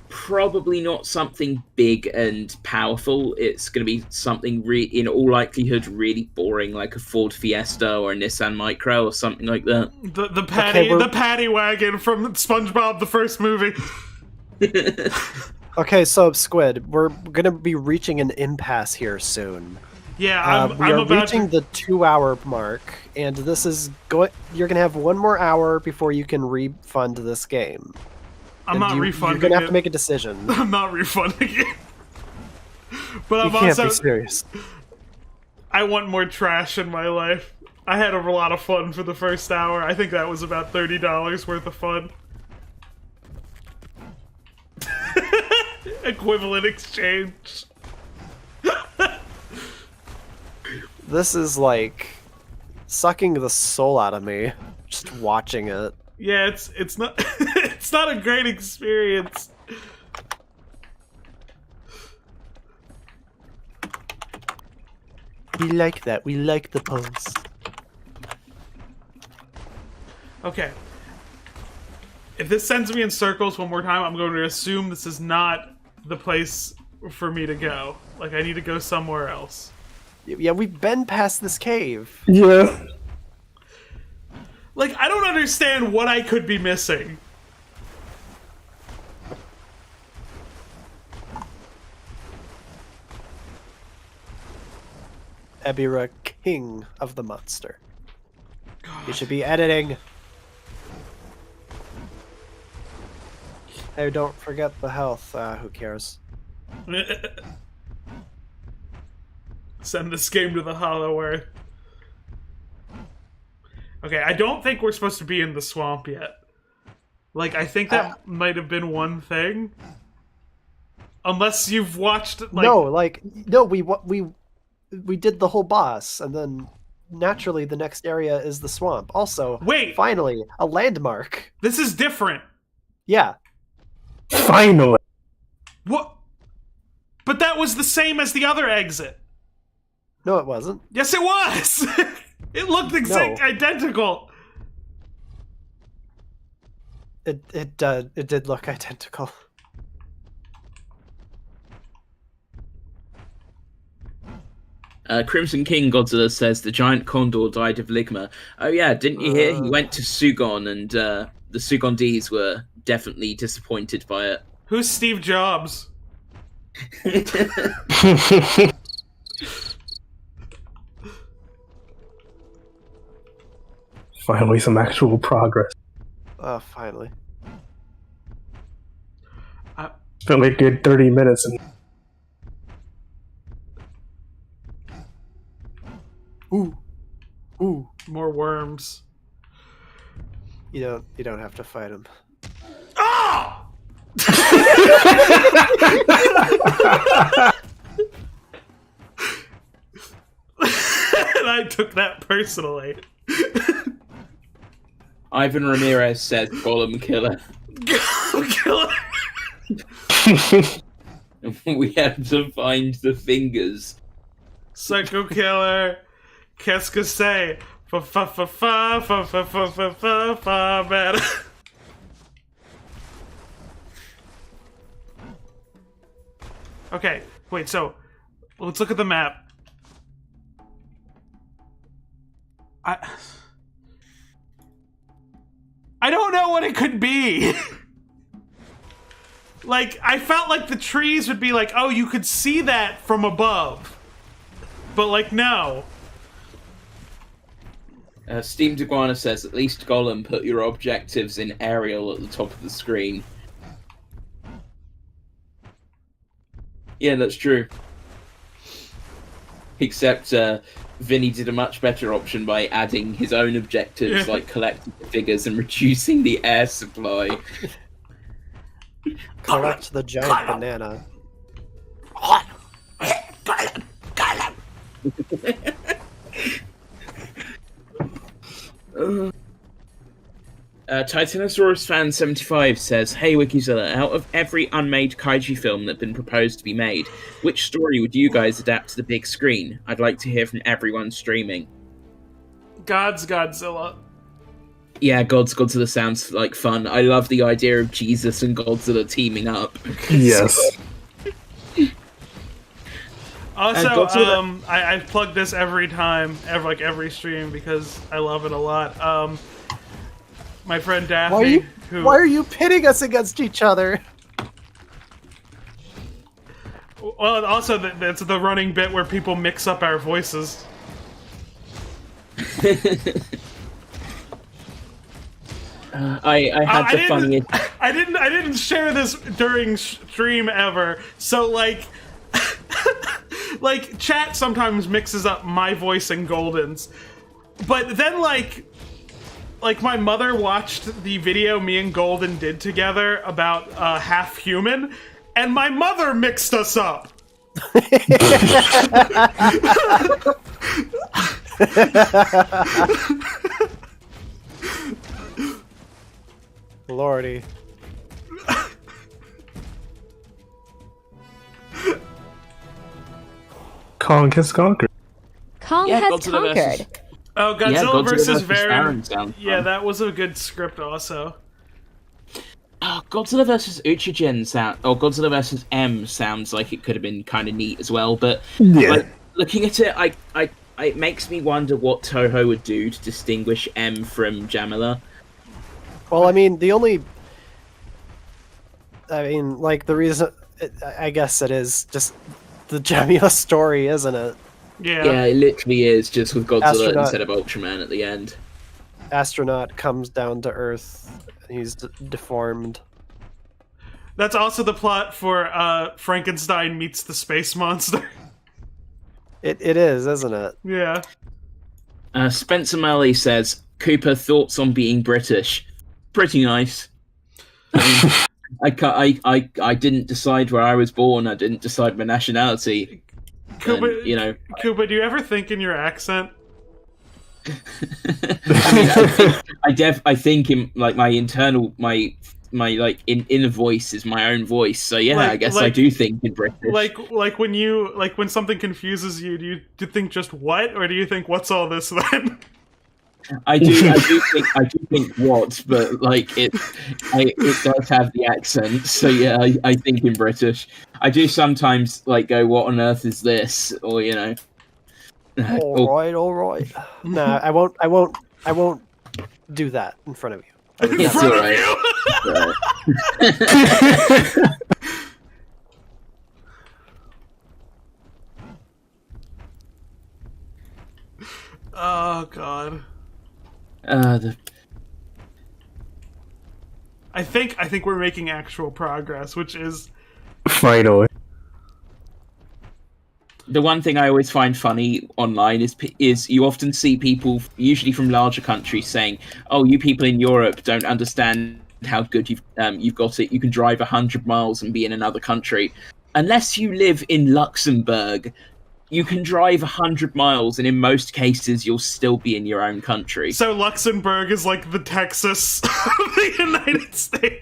Probably not something big and powerful. It's going to be something, in all likelihood, really boring, like a Ford Fiesta or a Nissan Micra or something like that. The paddy wagon from SpongeBob the first movie. Okay, so Squid, we're gonna be reaching an impasse here soon. Yeah, We I'm are about reaching to... the 2-hour mark, and this is going. You're gonna have one more hour before you can refund this game. I'm not refunding You're gonna have it. to make a decision. I'm not refunding it. But You I'm can't also... be serious. I want more trash in my life. I had a lot of fun for the first hour. I think that was about $30 worth of fun. Equivalent exchange. This is like sucking the soul out of me just watching it. Yeah, it's not it's not a great experience. We like that. We like the pose. Okay. If this sends me in circles one more time, I'm going to assume this is not the place for me to go. Like, I need to go somewhere else. Yeah, we've been past this cave. Yeah. Like, I don't understand what I could be missing. Ebira, king of the monster. You should be editing. Hey, don't forget the health. Who cares? Send this game to the Hollow Earth. Okay, I don't think we're supposed to be in the swamp yet. Like, I think that might have been one thing. Unless you've watched, like... No, we did the whole boss, and then naturally the next area is the swamp. Also, Wait! finally, a landmark. This is different. Yeah. Finally. What? But that was the same as the other exit. No, it wasn't. Yes, it was! It looked identical. It did look identical. Crimson King Godzilla says the giant condor died of ligma. Oh yeah, didn't you hear? He went to Sugon, and the Sugondese were definitely disappointed by it. Who's Steve Jobs? Finally, some actual progress. Oh, finally. It's been like a good 30 minutes and... Ooh. More worms. You don't have to fight him. Ah! And I took that personally. Ivan Ramirez said Golem Killer. Golem Killer. We had to find the fingers. Psycho Killer. Qu'est-ce que c'est? Fa man. Okay, wait, so let's look at the map. I don't know what it could be. Like, I felt like the trees would be like, oh, you could see that from above. But, like, no. Steam Iguana says, at least Golem put your objectives in aerial at the top of the screen. Yeah, that's true. Except Vinny did a much better option by adding his own objectives, like collecting the figures and reducing the air supply. Collect the giant banana. Titanosaurus fan 75 says, "Hey Wikizilla, out of every unmade kaiju film that's been proposed to be made, which story would you guys adapt to the big screen? I'd like to hear from everyone streaming." Godzilla. Yeah, Godzilla sounds like fun. I love the idea of Jesus and Godzilla teaming up. Yes. Also, I plug this every time, every stream, because I love it a lot. My friend Daphne, why are you pitting us against each other? Well, also that's the running bit where people mix up our voices. I had the funniest. I didn't share this during stream ever. So like, like chat sometimes mixes up my voice and Golden's, but then like my mother watched the video me and Golden did together about Half Human, and my mother mixed us up. Lordy. Kong has conquered. Kong Yeah, has Godzilla conquered. versus- Oh, Godzilla, Yeah, Godzilla versus versus Varan. Varan sounds Yeah, fun. that was a good script also. Godzilla versus Uchigen Godzilla versus M sounds like it could have been kind of neat as well. But like, looking at it, it makes me wonder what Toho would do to distinguish M from Jamila. Well, I mean, the reason, I guess it is just the Jamila story, isn't it? Yeah. It literally is just with Godzilla Astronaut. instead of Ultraman at the end. Astronaut comes down to Earth, and he's deformed. That's also the plot for Frankenstein meets the space monster. It is, isn't it? Yeah. Spencer Malley says, Cooper, thoughts on being British? Pretty nice. I didn't decide where I was born. I didn't decide my nationality. Kuba, And, Kuba, do you ever think in your accent? I think in like my internal my inner voice is my own voice. So yeah, I guess I do think in British. Like when something confuses you, do you think just what, or do you think what's all this then? I do think what, but like it does have the accent. So yeah, I think in British. I do sometimes like go, what on earth is this? Or All right. Nah, I won't do that in front of you. It's front all of right. Oh god. I think we're making actual progress, which is Finally. The one thing I always find funny online is you often see people, usually from larger countries, saying, "Oh, you people in Europe don't understand how good you've got it. You can drive 100 miles and be in another country." Unless you live in Luxembourg, you can drive 100 miles, and in most cases, you'll still be in your own country. so Luxembourg is like the Texas of the United States.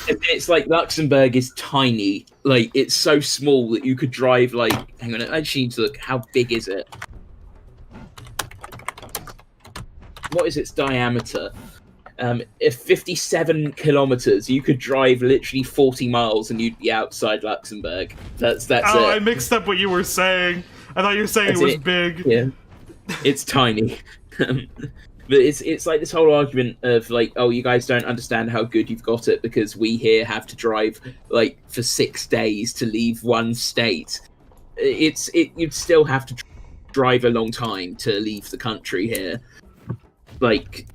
It's like Luxembourg is tiny. Like, it's so small that you could drive, like... Hang on, I actually need to look. How big is it? What is its diameter? If 57 kilometers, you could drive literally 40 miles and you'd be outside Luxembourg. That's Oh, it. I mixed up what you were saying. I thought you were saying That's it was it. big. Yeah, it's tiny. But it's like this whole argument of like, oh, you guys don't understand how good you've got it because we here have to drive like for 6 days to leave one state. You'd still have to drive a long time to leave the country here. Like,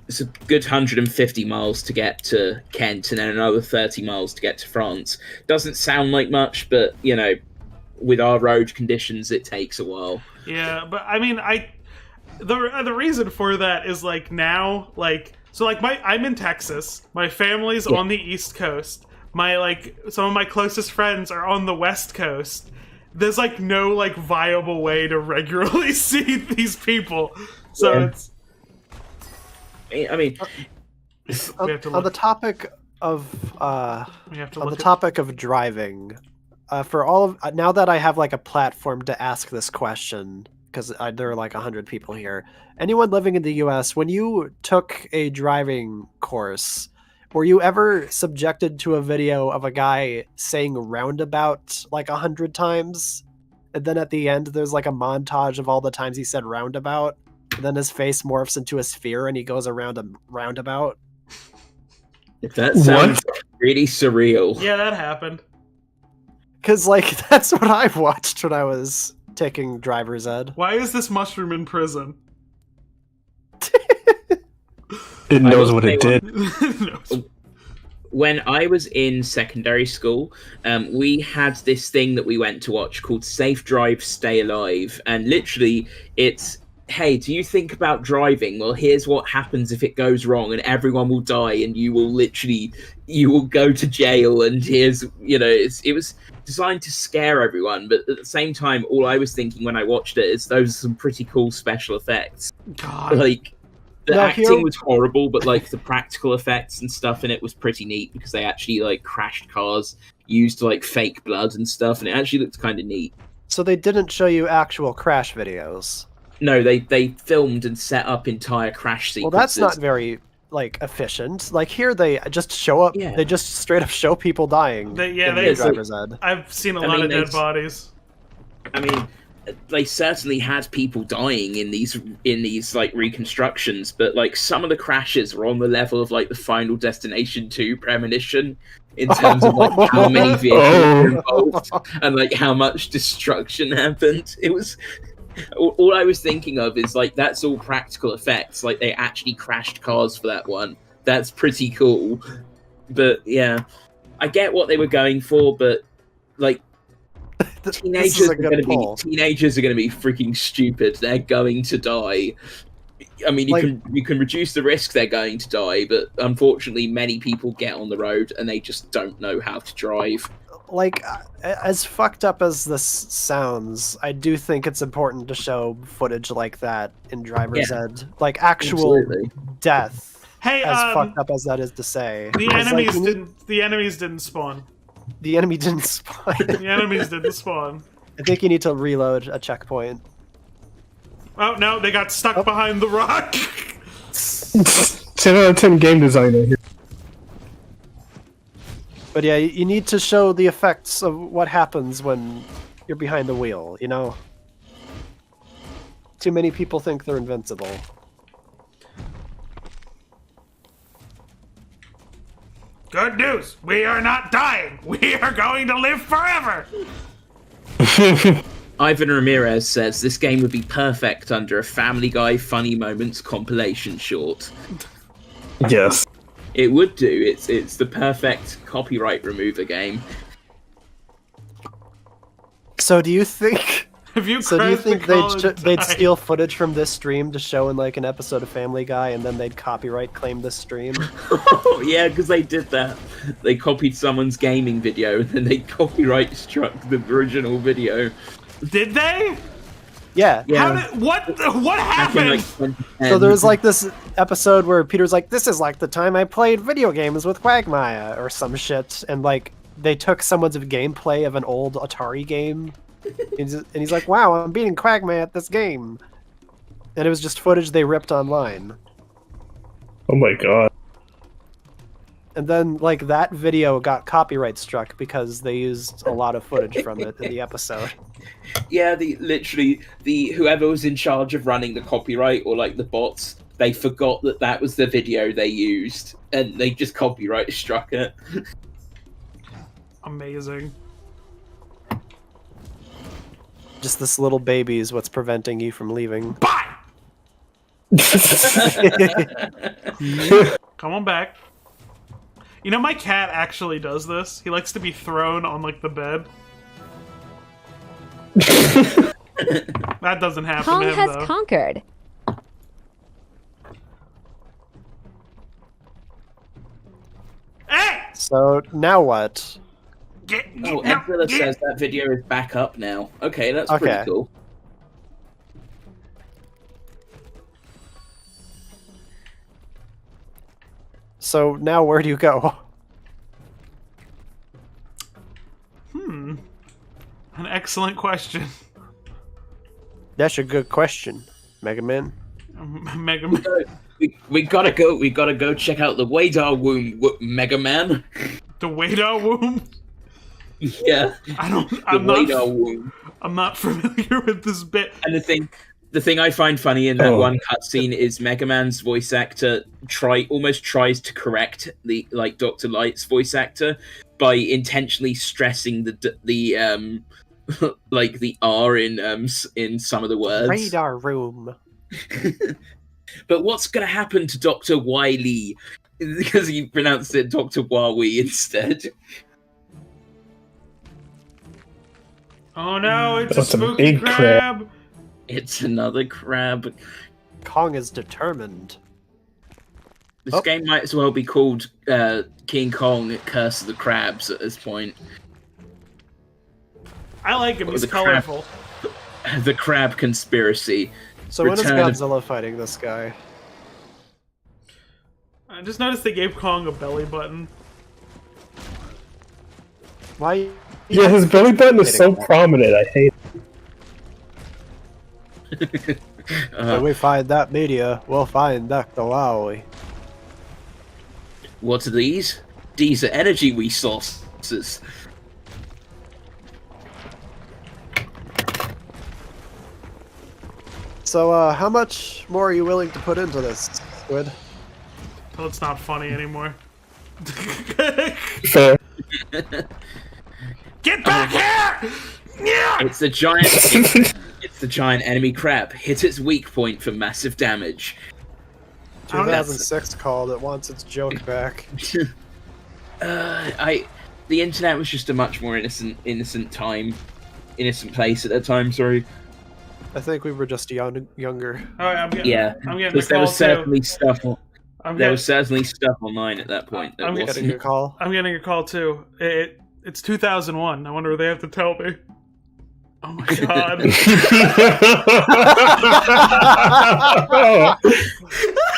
it's a good 150 miles to get to Kent and then another 30 miles to get to France. Doesn't sound like much, but with our road conditions, it takes a while. Yeah, but I mean, the reason for that is like now, like, so like I'm in Texas. My family's on the East Coast. Some of my closest friends are on the West Coast. There's like no like viable way to regularly see these people. So it's. I mean, We have to On look. the topic of We have to on look the at- topic of driving, for all of now that I have like a platform to ask this question, because there are like 100 people here. Anyone living in the U.S., when you took a driving course, were you ever subjected to a video of a guy saying roundabout like 100 times, and then at the end there's like a montage of all the times he said roundabout, and then his face morphs into a sphere and he goes around a roundabout? that sounds really surreal. Yeah, that happened. Because like that's what I watched when I was taking driver's ed. Why is this mushroom in prison? It knows what it say did. No. When I was in secondary school, we had this thing that we went to watch called Safe Drive, Stay Alive, and literally, it's hey, do you think about driving? Well, here's what happens if it goes wrong, and everyone will die, and you will go to jail. And here's, it was designed to scare everyone, but at the same time, all I was thinking when I watched it is those are some pretty cool special effects. God. Like, the Now, acting here- was horrible, but like the practical effects and stuff in it was pretty neat because they actually like crashed cars, used like fake blood and stuff, and it actually looked kind of neat. So they didn't show you actual crash videos. No, they filmed and set up entire crash Well, sequences. that's not very efficient. Like here, they just show up. Yeah. They just straight up show people dying. They in they- driver's ed. I've seen a I lot mean, of dead they- bodies. I mean, they certainly had people dying in these like reconstructions, but like some of the crashes were on the level of like the Final Destination 2 premonition in terms of like how many vehicles were involved and like how much destruction happened. It was all I was thinking of is like that's all practical effects. Like they actually crashed cars for that one. That's pretty cool. But yeah, I get what they were going for, but like teenagers are going to be freaking stupid. They're going to die. I mean, you can reduce the risk they're going to die, but unfortunately, many people get on the road and they just don't know how to drive. Like, as fucked up as this sounds, I do think it's important to show footage like that in driver's ed, like actual Absolutely. death. Hey, As fucked up as that is to say, the 'Cause, enemies you need- didn't. The enemies didn't spawn. The enemy didn't spawn. The enemies didn't spawn. I think you need to reload a checkpoint. Oh no, they got stuck behind the rock. 10 out of 10 game designer here. But yeah, you need to show the effects of what happens when you're behind the wheel, you know? Too many people think they're invincible. Good news, we are not dying. We are going to live forever. Ivan Ramirez says this game would be perfect under a Family Guy funny moments compilation short. Yes. It would do. It's the perfect copyright remover game. So do you think... Have you So do you crashed the think college they'd time? steal footage from this stream to show in like an episode of Family Guy, and then they'd copyright claim this stream? Oh, yeah, because they did that. They copied someone's gaming video, and then they copyright struck the original video. Did they? Yeah. Yeah. How did, what Back in, happened? like, 2010. So there was like this episode where Peter's like, "This is like the time I played video games with Quagmire," or some shit, and like they took someone's gameplay of an old Atari game, and he's like, "Wow, I'm beating Quagmire at this game," and it was just footage they ripped online. Oh my god. And then, like, that video got copyright struck because they used a lot of footage from it in the episode. Yeah, the whoever was in charge of running the copyright or like the bots, they forgot that was the video they used, and they just copyright struck it. Amazing. Just this little baby is what's preventing you from leaving. Bye. Come on back. You know, my cat actually does this. He likes to be thrown on, like, the bed. That doesn't happen Kong to him, has though. conquered. Hey! So, now what? Oh, no, Godzilla says that video is back up now. Okay, that's Okay. pretty cool. So, now where do you go? An excellent question. That's a good question, Mega Man. Mega Man. We gotta go. We gotta go check out the Wadar womb, Mega Man. The Wadar womb? Yeah, I'm Wadar not, womb. I'm not familiar with this bit. And the thing I find funny in that Oh. one cutscene is Mega Man's voice actor almost tries to correct the Dr. Light's voice actor by intentionally stressing the like the R in some of the words. Radar room. But what's gonna happen to Dr. Wily? Because he pronounced it Dr. Wawi instead. Oh no, it's That's a a spooky big crab. It's another crab. Kong is determined. This Oh. game might as well be called King Kong Curse of the Crabs at this point. I like him. He's the crab. colorful. The Crab Conspiracy. So when is Return of- Godzilla fighting this guy? I just noticed they gave Kong a belly button. Why? Yeah, his belly button is so prominent. I hate it. When we find that media, we'll find Dr. Lowry. What are these? These are energy resources. So, how much more are you willing to put into this, Squid? Well, it's not funny anymore. Fair. Get back here! Yeah! It's the giant. It's the giant enemy crab. Hit its weak point for massive damage. 2006 called. It wants its joke back. The internet was just a much more innocent place at that time. Sorry. I think we were just younger. Alright, I'm getting a Because there call was certainly stuff. I'm There getting, was certainly stuff online at that point. That I'm Getting wasn't. a call. I'm getting a call too. It's 2001. I wonder what they have to tell me. Oh my god.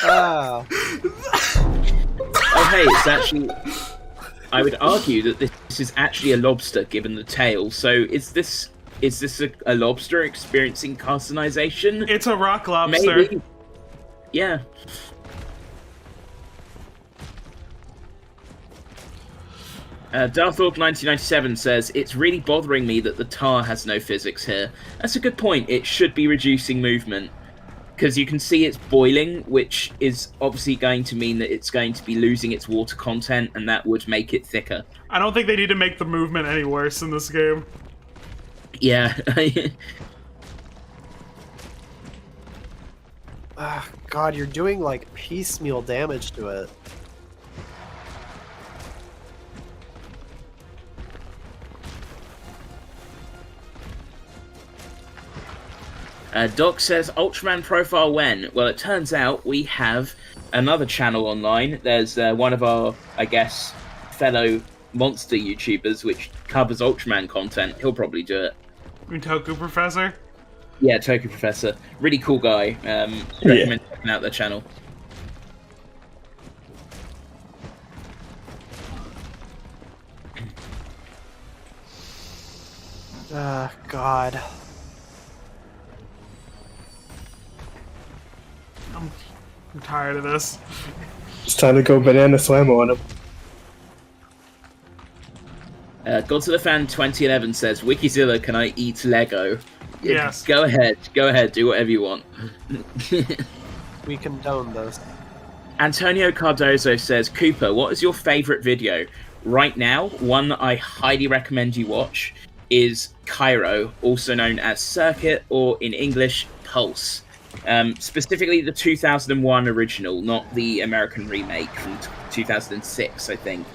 Ah, Oh hey, it's actually. I would argue that this is actually a lobster, given the tail. So is this a lobster experiencing carcinization? It's a rock lobster. Maybe. Yeah. Darthorpe 1997 says, it's really bothering me that the tar has no physics here. That's a good point. It should be reducing movement. Because you can see it's boiling, which is obviously going to mean that it's going to be losing its water content, and that would make it thicker. I don't think they need to make the movement any worse in this game. Yeah. ah, God, you're doing like piecemeal damage to it. Doc says, Ultraman profile when? Well, it turns out we have another channel online. There's one of our, I guess, fellow monster YouTubers which covers Ultraman content. He'll probably do it. Toho Professor? Yeah, Toho Professor. Really cool guy. Recommend checking out their channel. God. I'm tired of this. It's time to go banana slam on him. Godzilla fan 2011 says, Wikizilla, can I eat Lego? Yes. Go ahead, do whatever you want. We condone this. Antonio Cardozo says, Cooper, what is your favourite video? Right now, one I highly recommend you watch is Cairo, also known as Circuit, or in English, Pulse. Specifically the 2001 original, not the American remake from 2006, I think.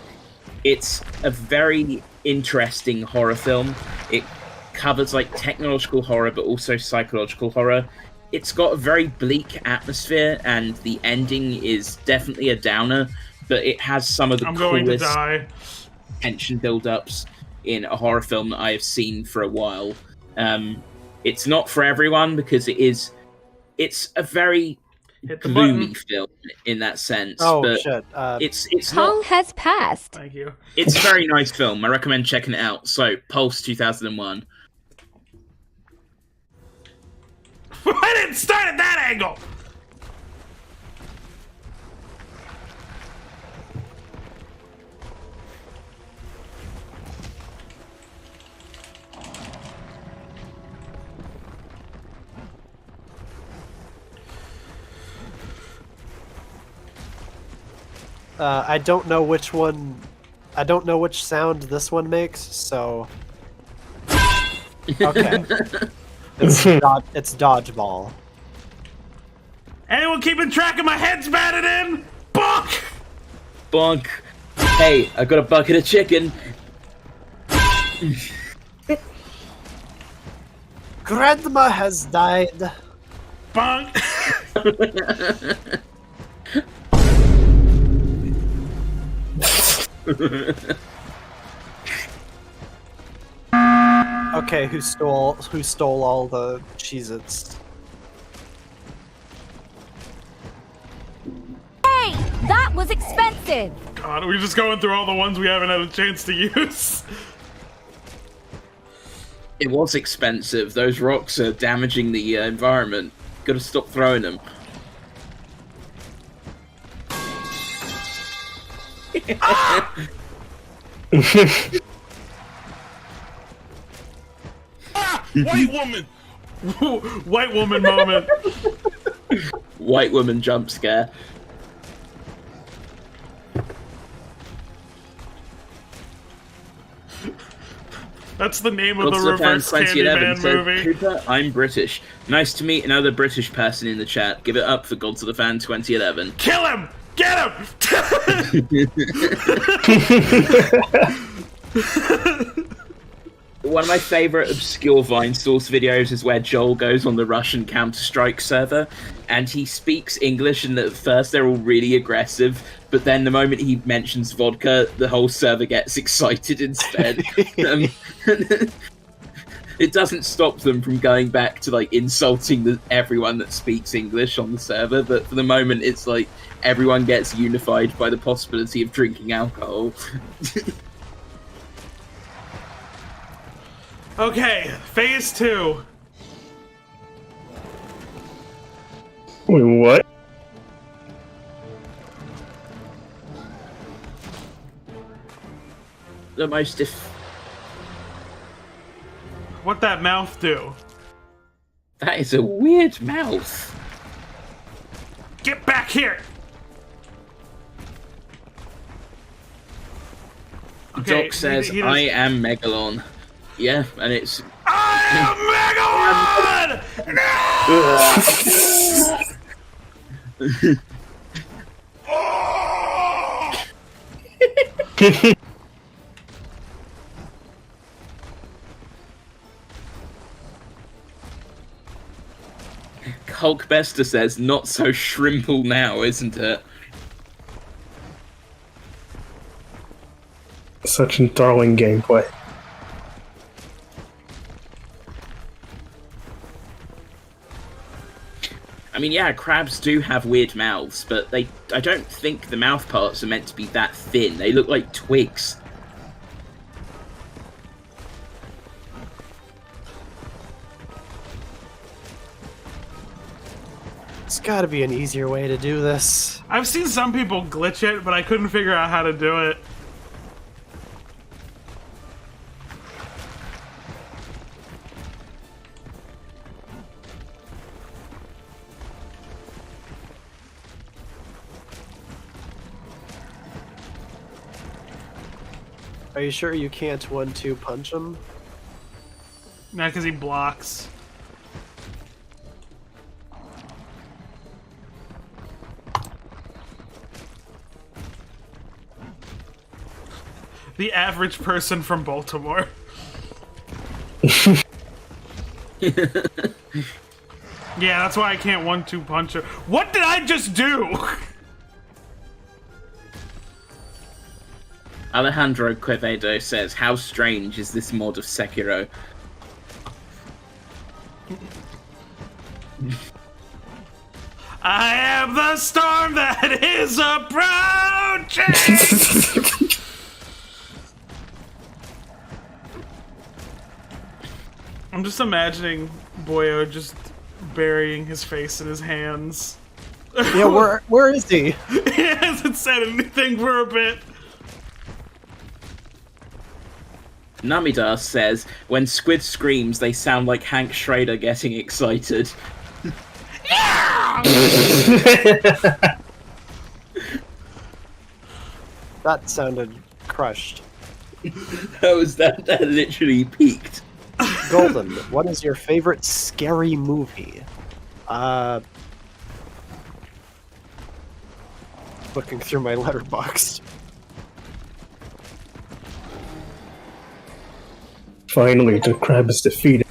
It's a very interesting horror film. It covers like technological horror, but also psychological horror. It's got a very bleak atmosphere, and the ending is definitely a downer, but it has some of the I'm going to coolest die. tension build-ups in a horror film that I have seen for a while. It's not for everyone because it's a very Hit the gloomy button. film in that sense. Oh, but shit. it's Kong not. has passed. Thank you. It's a very nice film. I recommend checking it out. So, Pulse 2001. I didn't start at that angle! I don't know which one. I don't know which sound this one makes, so. Okay. It's dodgeball. Anyone keeping track of my heads batted in? Bonk! Bonk. Hey, I got a bucket of chicken. Grandma has died. Bonk! Okay, who stole all the Cheez-Its? Hey, that was expensive. God, are we just going through all the ones we haven't had a chance to use? It was expensive. Those rocks are damaging the environment. Gotta stop throwing them. White woman! White woman moment. White woman jump scare. That's the name of the Godzilla fan reverse 2011 Candyman says, movie. Cooper, I'm British. Nice to meet another British person in the chat. Give it up for Godzilla fan 2011. Kill him! Get him! One of my favourite obscure Vine source videos is where Joel goes on the Russian Counter-Strike server, and he speaks English, and at first they're all really aggressive, but then the moment he mentions vodka, the whole server gets excited instead. It doesn't stop them from going back to, like, insulting everyone that speaks English on the server, but for the moment it's like everyone gets unified by the possibility of drinking alcohol. Okay, phase 2. Wait, what? The most What that mouth do? That is a weird mouth. Get back here! Okay, Doc says, he I am Megalon. Yeah, and it's... I am Megalon! No! Hulkbuster says, not so shrimple now, isn't it? Such enthralling gameplay. I mean, yeah, crabs do have weird mouths, but I don't think the mouth parts are meant to be that thin. They look like twigs. There's gotta be an easier way to do this. I've seen some people glitch it, but I couldn't figure out how to do it. Are you sure you can't 1-2 punch him? Not because he blocks. The average person from Baltimore. Yeah, that's why I can't 1-2 punch her. What did I just do? Alejandro Quevedo says, how strange is this mod of Sekiro? I am the storm that is approaching! I'm just imagining Boyo just burying his face in his hands. Yeah, where is he? He hasn't said anything for a bit. Namida says, when Squid screams, they sound like Hank Schrader getting excited. That sounded crushed. That literally peaked. Golden, what is your favorite scary movie? Looking through my letterbox. Finally, the crab is defeated.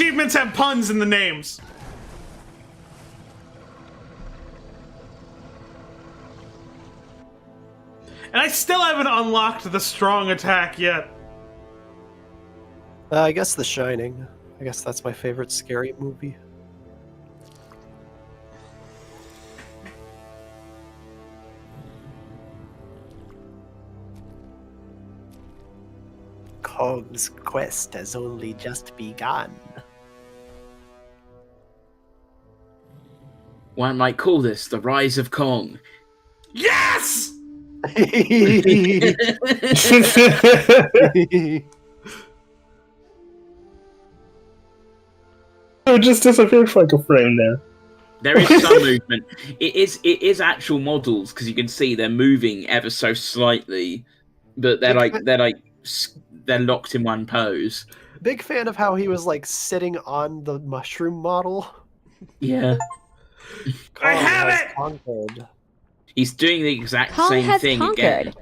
achievements have puns in the names. And I still haven't unlocked the strong attack yet. I guess The Shining. I guess that's my favorite scary movie. Kong's quest has only just begun. One might call this the rise of Kong. Yes! It just disappeared for like a frame there. There is some movement. It is actual models because you can see they're moving ever so slightly, but they're locked in one pose. Big fan of how he was like sitting on the mushroom model. Yeah, I Kong have has it! conquered. he's doing the exact Kong same has thing conquered. again.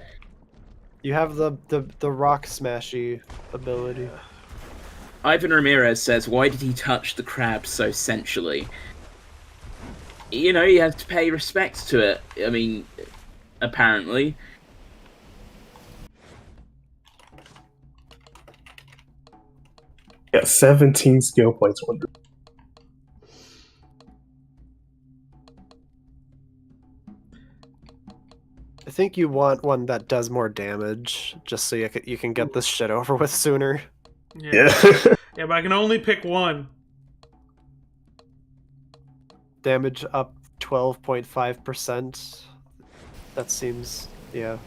You have the rock smashy ability. Ivan Ramirez says, "Why did he touch the crab so sensually?" You know, you have to pay respect to it. I mean, apparently. Yeah, 17 skill points. Wonder. I think you want one that does more damage, just so you can get this shit over with sooner. Yeah. Yeah, but I can only pick one. Damage up 12.5%. That seems, yeah.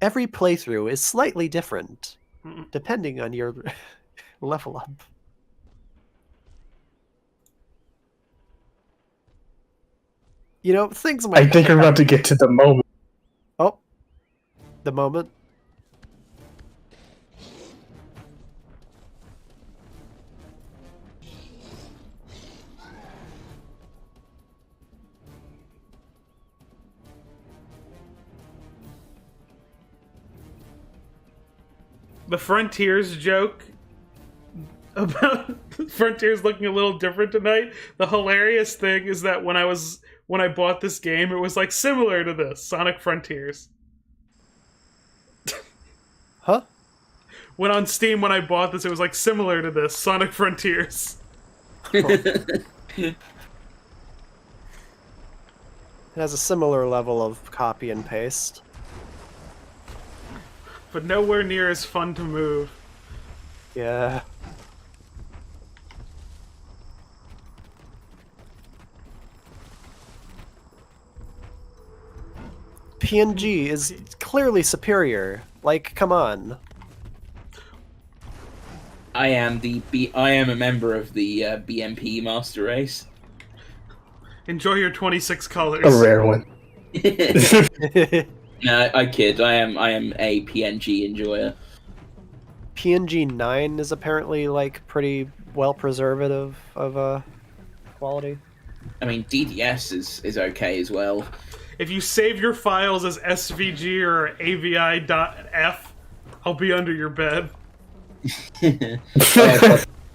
Every playthrough is slightly different, depending on your level up. You know, things might... I think we're about to get to the moment. Oh. The moment. The Frontiers joke about Frontiers looking a little different tonight. The hilarious thing is that when I bought this game, it was like similar to this Sonic Frontiers. Huh? When on Steam, when I bought this, it was like similar to this Sonic Frontiers. It has a similar level of copy and paste. But nowhere near as fun to move. Yeah. PNG is clearly superior. Like, come on. I am a member of the BMP Master Race. Enjoy your 26 colors. A rare one. No, I kid. I am a PNG enjoyer. PNG 9 is apparently like pretty well preservative of quality. I mean, DDS is okay as well. If you save your files as SVG or AVI.F, I'll be under your bed.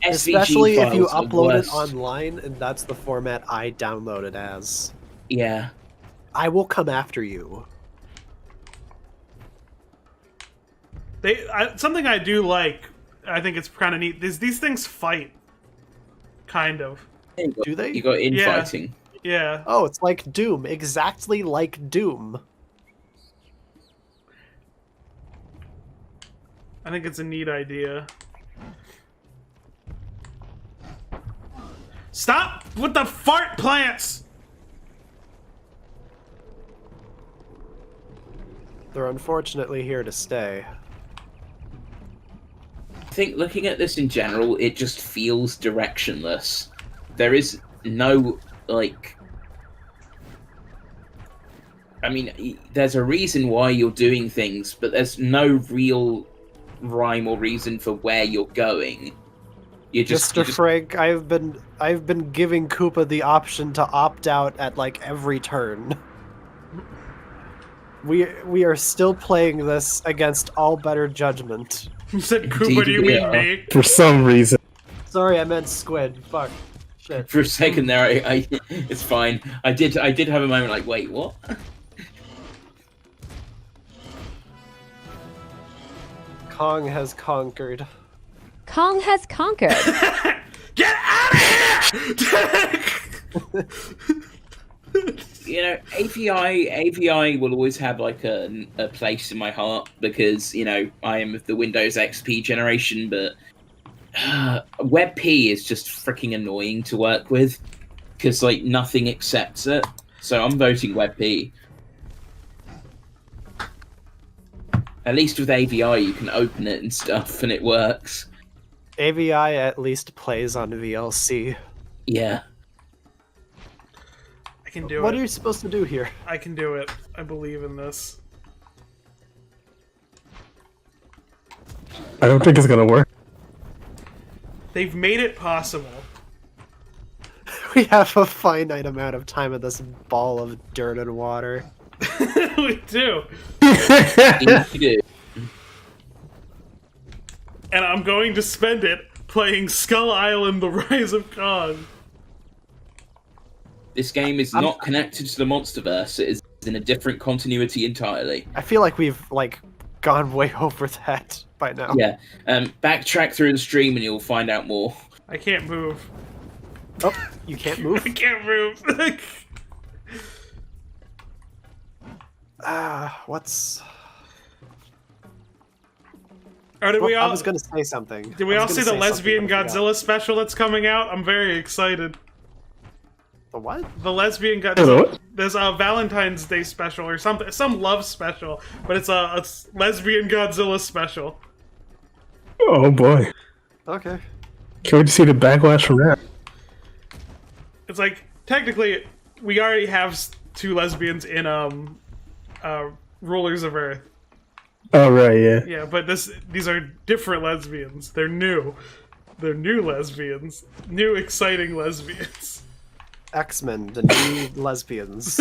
Especially if you files are upload it worse. online and that's the format I download it as. Yeah. I will come after you. Something I do like, I think it's kind of neat, is these things fight. Kind of. Do they? You got infighting. Yeah. Oh, it's like Doom. Exactly like Doom. I think it's a neat idea. Stop with the fart plants! They're unfortunately here to stay. I think looking at this in general, it just feels directionless. There is no, like... I mean, there's a reason why you're doing things, but there's no real rhyme or reason for where you're going. Mr. Frank, I've been giving Koopa the option to opt out at like every turn. We are still playing this against all better judgment. You said Koopa, do you Indeed we mean are. me? For some reason. Sorry, I meant squid. Fuck. Shit. For a second there, I it's fine. I did have a moment like, wait, what? Kong has conquered. Kong has conquered. Get out of here! You know, AVI will always have like a place in my heart because, you know, I am of the Windows XP generation, but WebP is just freaking annoying to work with because like nothing accepts it. So I'm voting WebP. At least with AVI you can open it and stuff and it works. AVI at least plays on VLC. Yeah. I can do What it. are you supposed to do here? I can do it. I believe in this. I don't think it's gonna work. They've made it possible. We have a finite amount of time in this ball of dirt and water. We do. You do. And I'm going to spend it playing Skull Island: The Rise of Kong. This game is not connected to the Monsterverse. It is in a different continuity entirely. I feel like we've gone way over that by now. Yeah. Backtrack through the stream and you'll find out more. I can't move. Oh, you can't move. I can't move. What's? Or did we I all? was gonna say something. Did we I all was see gonna the say lesbian something, but I forgot. Godzilla special that's coming out? I'm very excited. The what? The lesbian Hello, Godzilla. what? There's a Valentine's Day special or something, some love special, but it's a lesbian Godzilla special. Oh boy. Okay. Can't wait to see the backlash from that. It's like technically we already have two lesbians in Rulers of Earth. Oh right, yeah. Yeah, but these are different lesbians. They're new. They're new lesbians. New exciting lesbians. X-Men, the new lesbians.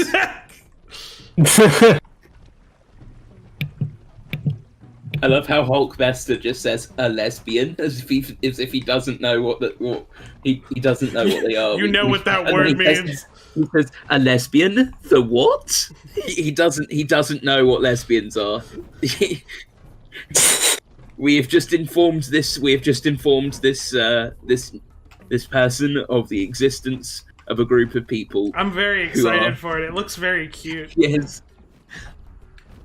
I love how Hulkbuster just says a lesbian as if he doesn't know what he doesn't know what they are. You know what that And word he says- means. He says a lesbian. The what? He doesn't know what lesbians are. We have just informed this this person of the existence of a group of people. I'm very Who are- excited for it. It looks very cute. Yes.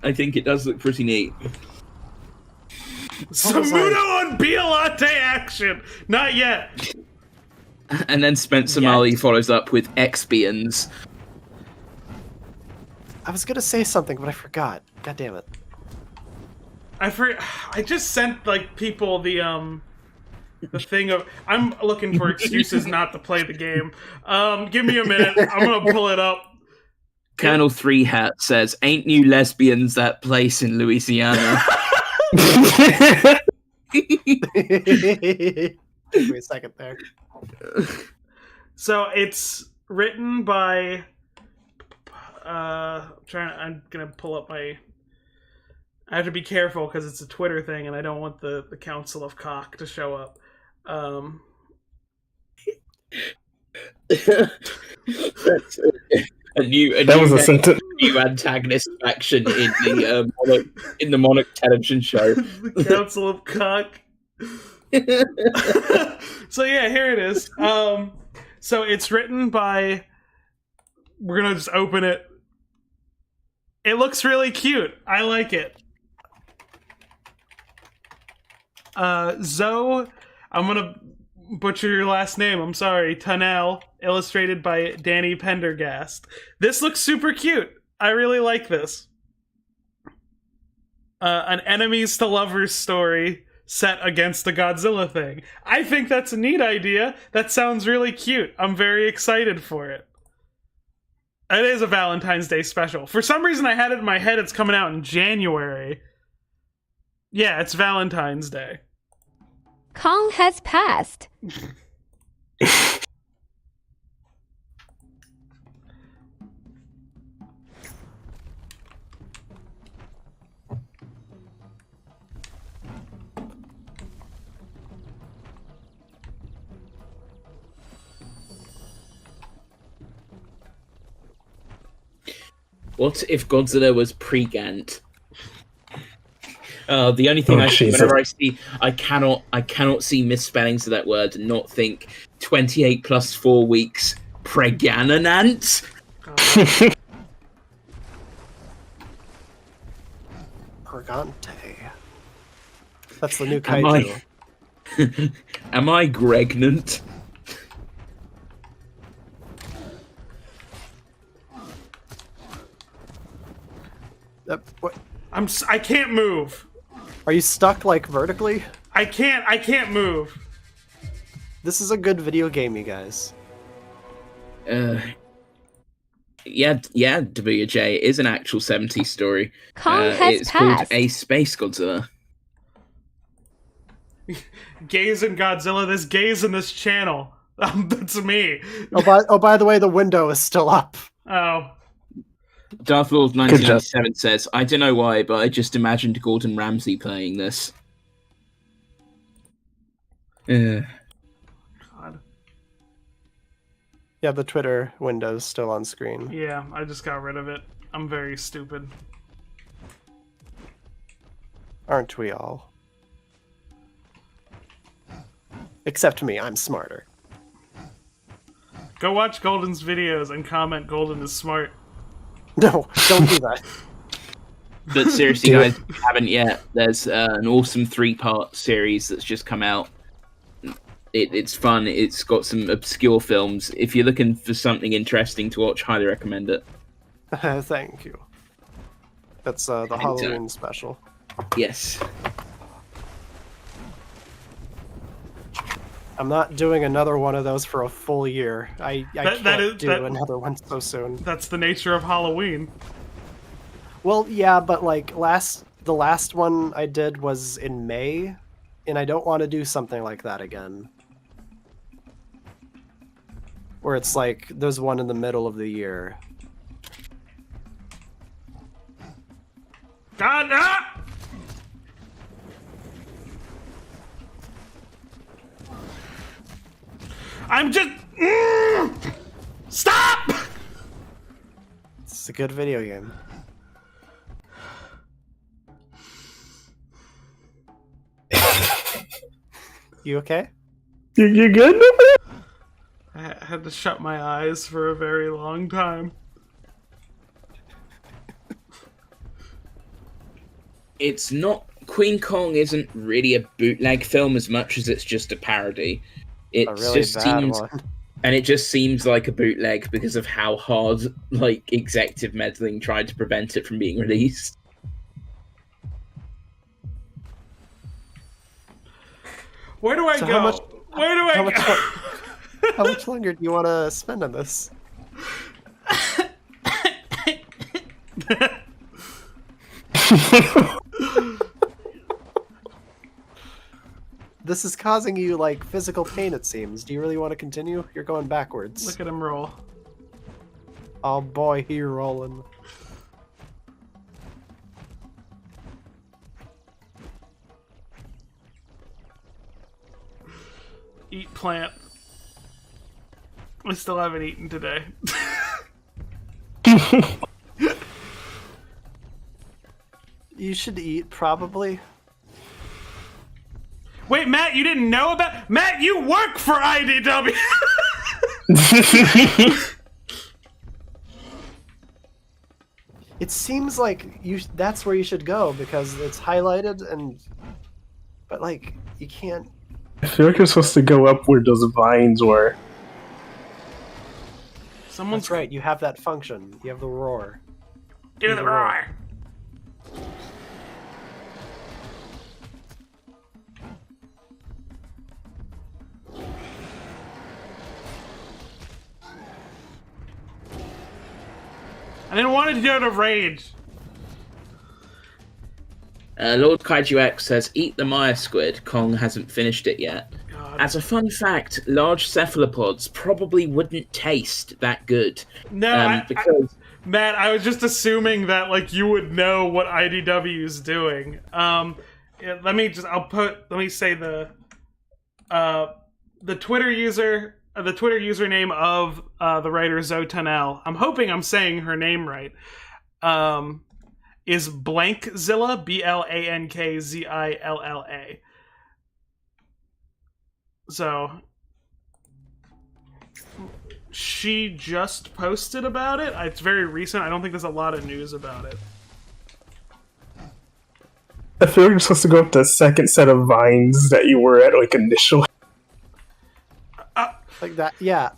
I think it does look pretty neat. Samuno on Biolante action! Not yet! And then Spencer Marley follows up with Expians. I was gonna say something, but I forgot. God damn it. I just sent people the thing of I'm looking for excuses not to play the game. Give me a minute. I'm gonna pull it up. Colonel Three Hat says, "Ain't you lesbians that place in Louisiana?" Give me a second there. So it's written by I'm gonna pull up my. I have to be careful because it's a Twitter thing, and I don't want the Council of Cock to show up. That's a new antagonist faction in the Monarch television show. The Council of Cock. So yeah, here it is. So it's written by. We're gonna just open it. It looks really cute. I like it. Zoe, I'm gonna butcher your last name. I'm sorry. Tunnel, illustrated by Danny Pendergast. This looks super cute. I really like this. An enemies to lovers story set against the Godzilla thing. I think that's a neat idea. That sounds really cute. I'm very excited for it. It is a Valentine's Day special. For some reason, I had it in my head it's coming out in January. Yeah, it's Valentine's Day. Kong has passed. What if Godzilla was pre-Gant? The only thing Jesus. whenever I cannot see misspellings of that word and not think 28 plus 4 weeks pregananant. Pergante. That's the new Am kaiju. Am I pregnant? What? I can't move. Are you stuck like vertically? I can't move. This is a good video game, you guys. Yeah, WJ is an actual 70s story. Kong has it's called passed. A Space Godzilla. Gays in Godzilla. There's gays in this channel. That's me. By the way, the window is still up. Oh. Darth Lord 1987 says, I don't know why, but I just imagined Gordon Ramsay playing this. God. Yeah, the Twitter window's still on screen. Yeah, I just got rid of it. I'm very stupid. Aren't we all? Except me, I'm smarter. Go watch Golden's videos and comment Golden is smart. No, don't do that. But seriously, guys, if you haven't yet, there's an awesome 3-part series that's just come out. It's fun. It's got some obscure films. If you're looking for something interesting to watch, highly recommend it. Thank you. That's the Halloween special. Yes. I'm not doing another one of those for a full year. I can't do another one so soon. That's the nature of Halloween. Well, yeah, but like the last one I did was in May, and I don't want to do something like that again. Where it's like there's one in the middle of the year. God, ah! I'm just... Stop! It's a good video game. You okay? You good? I had to shut my eyes for a very long time. It's not... Queen Kong isn't really a bootleg film as much as it's just a parody. It A really just bad seems... one. And it just seems like a bootleg because of how hard, like, executive meddling tried to prevent it from being released. Where do I So go? how much- Where do I how go? much How much longer do you want to spend on this? This is causing you, like, physical pain, it seems. Do you really want to continue? You're going backwards. Look at him roll. Oh boy, he rolling. Eat plant. I still haven't eaten today. You should eat, probably. Wait, Matt, you didn't know about... Matt, you work for IDW! It seems like that's where you should go, because it's highlighted and... But, like, you can't... I feel like you're supposed to go up where those vines were. Someone's That's right, you have that function. You have the roar. Do the roar. I didn't want to do it of rage. Lord Kaiju X says, eat the Maya squid. Kong hasn't finished it yet. God. As a fun fact, large cephalopods probably wouldn't taste that good. No, because... Matt, I was just assuming that like you would know what IDW is doing. Let me say the Twitter user, the Twitter username of the writer Zotanel. I'm hoping I'm saying her name right. is Blankzilla, Blankzilla. So she just posted about it. It's very recent. I don't think there's a lot of news about it. I feel like you're supposed to go up to the second set of vines that you were at, like, initially. Like that, yeah.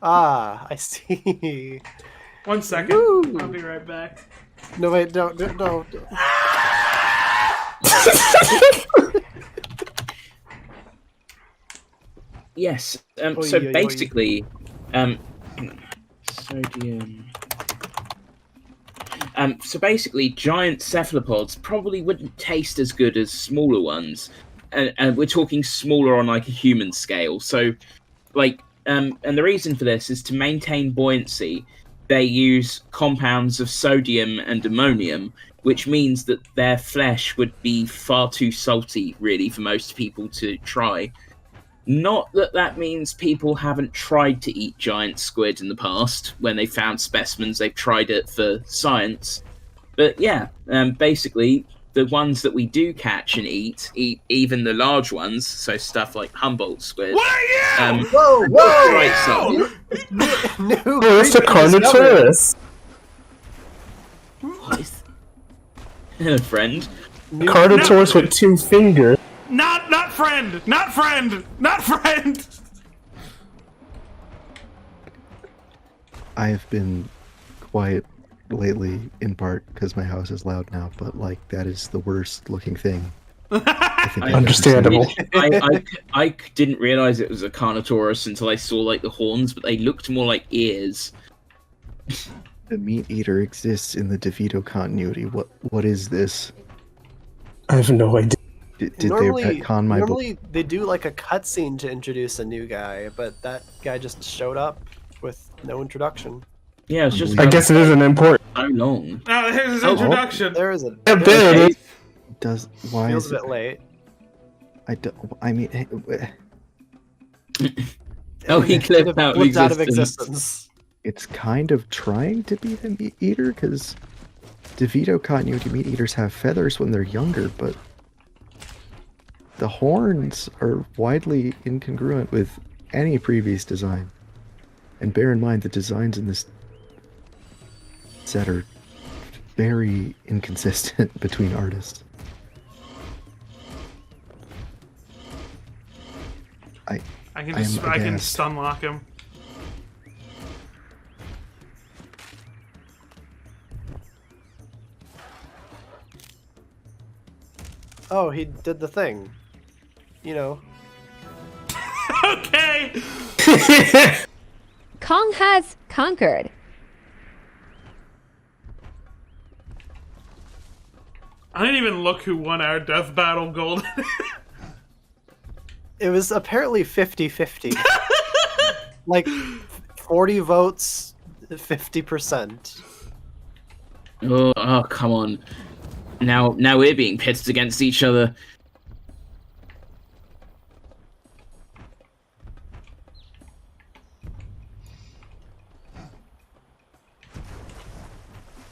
I see. 1 second. Woo! I'll be right back. No, wait, don't. Yes. Oy, So oy, oy. basically, sodium. So basically, giant cephalopods probably wouldn't taste as good as smaller ones, and we're talking smaller on like a human scale. So, like, and the reason for this is to maintain buoyancy. They use compounds of sodium and ammonium, which means that their flesh would be far too salty, really, for most people to try. Not that that means people haven't tried to eat giant squid in the past. When they found specimens, they've tried it for science. But yeah, basically, the ones that we do catch and eat even the large ones, so stuff like Humboldt squid. What are you? Whoa! Right, so New Where's the creature discovered. Carnotaurus? what is... Hello, friend. Carnotaurus with 2 fingers. Not friend. Not friend. Not friend. I have been quiet lately, in part because my house is loud now, but like that is the worst looking thing. I think I've ever Understandable. seen. I didn't realize it was a Carnotaurus until I saw like the horns, but they looked more like ears. The meat eater exists in the DeVito continuity. What is this? I have no idea. Did they Normally, retcon my book? normally they do like a cutscene to introduce a new guy, but that guy just showed up with no introduction. Yeah, it's just I guess it isn't important. so long. Now here's his Oh, introduction. There is a Yeah, there it is. Does why feels is a it? bit late. I don't. I mean, Oh, he clipped out of Flipped out of existence. existence. it's kind of trying to be the meat eater because DeVito continuity meat eaters have feathers when they're younger, but the horns are widely incongruent with any previous design. And bear in mind, the designs in this set are very inconsistent between artists. I can I just am I can aghast. stun lock him. Oh, he did the thing. You know. Okay. Kong has conquered. I didn't even look who won our death battle gold. It was apparently 50-50. Like 40 votes, 50%. Oh, come on. Now we're being pitted against each other.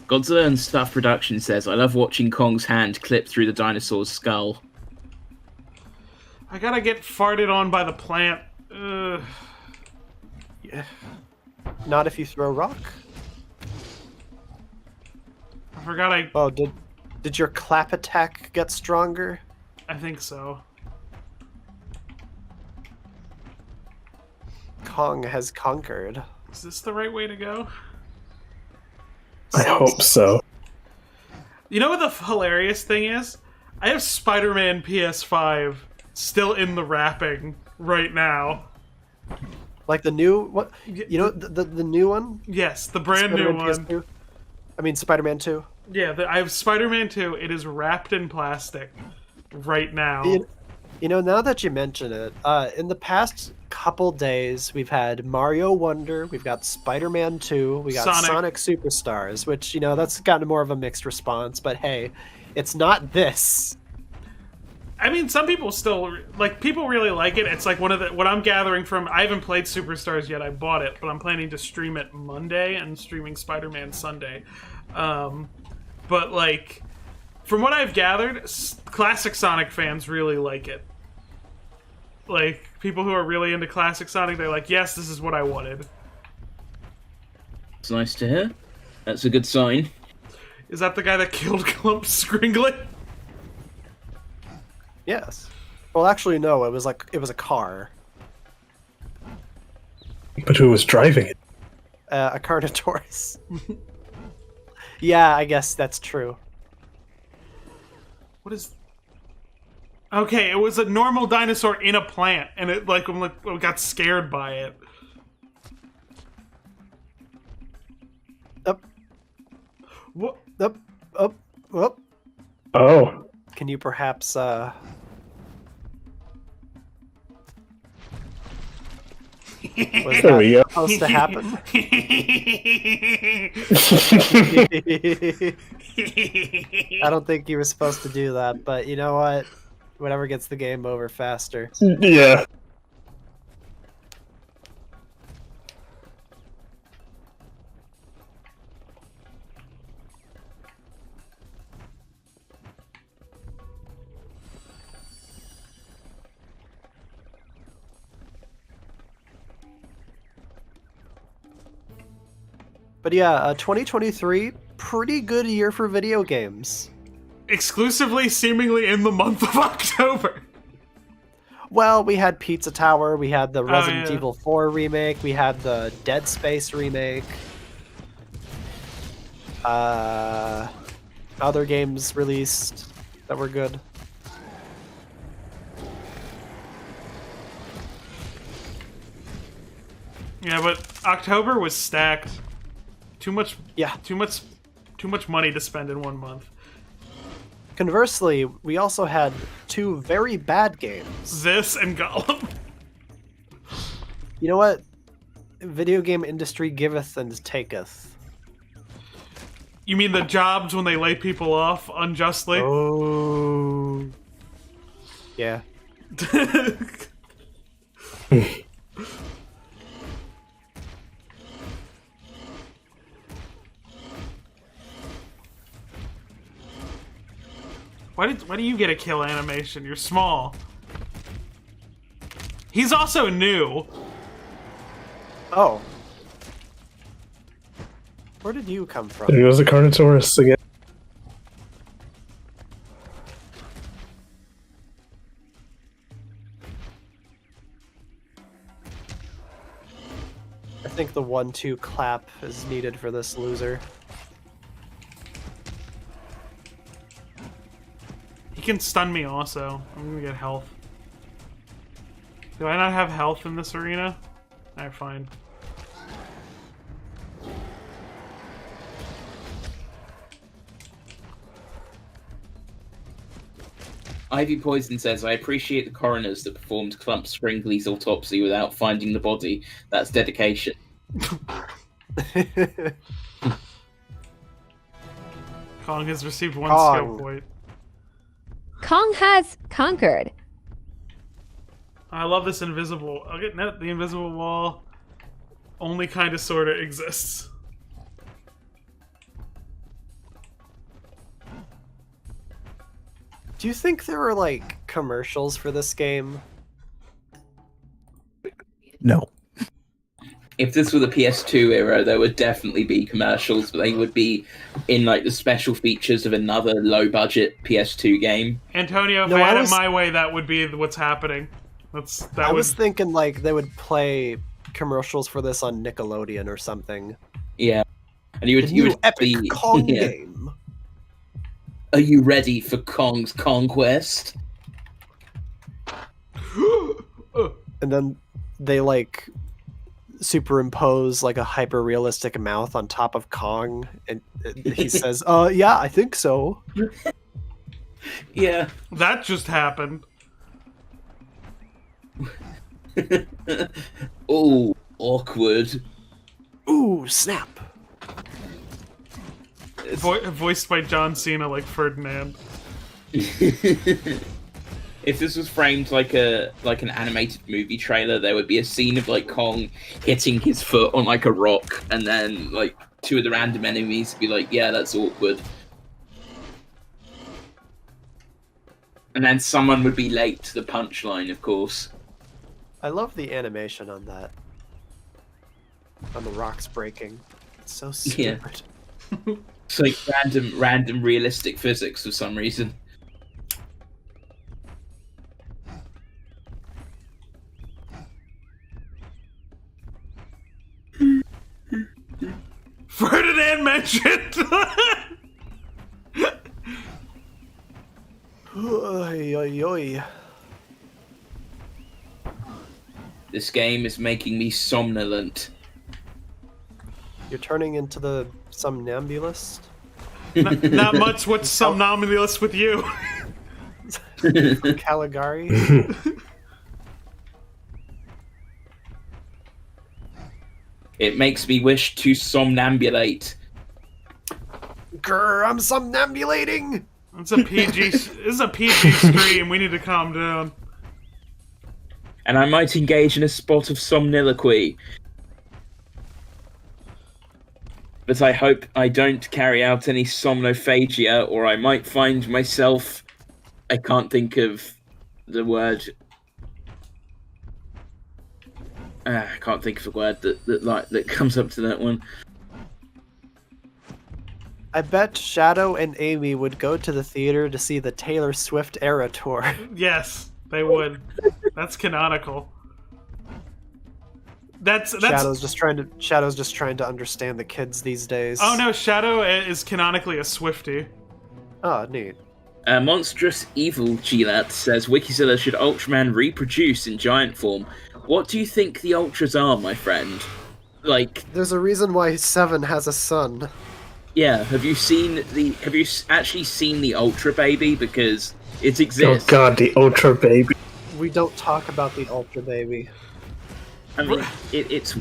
Godzilla and Stuff Production says, I love watching Kong's hand clip through the dinosaur's skull. I gotta get farted on by the plant. Ugh. Yeah. Not if you throw rock. I forgot Oh, did your clap attack get stronger? I think so. Kong has conquered. Is this the right way to go? I hope so. You know what the hilarious thing is? I have Spider-Man PS5 still in the wrapping right now. Like the new what? You know the new one? Yes, the brand new Spider-Man one. PS2? I mean Spider-Man 2. Yeah, I have Spider-Man 2. It is wrapped in plastic right now. You know, now that you mention it, in the past couple days, we've had Mario Wonder, we've got Spider-Man 2, we got Sonic Superstars, which, you know, that's gotten more of a mixed response, but hey, it's not this. I mean, some people still people really like it. It's like one of the what I'm gathering from. I haven't played Superstars yet. I bought it, but I'm planning to stream it Monday and streaming Spider-Man Sunday. But like, from what I've gathered, classic Sonic fans really like it. Like people who are really into classic Sonic, they're like, yes, this is what I wanted. It's nice to hear. That's a good sign. Is that the guy that killed Clump Scringlet? Yes. Well, actually, no. It was a car. But who was driving it? A Carnotaurus. Yeah, I guess that's true. What is? Okay, it was a normal dinosaur in a plant, and it got scared by it. Up. What? Up. Up. Up. Oh. Can you perhaps was There we that go. supposed to happen? I don't think you were supposed to do that, but you know what? Whatever gets the game over faster. Yeah. But yeah, 2023, pretty good year for video games. Exclusively, seemingly in the month of October. Well, we had Pizza Tower, we had the Resident yeah. Evil 4 remake, we had the Dead Space remake. Other games released that were good. Yeah, but October was stacked. Too much money to spend in 1 month. Conversely, we also had 2 very bad games. This and Gollum. You know what? Video game industry giveth and taketh. You mean the jobs when they lay people off unjustly? Oh. Yeah. Why do you get a kill animation? You're small. He's also new. Oh. Where did you come from? There was a Carnotaurus again. I think the 1-2 clap is needed for this loser. He can stun me also. I'm gonna get health. Do I not have health in this arena? Alright, fine. Ivy Poison says, I appreciate the coroners that performed Clump Springley's autopsy without finding the body. That's dedication. Kong has received 1 Kong. skill point. Kong has conquered. I love this invisible. I'll get the invisible wall. Only kind of sorta exists. Do you think there were, like, commercials for this game? No. If this were the PS2 era, there would definitely be commercials, but they would be in like the special features of another low-budget PS2 game. Antonio, if No, I had I it was- my way, that would be what's happening. I was thinking, like, they would play commercials for this on Nickelodeon or something. Yeah, and you would The new epic be, Kong yeah. game. Are you ready for Kong's conquest? And then they, like, superimpose, like, a hyper-realistic mouth on top of Kong, and he says, yeah, I think so. Yeah. That just happened. Oh, awkward. Ooh, snap. Voiced by John Cena like Ferdinand. If this was framed like an animated movie trailer, there would be a scene of like Kong hitting his foot on like a rock, and then like two of the random enemies would be like, "Yeah, that's awkward." And then someone would be late to the punchline, of course. I love the animation on that. On the rocks breaking. It's so stupid. Yeah. It's like random realistic physics for some reason. Ferdinand mentioned. Oy, oy, oy. This game is making me somnolent. You're turning into the somnambulist? Not much. What's somnambulous with you? Caligari? It makes me wish to somnambulate. Grr, I'm somnambulating! It's a PG. This is a PG stream. We need to calm down. And I might engage in a spot of somniloquy. But I hope I don't carry out any somnophagia, or I might find myself... I can't think of the word... I can't think of a word that comes up to that one. I bet Shadow and Amy would go to the theater to see the Taylor Swift Era Tour. Yes, they would. That's canonical. That's Shadow's just trying to understand the kids these days. Oh no, Shadow is canonically a Swiftie. Oh, neat. Monstrous Evil Gilat says Wikizilla should Ultraman reproduce in giant form. What do you think the Ultras are, my friend? Like, There's a reason why Seven has a son. yeah, have you actually seen the Ultra Baby? Because it Oh exists. god, the Ultra Baby. We don't talk about the Ultra Baby. I mean, it's...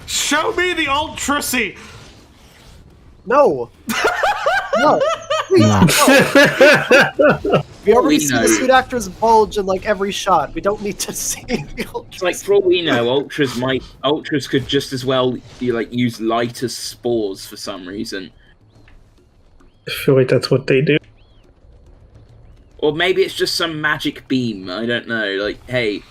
Show me the Ultracy! No! No! Please, no! We already see the suit actors bulge in like every shot. We don't need to see the Ultra. It's like, for all we know, Ultras could just as well use light as spores for some reason. I feel like that's what they do. Or maybe it's just some magic beam, I don't know, like, hey...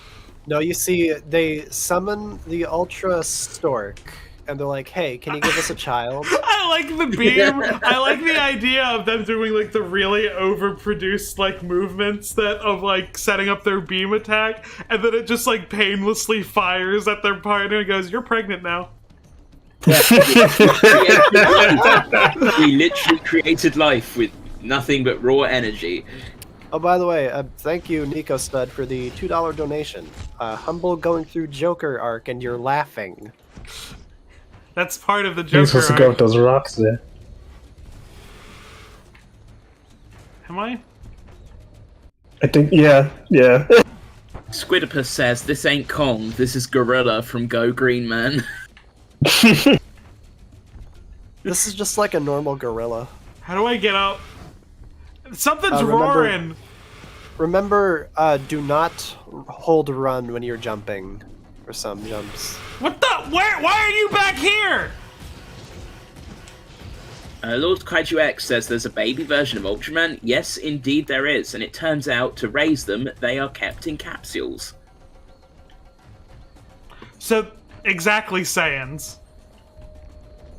No, you see, they summon the Ultra Stork, and they're like, hey, can you give us a child? I like the beam. I like the idea of them doing like the really overproduced like movements of like setting up their beam attack, and then it just like painlessly fires at their partner and goes, "You're pregnant now." We literally created life with nothing but raw energy. Oh, by the way, thank you, Nico Stud, for the $2 donation. Humble going through Joker arc, and you're laughing. That's part of the You're Joker supposed to go with arc. those rocks there. Am I? I think, yeah. Squidopus says, "This ain't Kong, this is Gorilla from Go Green Man." This is just like a normal gorilla. How do I get out? Something's Remember- roaring. Remember, do not hold run when you're jumping for some jumps. What the? Why are you back here? Lord Kaiju X says there's a baby version of Ultraman. Yes, indeed there is, and it turns out to raise them, they are kept in capsules. So exactly, Saiyans.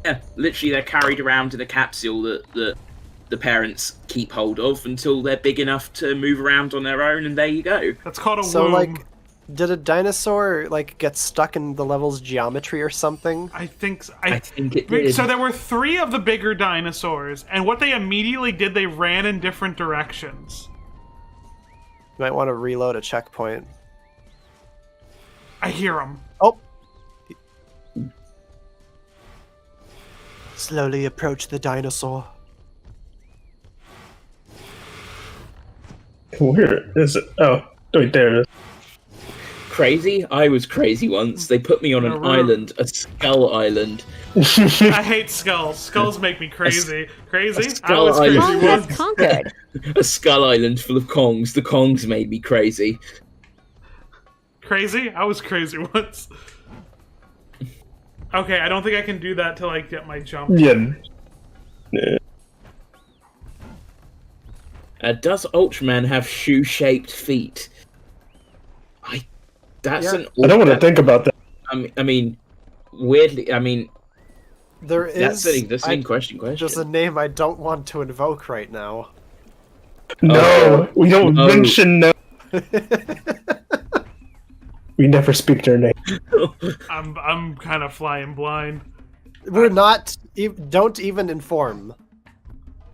Yeah, literally they're carried around in a capsule that the parents keep hold of until they're big enough to move around on their own, and there you go. That's called a So, womb. like, did a dinosaur, like, get stuck in the level's geometry or something? I think I think it did. So there were 3 of the bigger dinosaurs, and what they immediately did, they ran in different directions. You might want to reload a checkpoint. I hear them. Oh! Slowly approach the dinosaur. Where is it? Oh, wait, there it is. crazy? I was crazy once. They put me on an island, a skull island. I hate skulls. Skulls make me crazy. Crazy? I was crazy Kong has once. conquered. A skull island full of Kongs. The Kongs made me crazy. Crazy? I was crazy once. Okay, I don't think I can do that till I get my jump. Yeah. Does Ultraman have shoe-shaped feet? That's Yeah. an. I don't want to think about that. I mean, weirdly. I mean, There that's is an existing question. just a name I don't want to invoke right now. No, we don't no. mention no. We never speak their name. I'm kind of flying blind. We're not. Don't even inform.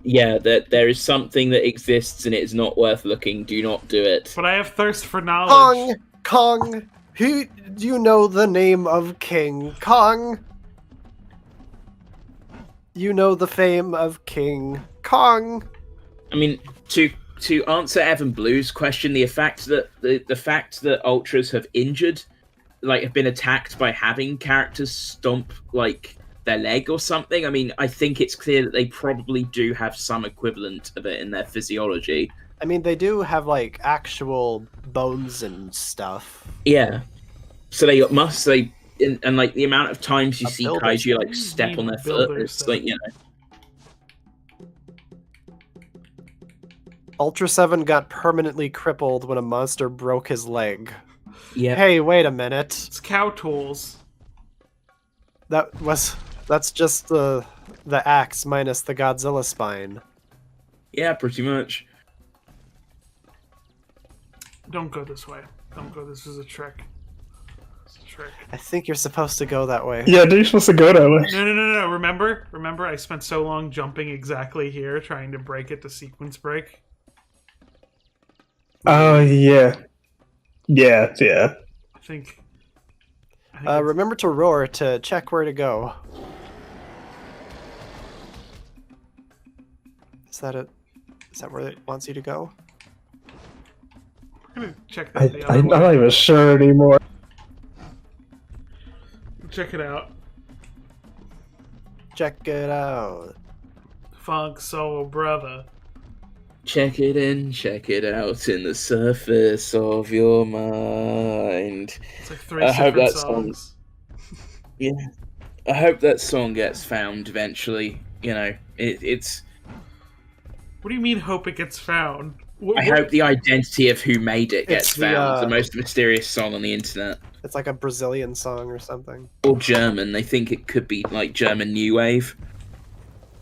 Yeah, that there is something that exists and it is not worth looking. Do not do it. But I have thirst for knowledge. Kong. Who do you know the name of King Kong? You know the fame of King Kong. I mean, to answer Evan Blue's question, the fact that the fact that ultras have injured, like have been attacked by having characters stomp like their leg or something. I mean, I think it's clear that they probably do have some equivalent of it in their physiology. I mean, they do have like actual bones and stuff. Yeah. So and like the amount of times you see builder kaiju like set. step on their Builder foot, it's set. like, you know. Ultra 7 got permanently crippled when a monster broke his leg. Yeah. Hey, wait a minute. It's cow tools. That's just the axe minus the Godzilla spine. Yeah, pretty much. Don't go this way. Don't go. This is a trick. It's a trick. I think you're supposed to go that way. Yeah, they're supposed to go that way. No. Remember, I spent so long jumping exactly here, trying to break it to sequence break. Oh, yeah. Yeah. I think it's- Remember to roar to check where to go. Is that it? Is that where it wants you to go? we're gonna check I, that the I'm other not way. even sure anymore. Check it out. Check it out. Funk soul brother. Check it in, check it out in the surface of your mind. It's like three I hope different that songs. Yeah. I hope that song gets found eventually. You know, it's. What do you mean? Hope it gets found? I hope the identity of who made it gets It's the, found. The most mysterious song on the internet. It's like a Brazilian song or something. Or German. They think it could be like German New Wave.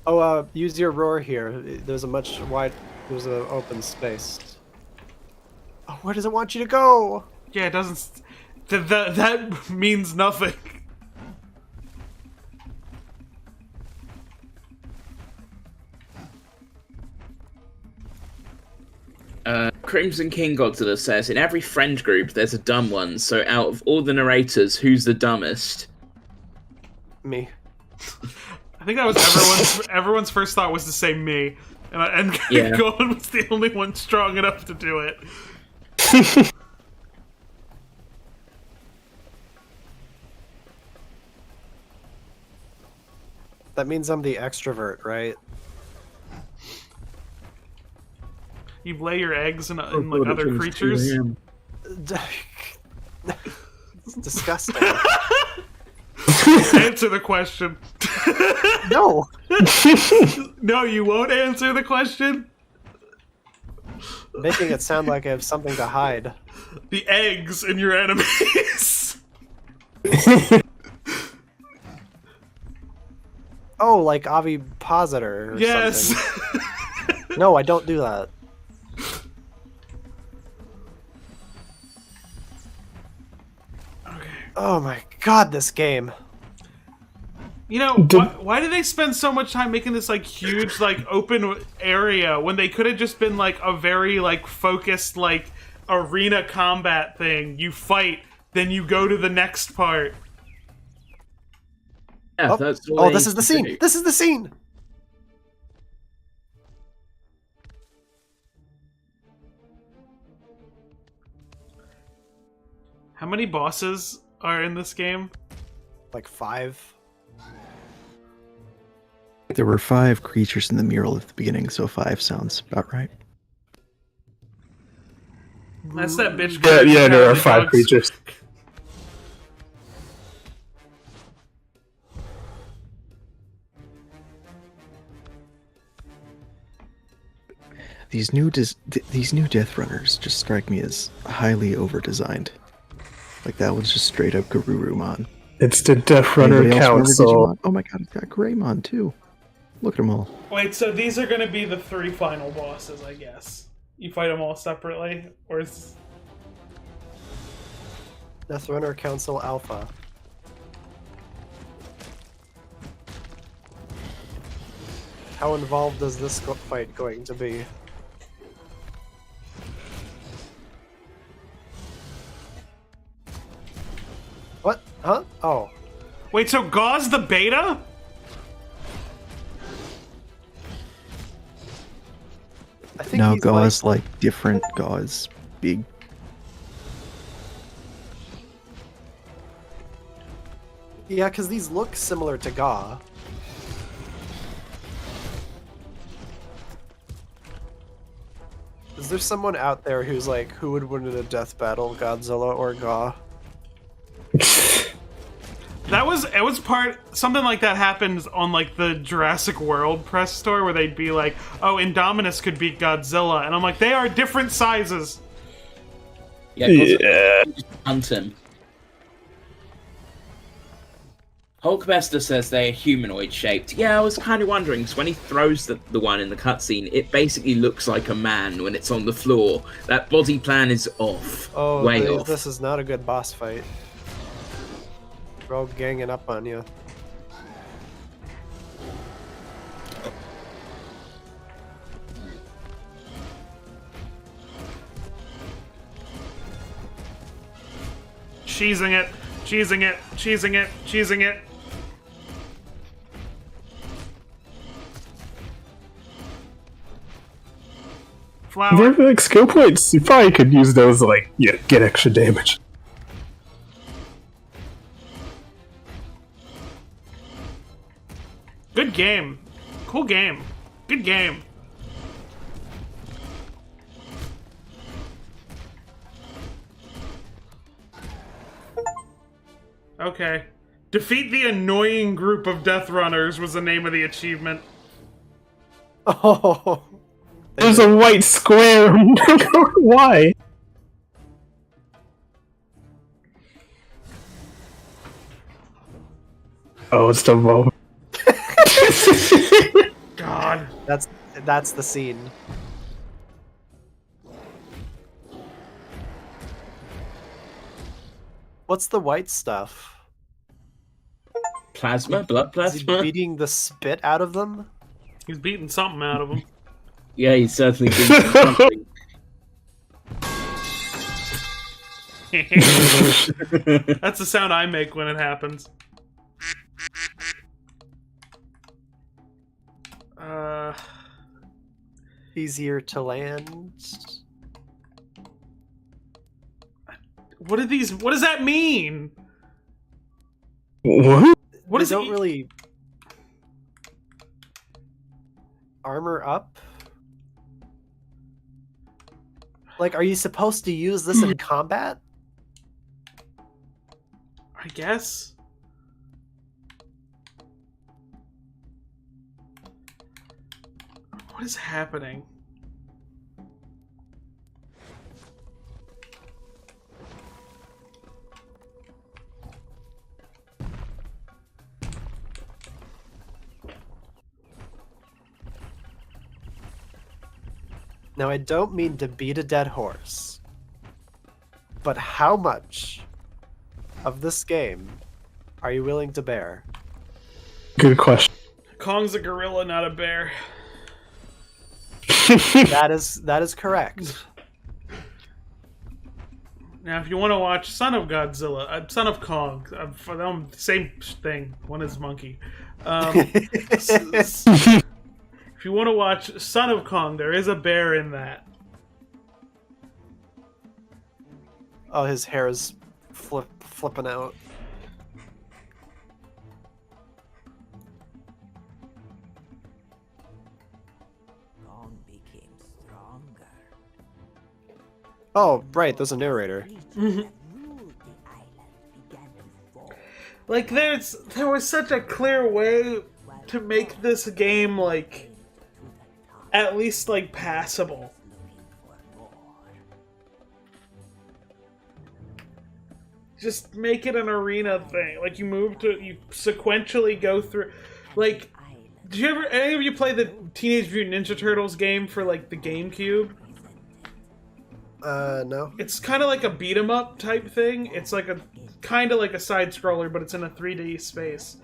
Oh, use your roar here. There's an open space. Oh, where does it want you to go? Yeah, it doesn't. That means nothing. Crimson King Godzilla says, in every friend group there's a dumb one, so out of all the narrators, who's the dumbest? Me. I think that was everyone's first thought was to say me, and Yeah. Golan was the only one strong enough to do it. That means I'm the extrovert, right? You lay your eggs in like other creatures. It's disgusting. Answer the question. No. No, you won't answer the question. Making it sound like I have something to hide. The eggs in your enemies. Oh, like Avipositor or Yes. something. No, I don't do that. Okay. Oh my god, this game. You know, why do they spend so much time making this like huge like open area when they could have just been like a very like focused like arena combat thing? You fight, then you go to the next part. Yeah, Oh, that's all oh they this is the do. scene. This is the scene. How many bosses are in this game? Like 5. There were 5 creatures in the mural at the beginning, so 5 sounds about right. That's that bitch. Yeah, there are apparently 5 dogs. creatures. These new Death Runners just strike me as highly over-designed. Like that was just straight up Garurumon. It's the Death Runner Anybody else remember Council. Digimon? Oh my god, it's got Greymon too. Look at them all. Wait, so these are going to be the 3 final bosses, I guess. You fight them all separately, or is... Death Runner Council Alpha. How involved is this fight going to be? What? Huh? Oh. Wait, so Gauze the beta? I think No, he's Gauze like different Gauze. Big. Yeah, because these look similar to Ga. Is there someone out there who's like, who would win in a death battle, Godzilla or Ga? It was something like that happens on like the Jurassic World press store where they'd be like, oh, Indominus could beat Godzilla, and I'm like, they are different sizes. Yeah. Just hunt him. Hulkbuster says they're humanoid shaped. Yeah, I was kind of wondering, because when he throws the one in the cutscene, it basically looks like a man when it's on the floor. That body plan is off. Oh, way off. This is not a good boss fight. We're all ganging up on you. Cheesing it, cheesing it, cheesing it, cheesing it. Flower. They're like skill points. You probably could use those, like, yeah, get extra damage. Good game. Cool game. Good game. Okay. Defeat the annoying group of Death Runners was the name of the achievement. Oh. There's a white square. Why? Oh, it's the moment. God. That's the scene. What's the white stuff? Plasma? Blood Is he plasma? beating the spit out of them? He's beating something out of him. Yeah, he's certainly doing something. That's the sound I make when it happens. Easier to land. What does that mean? What? What They is don't it? really armor up. Like, are you supposed to use this in combat? I guess. What is happening? Now, I don't mean to beat a dead horse, but how much of this game are you willing to bear? Good question. Kong's a gorilla, not a bear. That is correct. Now, if you want to watch Son of Godzilla, Son of Kong, same thing. One is monkey. If you want to watch Son of Kong, there is a bear in that. Oh, his hair is flipping out. Oh, right, there's a narrator. Like, there was such a clear way to make this game, like, at least, like, passable. Just make it an arena thing. Like, you sequentially go through, like, did you ever, any of you play the Teenage Mutant Ninja Turtles game for, like, the GameCube? No. It's kind of like a beat 'em up type thing. It's like a kind of like a side scroller, but it's in a 3D space.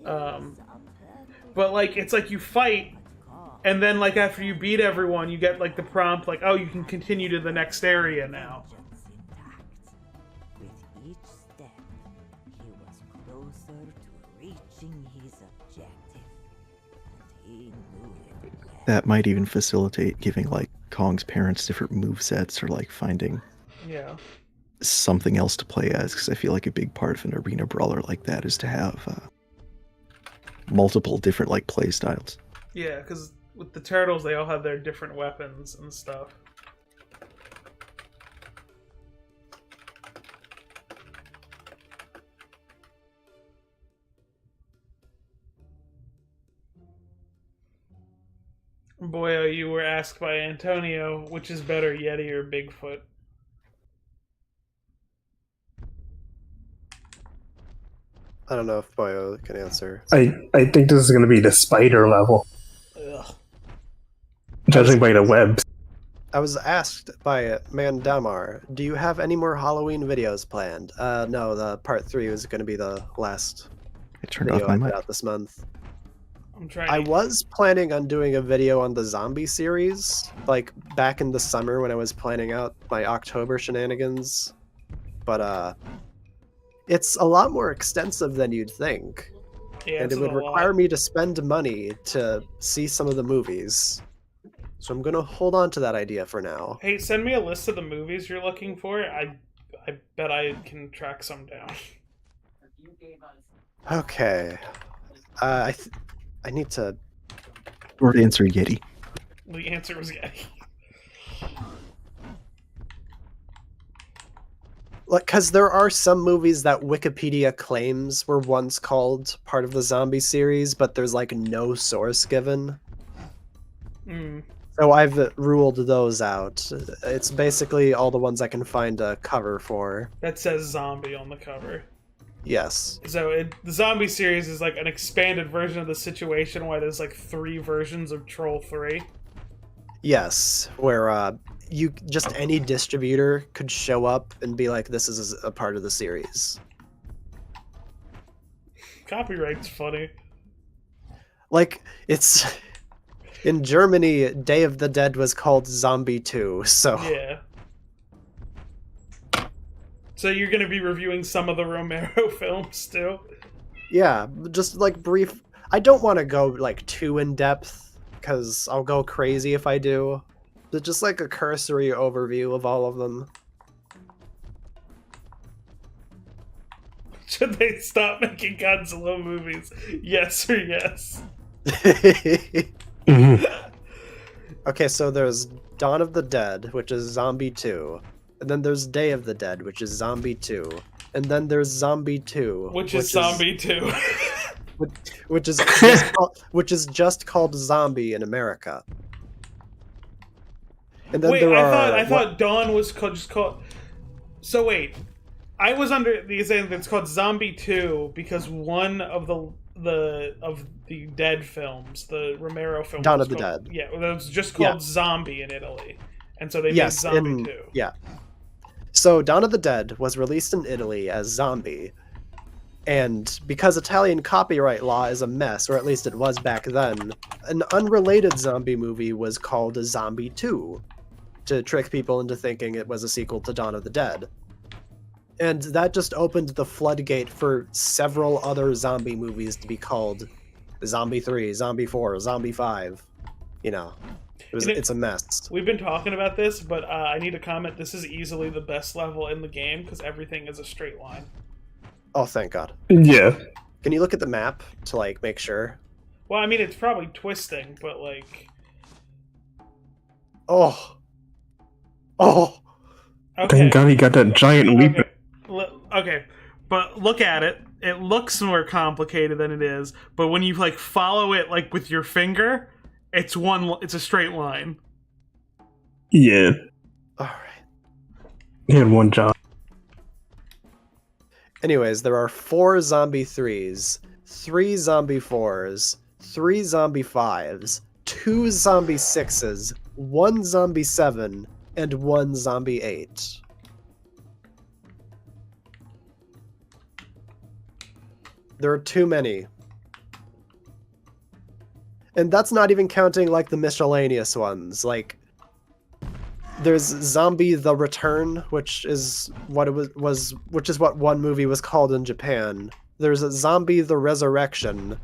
But like it's like you fight, and then like after you beat everyone, you get like the prompt like, oh, you can continue to the next area now. That might even facilitate giving like Kong's parents different movesets or like finding something else to play as, because I feel like a big part of an arena brawler like that is to have multiple different like play styles. Yeah, because with the turtles, they all have their different weapons and stuff. Boyo, you were asked by Antonio, which is better, Yeti or Bigfoot? I don't know if Boyo can answer. I think this is going to be the spider level. Ugh. Judging by the webs. I was asked by Mandamar, do you have any more Halloween videos planned? No, the part 3 was going to be the last I turned video off my I mic. put out this month. I was planning on doing a video on the zombie series, like back in the summer when I was planning out my October shenanigans, but it's a lot more extensive than you'd think, and it would require me to spend money to see some of the movies, so I'm gonna hold on to that idea for now. Hey, send me a list of the movies you're looking for. I bet I can track some down. Okay, I need to... Short answer, Yeti. The answer was Yeti. Like, because there are some movies that Wikipedia claims were once called part of the zombie series, but there's, like, no source given. So I've ruled those out. It's basically all the ones I can find a cover for. That says zombie on the cover. Yes. So the zombie series is like an expanded version of the situation where there's like 3 versions of Troll 3. Yes, where you just any distributor could show up and be like, this is a part of the series. Copyright's funny. Like, it's... In Germany, Day of the Dead was called Zombie 2, so... Yeah. So you're going to be reviewing some of the Romero films, too? Yeah, just, like, brief... I don't want to go, like, too in-depth, because I'll go crazy if I do. But just, like, a cursory overview of all of them. Should they stop making Godzilla movies? Yes or yes? Okay, so there's Dawn of the Dead, which is Zombie 2. And then there's Day of the Dead, which is Zombie 2. And then there's Zombie 2. Which is Zombie 2. which is just called Zombie in America. And then wait, there I thought Dawn was just called... So wait, I was under the saying that it's called Zombie 2 because one of the Dead films, the Romero film, Dawn of the Dead. Yeah, it was just called Zombie in Italy, and so they made Zombie 2. Yeah. So Dawn of the Dead was released in Italy as Zombie, and because Italian copyright law is a mess, or at least it was back then, an unrelated zombie movie was called Zombie 2 to trick people into thinking it was a sequel to Dawn of the Dead. And that just opened the floodgate for several other zombie movies to be called Zombie 3, Zombie 4, Zombie 5. you know, it's a mess. We've been talking about this, but I need to comment. This is easily the best level in the game because everything is a straight line. Oh, thank God. Yeah. Can you look at the map to like make sure? Well, I mean, it's probably twisting, but like... Oh. Okay. Thank God he got that giant leap. Okay, but look at it. It looks more complicated than it is, but when you like follow it like with your finger, it's a straight line. Yeah. All right. He had one job. Anyways, there are 4 zombie 3s, 3 zombie 4s, 3 zombie 5s, 2 zombie 6s, 1 zombie 7, and 1 zombie 8. There are too many. And that's not even counting like the miscellaneous ones. Like there's Zombie the Return, which is what one movie was called in Japan. There's a Zombie the Resurrection,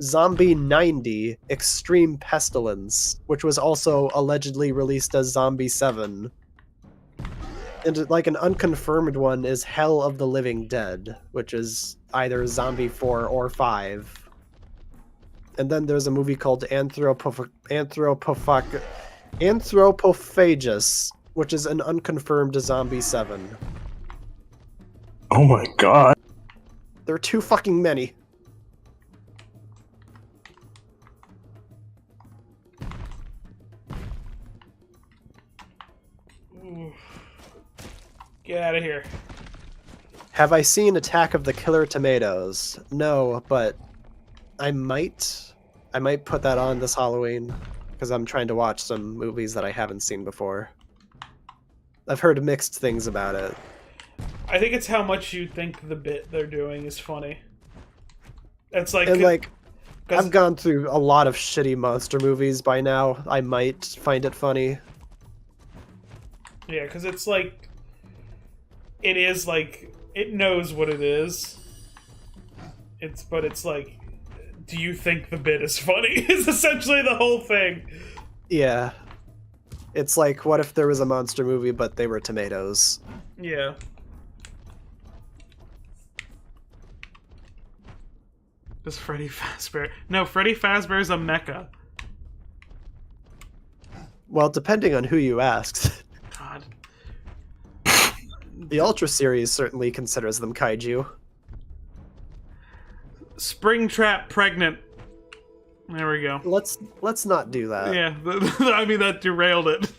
Zombie 90 Extreme Pestilence, which was also allegedly released as Zombie 7. And like an unconfirmed one is Hell of the Living Dead, which is either Zombie 4 or 5. And then there's a movie called Anthropophagus, which is an unconfirmed Zombie 7. Oh my God. There are too fucking many. Get out of here. Have I seen Attack of the Killer Tomatoes? No, but I might put that on this Halloween because I'm trying to watch some movies that I haven't seen before. I've heard mixed things about it. I think it's how much you think the bit they're doing is funny. It's like... And like, I've gone through a lot of shitty monster movies by now. I might find it funny. Yeah, because it's like... It is like... It knows what it is. But it's like... Do you think the bit is funny? Is essentially the whole thing. Yeah. It's like, what if there was a monster movie, but they were tomatoes? Yeah. Does Freddy Fazbear... No, Freddy Fazbear's a mecha. Well, depending on who you ask. God. The Ultra series certainly considers them kaiju. Springtrap pregnant. There we go. Let's not do that. Yeah, I mean, that derailed it.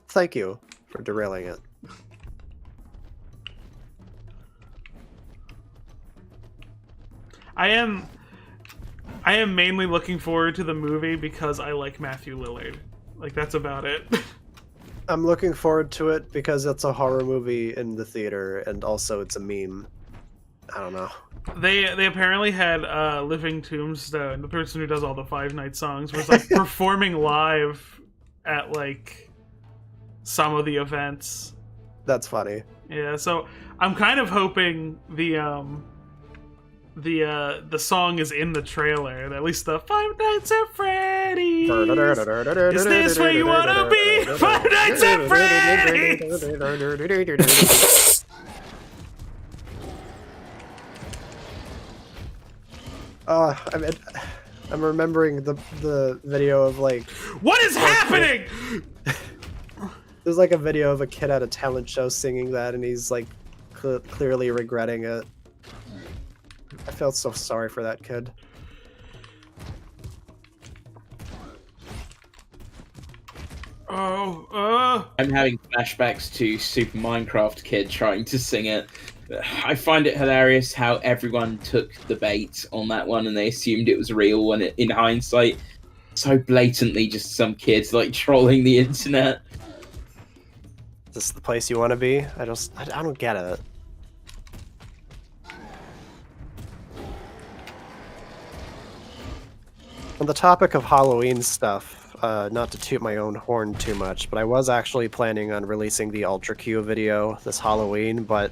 Thank you for derailing it. I am mainly looking forward to the movie because I like Matthew Lillard. Like, that's about it. I'm looking forward to it because it's a horror movie in the theater, and also it's a meme. I don't know. They apparently had Living Tombstone, the person who does all the Five Nights songs, was like performing live at like some of the events. That's funny. Yeah, so I'm kind of hoping the song is in the trailer. At least the Five Nights at Freddy's. Is this where you wanna be? Five Nights at Freddy's. I'm remembering the video of like. What is happening? There's like a video of a kid at a talent show singing that, and he's like clearly regretting it. I felt so sorry for that kid. I'm having flashbacks to Super Minecraft Kid trying to sing it. I find it hilarious how everyone took the bait on that one and they assumed it was real when in hindsight, so blatantly just some kids like trolling the internet. Is this the place you want to be? I don't get it. On the topic of Halloween stuff, not to toot my own horn too much, but I was actually planning on releasing the Ultra Q video this Halloween, but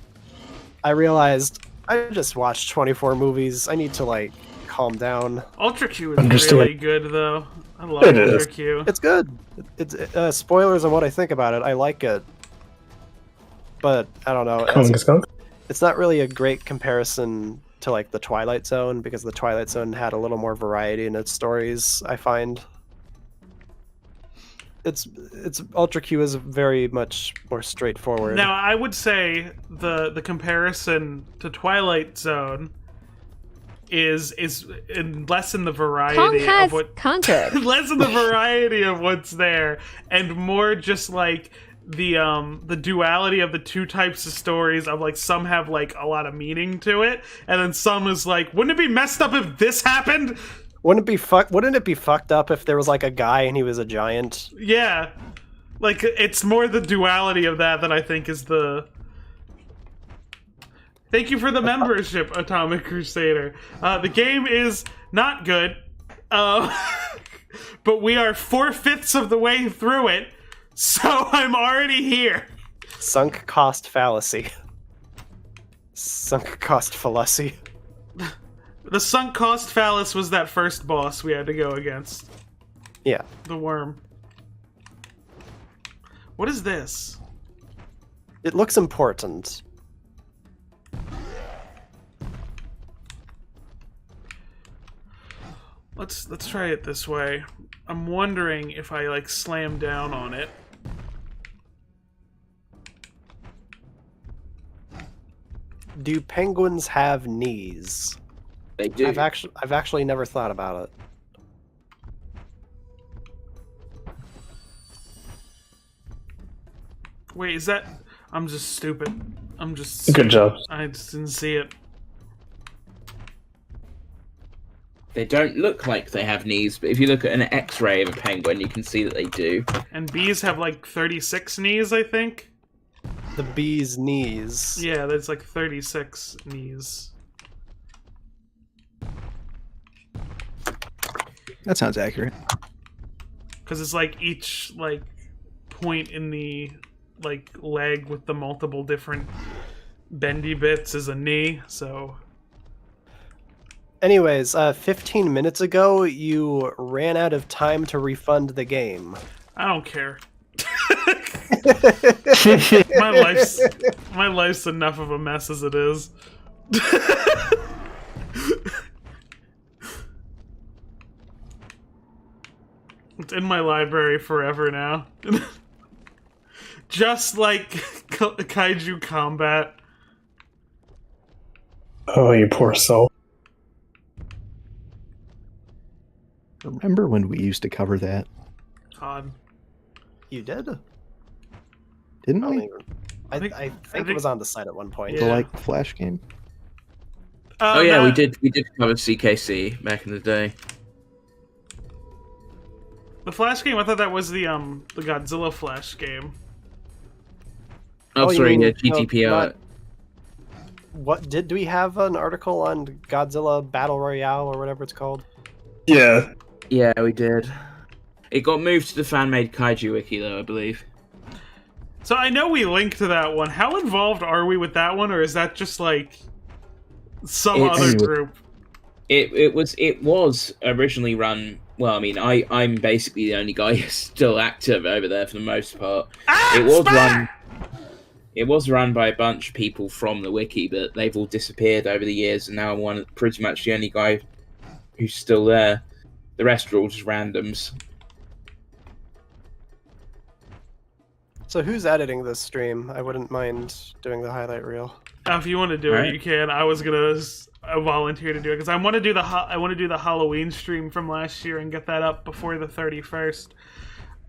I realized I just watched 24 movies. I need to like calm down. Ultra Q is Understand. really good, though. I love It Ultra is. Q. It's good. It's spoilers on what I think about it. I like it, but I don't know. Kong is Kong. It's not really a great comparison to like the Twilight Zone, because the Twilight Zone had a little more variety in its stories, I find. It's Ultra Q is very much more straightforward. Now, I would say the comparison to Twilight Zone is less in the Kong variety has of what conquered. less in the variety of what's there, and more just like the duality of the two types of stories of like some have like a lot of meaning to it, and then some is like, wouldn't it be messed up if this happened? Wouldn't it be fucked up if there was like a guy and he was a giant? Yeah, like it's more the duality of that I think is the. Thank you for the membership, Atomic Crusader. The game is not good, but we are 4/5 of the way through it, so I'm already here. Sunk cost fallacy. Sunk cost fallacy. The sunk cost phallus was that first boss we had to go against. Yeah. The worm. What is this? It looks important. Let's try it this way. I'm wondering if I like slam down on it. Do penguins have knees? They do. I've actually never thought about it. Wait, is that? I'm just stupid. I'm just. Good job. I just didn't see it. They don't look like they have knees, but if you look at an X-ray of a penguin, you can see that they do. And bees have like 36 knees, I think. The bee's knees. Yeah, there's like 36 knees. That sounds accurate. Because it's like each like point in the like leg with the multiple different bendy bits is a knee, so. Anyways, 15 minutes ago, you ran out of time to refund the game. I don't care. my life's enough of a mess as it is. It's in my library forever now. Just like Kaiju Combat. Oh, you poor soul. Remember when we used to cover that? God. You did? Didn't I, don't we? even- I think it was on the site at one point. The Yeah. like Flash game? Oh yeah, we Matt, did cover CKC back in the day. The Flash game. I thought that was the Godzilla Flash game. Oh, you sorry, mean- yeah, no, GTPR. not- What do we have an article on Godzilla Battle Royale or whatever it's called? Yeah. Yeah, we did. It got moved to the fan-made Kaiju wiki, though, I believe. So I know we linked to that one. How involved are we with that one, or is that just like some It's- other group? It was originally run. Well, I mean, I'm basically the only guy who's still active over there for the most part. It was run by a bunch of people from the wiki, but they've all disappeared over the years, and now I'm pretty much the only guy who's still there. The rest are all just randoms. So who's editing this stream? I wouldn't mind doing the highlight reel. If you want to do Right. it, you can. I was gonna volunteer to do it because I want to do the Halloween stream from last year and get that up before the 31st.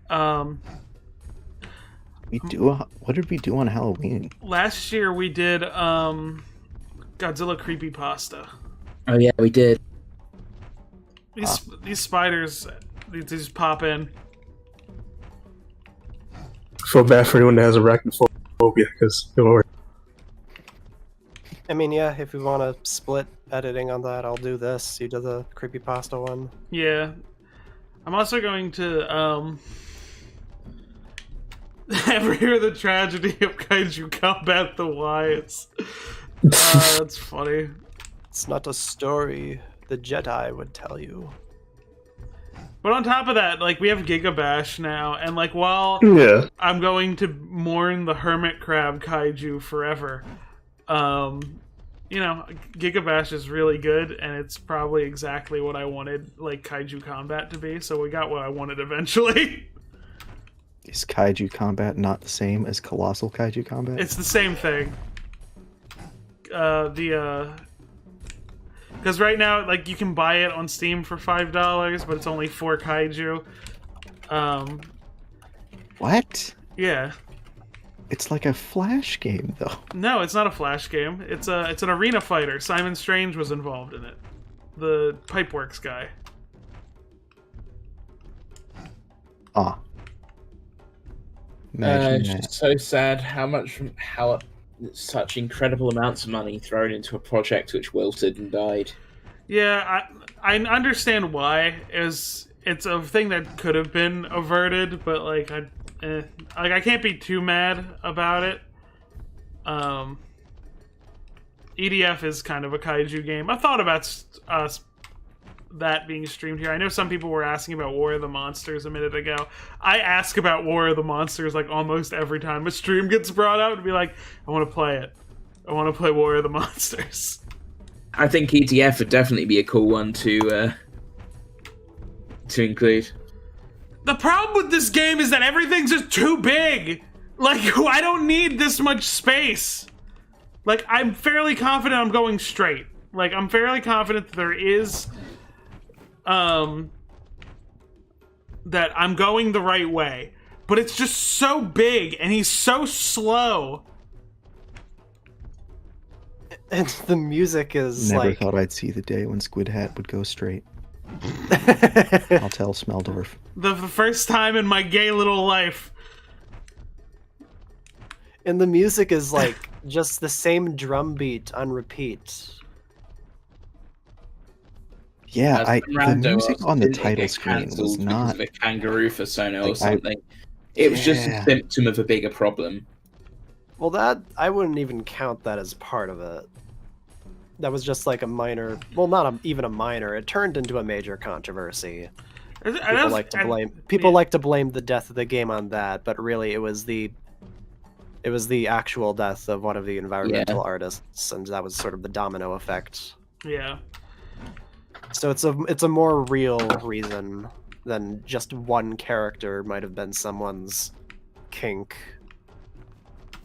What did we do on Halloween? Last year we did Godzilla Creepypasta. Oh yeah, we did. These spiders, they just pop in. Feel bad for anyone that has arachnophobia, because it won't work. I mean, yeah, if we want to split editing on that, I'll do this. You do the creepypasta one. Yeah. I'm also going to ever hear the tragedy of Kaiju Combat the Wyatt's. That's funny. It's not a story. the Jedi would tell you. But on top of that, like, we have Gigabash now, and like, while Yeah. I'm going to mourn the hermit crab kaiju forever, you know, Gigabash is really good, and it's probably exactly what I wanted, like, kaiju combat to be, so we got what I wanted eventually. Is kaiju combat not the same as colossal kaiju combat? It's the same thing. Because right now, like, you can buy it on Steam for $5, but it's only 4 kaiju. What? Yeah. It's like a Flash game, though. No, it's not a Flash game. It's an arena fighter. Simon Strange was involved in it. The Pipeworks guy. Ah. It's Imagine that. just so sad how such incredible amounts of money thrown into a project which wilted and died. Yeah, I understand why. It's a thing that could have been averted, but like I can't be too mad about it. EDF is kind of a kaiju game. I thought about that being streamed here. I know some people were asking about War of the Monsters a minute ago. I ask about War of the Monsters like almost every time a stream gets brought out, and be like, I want to play it. I want to play War of the Monsters. I think EDF would definitely be a cool one to include. The problem with this game is that everything's just too big. Like, I don't need this much space. Like, I'm fairly confident I'm going straight. Like, I'm fairly confident that there is that I'm going the right way, but it's just so big and he's so slow. And the music is Never like... thought I'd see the day when Squid Hat would go straight. I'll tell Smeldorf. The first time in my gay little life. And the music is like just the same drum beat on repeat. Yeah, the Rando music on the didn't title get screen cancelled was because not... of a kangaroo for Sono or Like, something. It was just a Yeah. symptom of a bigger problem. Well, that I wouldn't even count that as part of it. That was just like a minor, well, not even a minor. It turned into a major controversy. People like to blame the death of the game on that, but really it was the actual death of one of the environmental artists, and that was sort of the domino effect. Yeah. So it's a more real reason than just one character might have been someone's kink.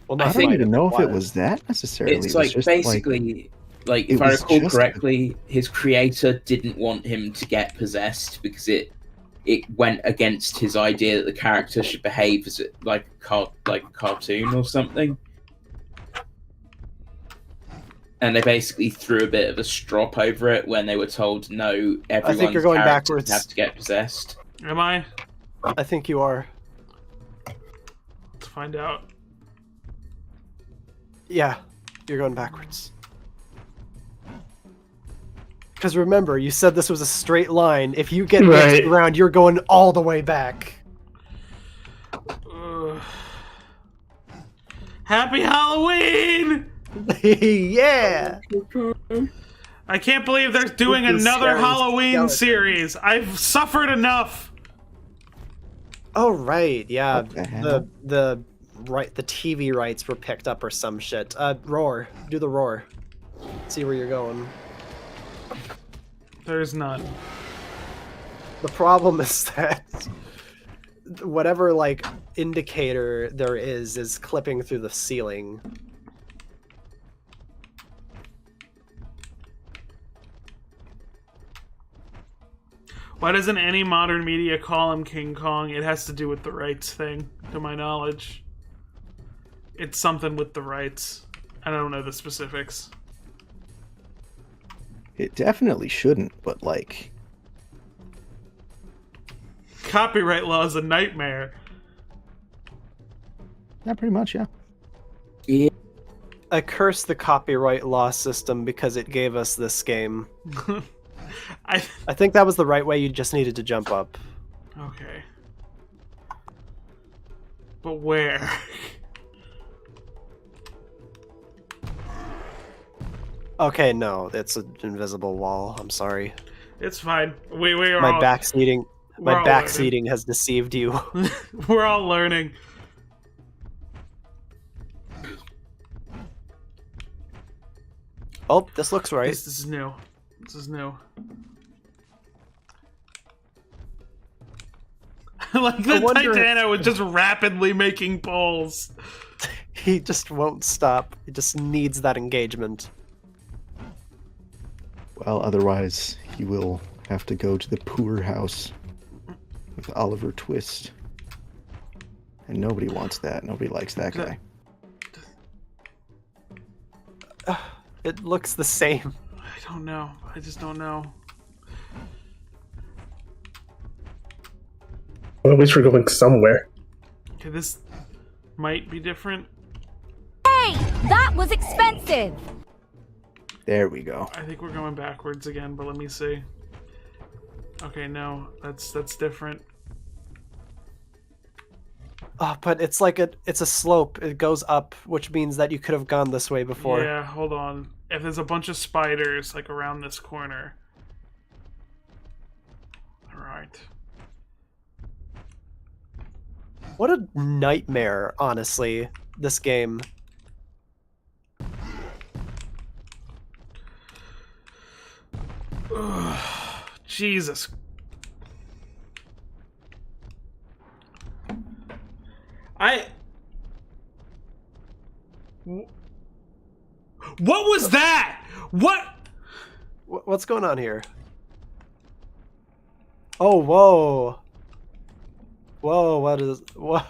Well, I don't even know if it was that necessarily. It's It was like just basically, like it if I was recall just- correctly, his creator didn't want him to get possessed because it went against his idea that the character should behave as like a cartoon or something. And they basically threw a bit of a strop over it when they were told, no, everyone's you're going characters backwards. have to get possessed. Am I? I think you are. Let's find out. Yeah, you're going backwards. Because remember, you said this was a straight line. If you get mixed around, you're going all the way back. Happy Halloween! Yeah! I can't believe they're doing Spooky, another scary Halloween skeleton. series. I've suffered enough. Oh right, yeah. What the hell? The TV rights were picked up or some shit. Roar. Do the roar. See where you're going. There's none. The problem is that whatever like indicator there is clipping through the ceiling. Why doesn't any modern media call him King Kong? It has to do with the rights thing, to my knowledge. It's something with the rights. I don't know the specifics. It definitely shouldn't, but like... Copyright law is a nightmare. Yeah, pretty much, yeah. I curse the copyright law system because it gave us this game. I think that was the right way. You just needed to jump up. Okay. But where? Okay, no, it's an invisible wall. I'm sorry. It's fine. We are My all, backseating. we're My all backseating has deceived you. We're all learning. Oh, this looks right. This is new. This is new. Like the Titano is just rapidly making pulls. He just won't stop. He just needs that engagement. Well, otherwise, he will have to go to the poor house with Oliver Twist. And nobody wants that. Nobody likes that guy. It looks the same. I don't know. I just don't know. Well, at least we're going somewhere. Okay, this might be different. Hey, that was expensive. There we go. I think we're going backwards again, but let me see. Okay, no, that's different. Oh, but it's like it's a slope. It goes up, which means that you could have gone this way before. Yeah, hold on. If there's a bunch of spiders like around this corner. All right. What a nightmare, honestly, this game. Ugh, Jesus. What was that? What? What's going on here? Oh, whoa. Whoa, what is... Whoa.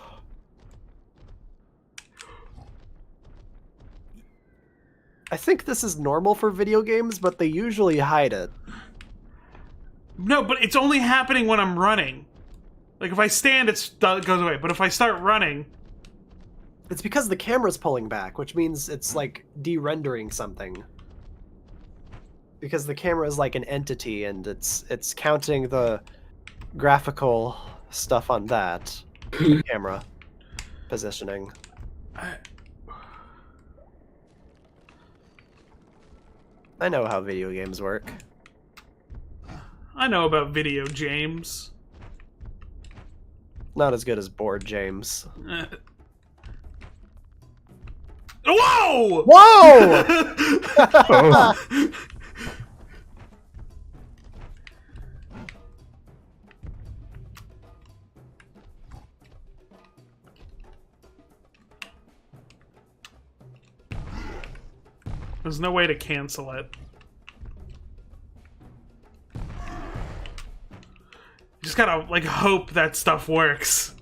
I think this is normal for video games, but they usually hide it. No, but it's only happening when I'm running. Like, if I stand, it goes away. But if I start running... It's because the camera's pulling back, which means it's, like, de-rendering something. Because the camera is like an entity, and it's counting the graphical stuff on that camera positioning. I know how video games work. I know about video, James. Not as good as board James. Whoa! Whoa! Oh. There's no way to cancel it. Just gotta, like, hope that stuff works.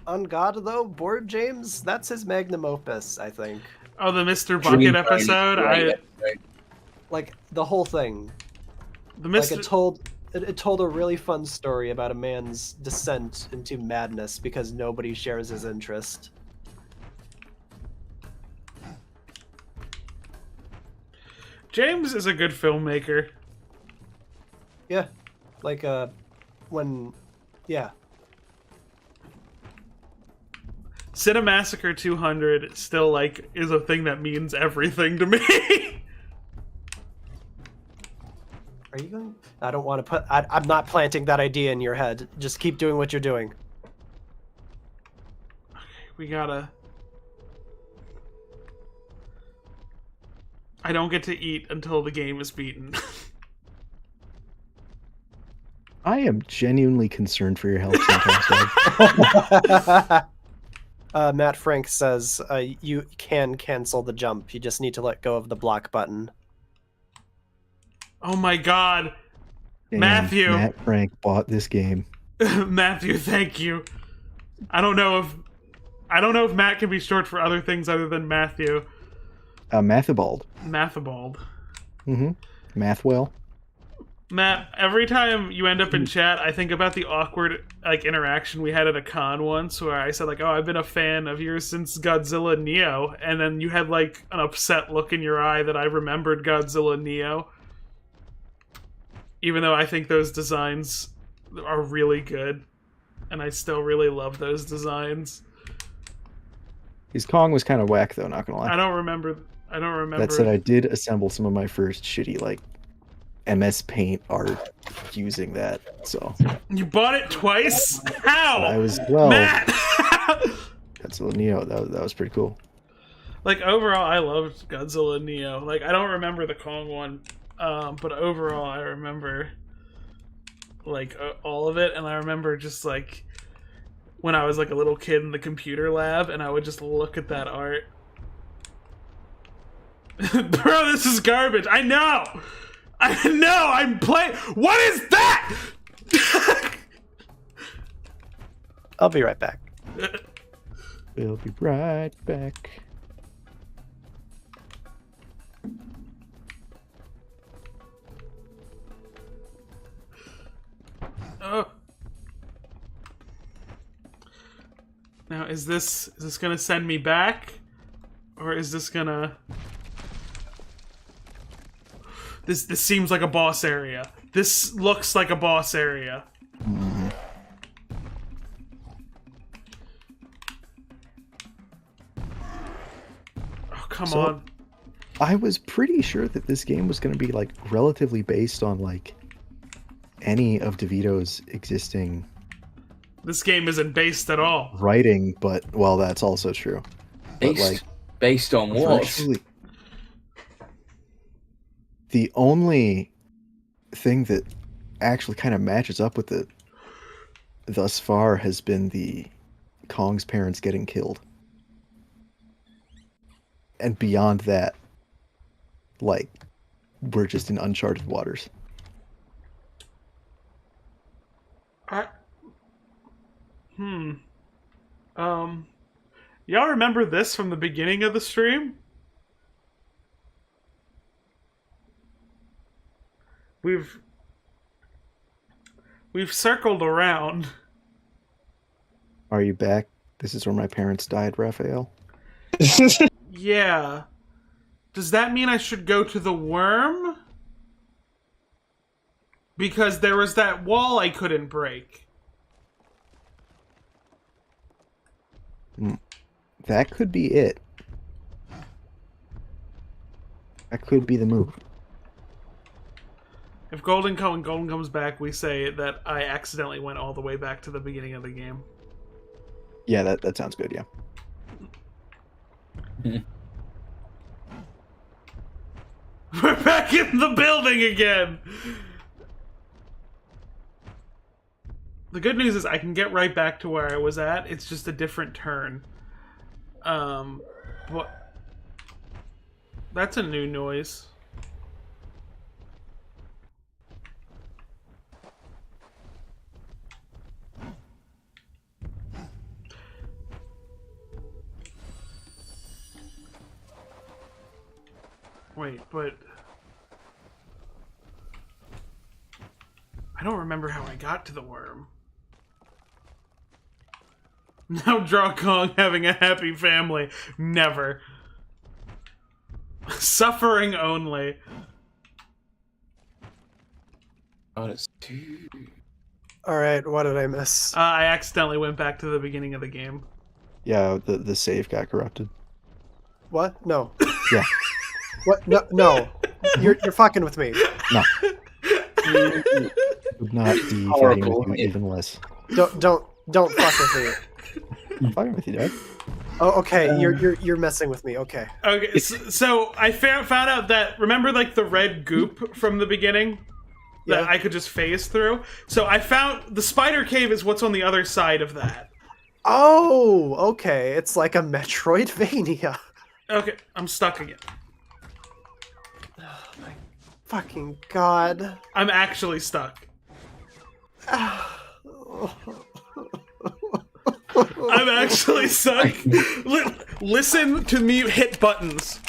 On God, though, board James, that's his magnum opus, I think. Oh, the Mr. Bucket episode? Like, the whole thing. The Like, Mr. it told a really fun story about a man's descent into madness because nobody shares his interest. James is a good filmmaker. Yeah. Like, when... Yeah. Cinemassacre 200 still, like, is a thing that means everything to me. Are you going... I don't want to put... I'm not planting that idea in your head. Just keep doing what you're doing. Okay, we gotta... I don't get to eat until the game is beaten. I am genuinely concerned for your health sometimes, Doug. Matt Frank says, you can cancel the jump. You just need to let go of the block button. Oh my god. Damn, Matthew. Matt Frank bought this game. Matthew, thank you. I don't know if Matt can be short for other things other than Matthew. Mathibald. Mathibald. Mm-hmm. Mathwell. Matt, every time you end up in chat, I think about the awkward like interaction we had at a con once where I said like, "Oh, I've been a fan of yours since Godzilla Neo," and then you had like an upset look in your eye that I remembered Godzilla Neo. Even though I think those designs are really good, and I still really love those designs. His Kong was kind of whack, though, not gonna lie. I don't remember. I don't remember. That said, I did assemble some of my first shitty like MS Paint art using that. So You bought it twice? How? I was well. Matt! That's what Neo. That was pretty cool. Like, overall, I loved Godzilla and Neo. Like, I don't remember the Kong one, but overall, I remember, like, all of it, and I remember just, like, when I was, like, a little kid in the computer lab, and I would just look at that art. Bro, this is garbage! I know! I know! I'm playing— What is that?! I'll be right back. We'll be right back. Oh. Now, is this gonna send me back? Or is this gonna... This seems like a boss area. This looks like a boss area. Mm-hmm. Oh, come on. I was pretty sure that this game was going to be like relatively based on like any of DeVito's existing This game isn't based at all. writing, but well, that's also true. But like Based on what? virtually, the only thing that actually kind of matches up with it thus far has been the Kong's parents getting killed. And beyond that, like, we're just in uncharted waters. Y'all remember this from the beginning of the stream? We've circled around. Are you back? This is where my parents died, Raphael. Yeah. Does that mean I should go to the worm? Because there was that wall I couldn't break. That could be it. That could be the move. If Golden comes back, we say that I accidentally went all the way back to the beginning of the game. Yeah, that sounds good, yeah. We're back in the building again! The good news is I can get right back to where I was at. It's just a different turn. What? That's a new noise. Wait, but... I don't remember how I got to the worm. Now draw Kong having a happy family. Never. Suffering only. Oh, it's two. Alright, what did I miss? I accidentally went back to the beginning of the game. Yeah, the save got corrupted. What? No. Yeah. What? No, no. You're fucking with me. No. Would not be fighting with you even less. Don't fuck with me. I'm fighting with you, Dad. Oh, okay. You're messing with me. Okay. Okay, so I found out that, remember like the red goop from the beginning? That Yeah. I could just phase through? So I found the spider cave is what's on the other side of that. Oh, okay. It's like a Metroidvania. Okay, I'm stuck again. Oh my fucking god. I'm actually stuck. I'm actually stuck. Listen to me hit buttons.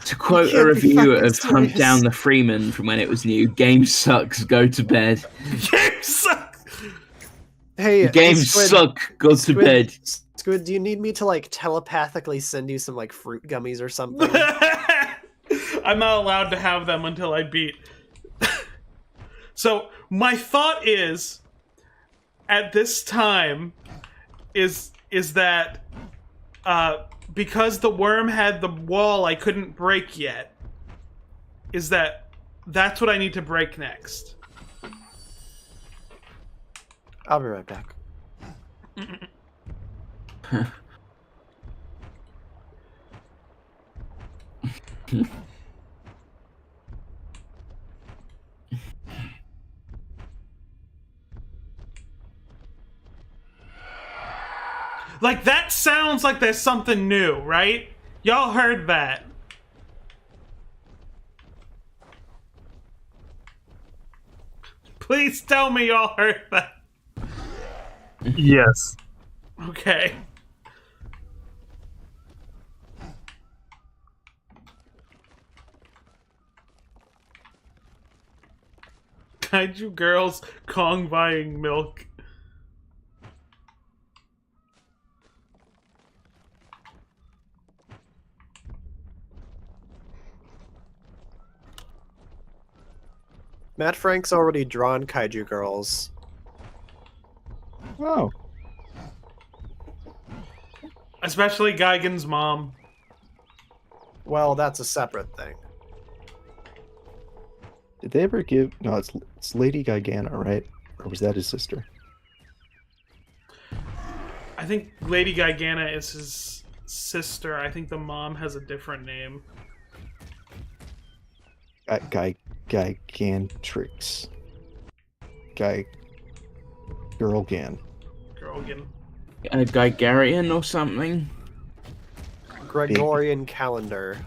To quote a review of Hunt Down the Freeman from when it was new, game sucks, go to bed. Game sucks! Hey, Games Squid, suck, go to bed. Squid, do you need me to like telepathically send you some like fruit gummies or something? I'm not allowed to have them until I beat. So my thought is, at this time, is that because the worm had the wall I couldn't break yet. That's what I need to break next? I'll be right back. Like, that sounds like there's something new, right? Y'all heard that. Please tell me y'all heard that. Yes. Okay. Kaiju girls, Kong buying milk. Matt Frank's already drawn Kaiju girls. Oh, Especially Gigan's mom. Well, that's a separate thing. did they ever give? No, it's Lady Gigana, right? Or was that his sister? I think Lady Gigana is his sister. I think the mom has a different name. Gigantrix. Girlgan. Girlgan. A Gigarian or something? Gregorian calendar.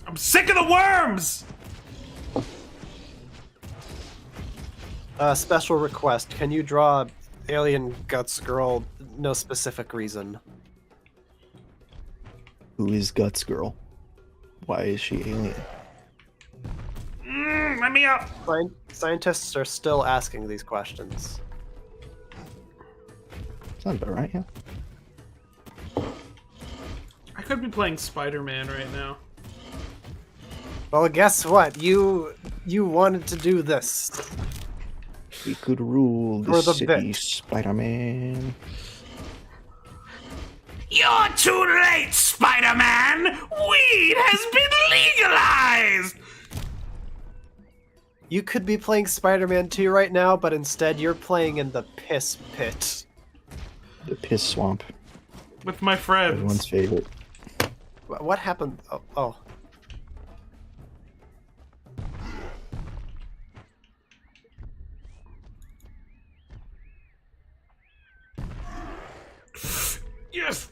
I'm sick of the worms! Special request. Can you draw alien guts girl? No specific reason. Who is Guts Girl? Why is she alien? Let me up! Scientists are still asking these questions. Sounds about right, yeah. I could be playing Spider-Man right now. Well, guess what? You wanted to do this. We could rule For the the city, bit. Spider-Man. You're too late, Spider-Man! Weed has been legalized! You could be playing Spider-Man 2 right now, but instead you're playing in the piss pit. The piss swamp. With my friends. Everyone's favorite. What happened? Oh. Yes!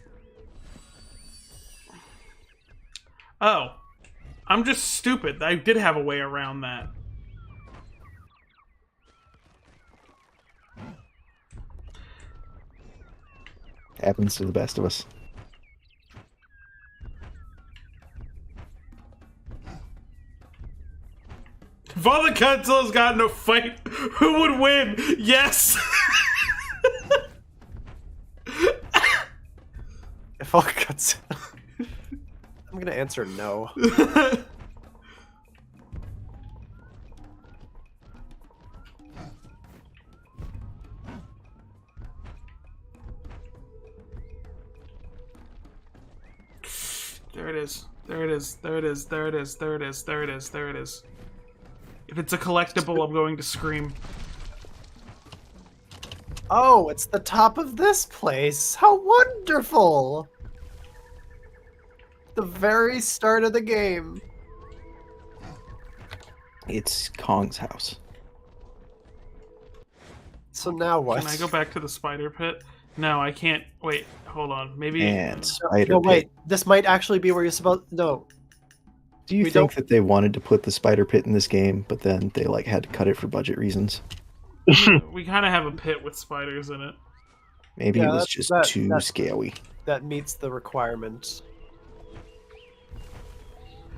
Oh. I'm just stupid. I did have a way around that. Happens to the best of us. If all the Godzilla's got in a fight, who would win? Yes! If all cuts. I'm gonna answer no. There it is. There it is. There it is. There it is. There it is. There it is. There it is. If it's a collectible, I'm going to scream. Oh, it's the top of this place. How wonderful! The very start of the game. It's Kong's house. So now what? Can I go back to the spider pit? No, I can't. Wait, hold on. Maybe. And Spider No, Pit. wait. This might actually be where you're supposed. No. Do you we think don't- that they wanted to put the Spider Pit in this game, but then they like had to cut it for budget reasons? We kind of have a pit with spiders in it. Maybe Yeah, it was that's- just that- too that- scary. That meets the requirement.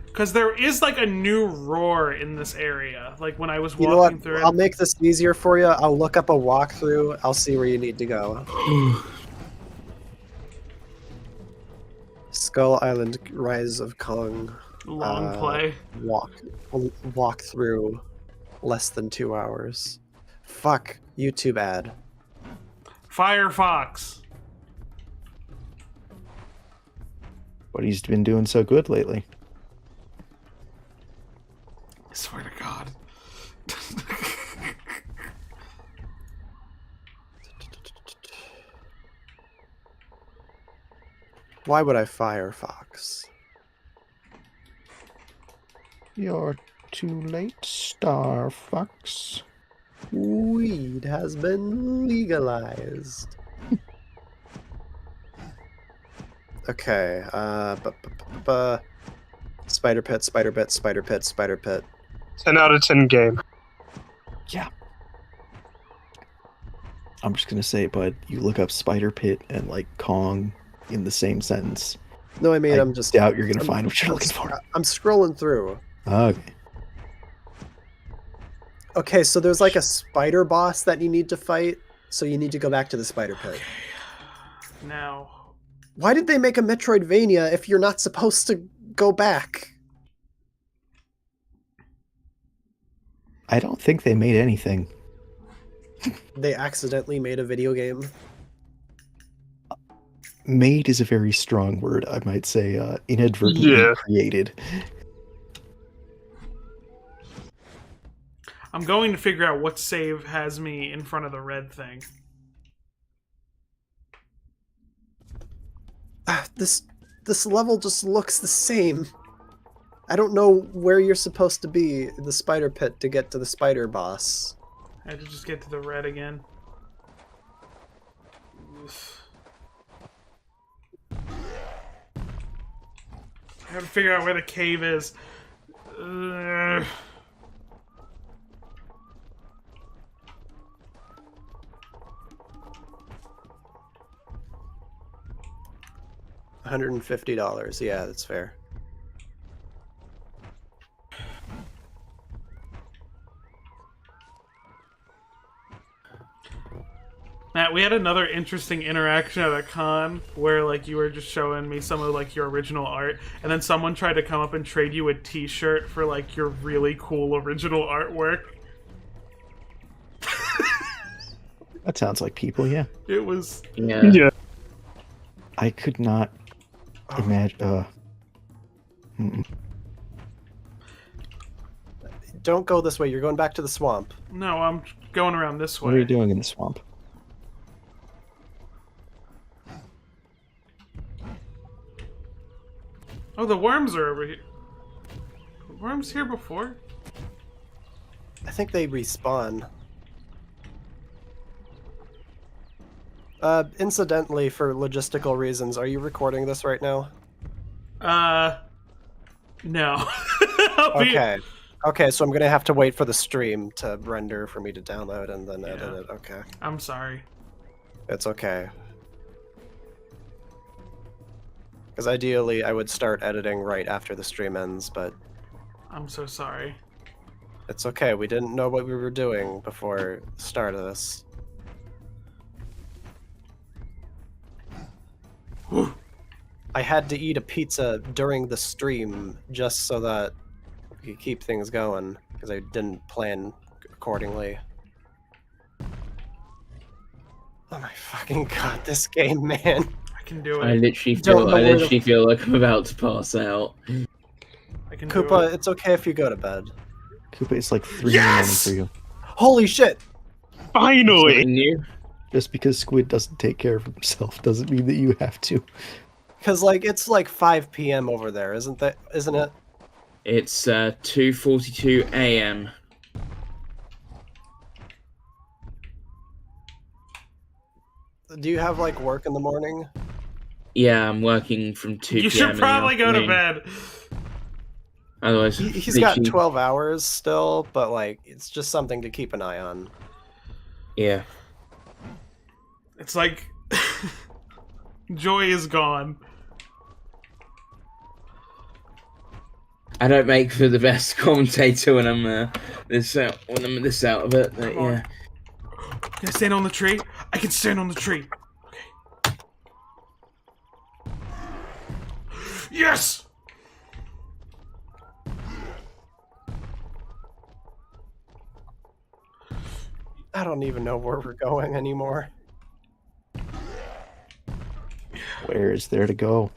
Because there is like a new roar in this area. Like when I was You know walking what? through I'll it. make this easier for you. I'll look up a walkthrough. I'll see where you need to go. Skull Island: Rise of Kong. Long play. Walk through. Less than 2 hours. Fuck. YouTube ad. Firefox. But he's been doing so good lately. I swear to God. Why would I Firefox? You're too late, Star Fox. Weed has been legalized. Okay, Spider Pit, Spider Pit, Spider Pit, Spider Pit. 10 out of 10 game. Yeah. I'm just gonna say, bud, you look up Spider Pit and like Kong in the same sentence. No, I mean, I I'm just doubt you're gonna find what you're looking for. I'm scrolling through. Okay. Okay, so there's like a spider boss that you need to fight, so you need to go back to the Spider Pit. Now. Why did they make a Metroidvania if you're not supposed to go back? I don't think they made anything. They accidentally made a video game. Made is a very strong word, I might say. Inadvertently Yeah. created. I'm going to figure out what save has me in front of the red thing. This level just looks the same. I don't know where you're supposed to be in the Spider Pit to get to the spider boss. I had to just get to the red again. Oof. I gotta figure out where the cave is. $150. Yeah, that's fair. Matt, we had another interesting interaction at a con where, like, you were just showing me some of, like, your original art, and then someone tried to come up and trade you a t-shirt for, like, your really cool original artwork. That sounds like people, yeah. It was... Yeah. I could not imagine. Don't go this way. You're going back to the swamp. No, I'm going around this way. What are you doing in the swamp? Oh, the worms are over here. Were worms here before? I think they respawn. Incidentally, for logistical reasons, are you recording this right now? No. Okay. Okay, so I'm gonna have to wait for the stream to render for me to download and then edit it. Okay. I'm sorry. It's okay. Because ideally, I would start editing right after the stream ends, but I'm so sorry. it's okay. We didn't know what we were doing before the start of this. I had to eat a pizza during the stream just so that we could keep things going, because I didn't plan accordingly. Oh my fucking god, this game, man. I can do I it. literally feel like I'm about to pass out. I can do Koopa, it. it's okay if you go to bed. Koopa, it's like 3 Yes! in the morning for you. Holy shit! Finally! Something new? Just because Squid doesn't take care of himself doesn't mean that you have to. Because, like, it's like 5 p.m. over there, isn't it? It's 2:42 a.m. Do you have, like, work in the morning? Yeah, I'm working from 2 p.m. You should in the probably go to afternoon. bed. Otherwise, He's got literally- 12 hours still, but, like, it's just something to keep an eye on. Yeah. It's like... Joy is gone. I don't make for the best commentator when I'm this out of it. But Come on. yeah. Can I stand on the tree? I can stand on the tree. Okay. Yes! don't even know where we're going anymore. Where is there to go?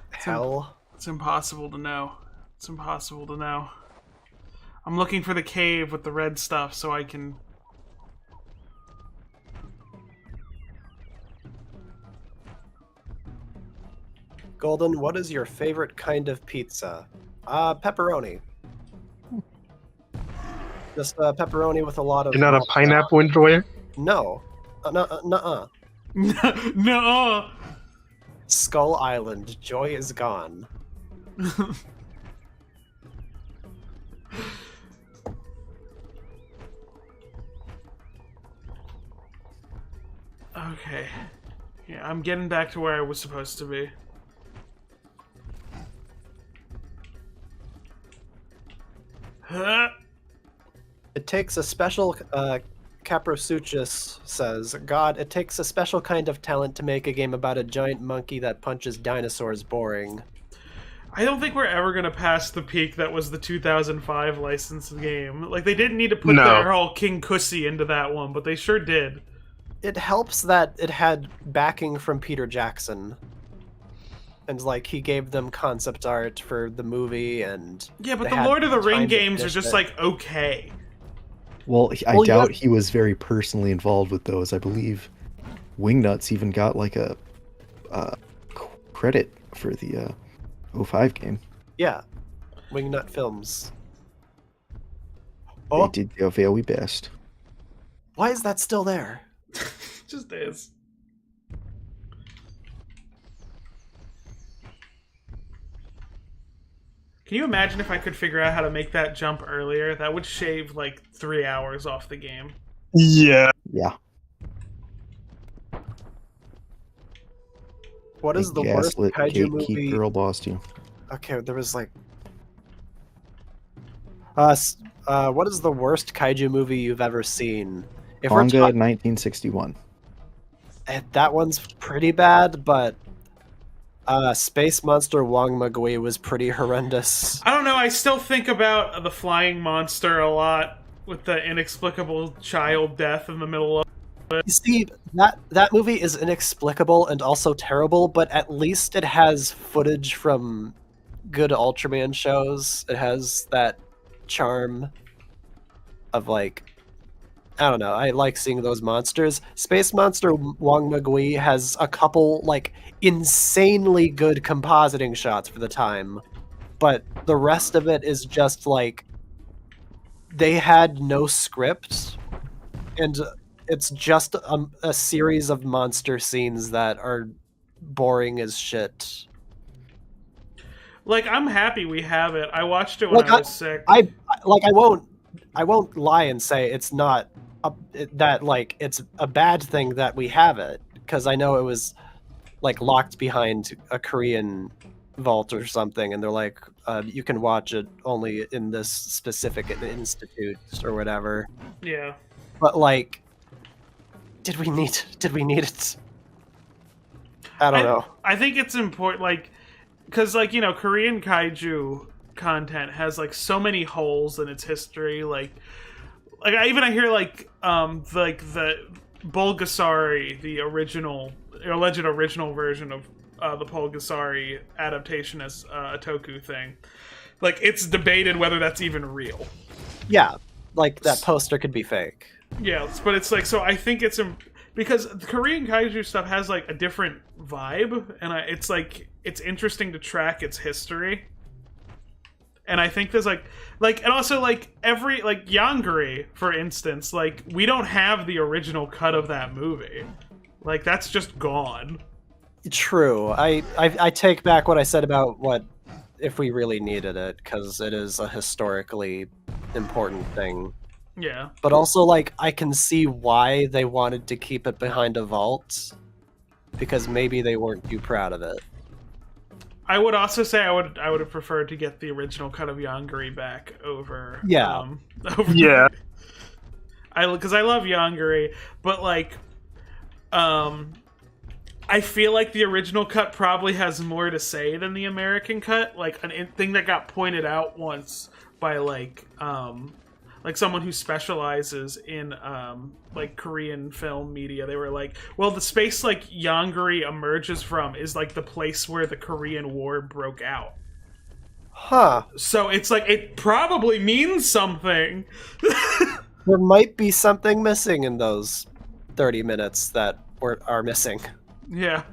Hell. It's impossible to know. It's impossible to know. I'm looking for the cave with the red stuff so I can... Golden, what is your favorite kind of pizza? Pepperoni. Just pepperoni with a lot of... You're not a pineapple enjoyer? No. Nuh-uh. No. Skull Island. Joy is gone. Okay. Yeah, I'm getting back to where I was supposed to be. It takes a special... Caprosuchus says, God, it takes a special kind of talent to make a game about a giant monkey that punches dinosaurs boring. I don't think we're ever going to pass the peak that was the 2005 licensed game. Like, they didn't need to put their whole King Kussy into that one, but they sure did. It helps that it had backing from Peter Jackson. And, like, he gave them concept art for the movie, and... Yeah, but the Lord of the Ring games are just, like, okay. Well, I doubt he was very personally involved with those. I believe Wingnuts even got like a credit for the 05 game. Yeah, Wingnut Films. They did their very best. Why is that still there? Just is. Can you imagine if I could figure out how to make that jump earlier? That would shave like 3 hours off the game. Yeah. Yeah. What is the worst kaiju movie? Girl lost you. Okay, there was like... what is the worst kaiju movie you've ever seen? Manga 1961. That one's pretty bad, but... Space Monster Wong Magui was pretty horrendous. I don't know, I still think about the flying monster a lot with the inexplicable child death in the middle of it. You see, that movie is inexplicable and also terrible, but at least it has footage from good Ultraman shows. It has that charm of, like... I don't know, I like seeing those monsters. Space Monster Wong Magui has a couple, like, insanely good compositing shots for the time, but the rest of it is just, like, they had no script, and it's just a series of monster scenes that are boring as shit. Like, I'm happy we have it. I watched it when I was sick. I won't lie and say it's not that, like, it's a bad thing that we have it, because I know it was, like, locked behind a Korean vault or something, and they're like, you can watch it only in this specific institute or whatever. Yeah. But, like, did we need it? I don't know. I think it's important, like, because, like, you know, Korean kaiju content has, like, so many holes in its history, like I hear like the Bulgasari, the alleged original version of the Bulgasari adaptation as a Toku thing. Like, it's debated whether that's even real. Yeah, like that poster could be fake. Yeah, but it's like, so I think it's because the Korean kaiju stuff has like a different vibe, and it's like it's interesting to track its history. And I think there's like, and also like every, like Yangri, for instance, like we don't have the original cut of that movie. Like, that's just gone. True. I take back what I said about what if we really needed it, because it is a historically important thing. Yeah. But also, like, I can see why they wanted to keep it behind a vault, because maybe they weren't too proud of it. I would also say I would have preferred to get the original cut of Yangri back over. Yeah. Yeah. Because I love Yangri, but like, I feel like the original cut probably has more to say than the American cut. Like, a thing that got pointed out once by like like someone who specializes in like Korean film media. They were like, well, the space like Yongari emerges from is like the place where the Korean War broke out. Huh. So it's like it probably means something. There might be something missing in those 30 minutes that are missing. Yeah.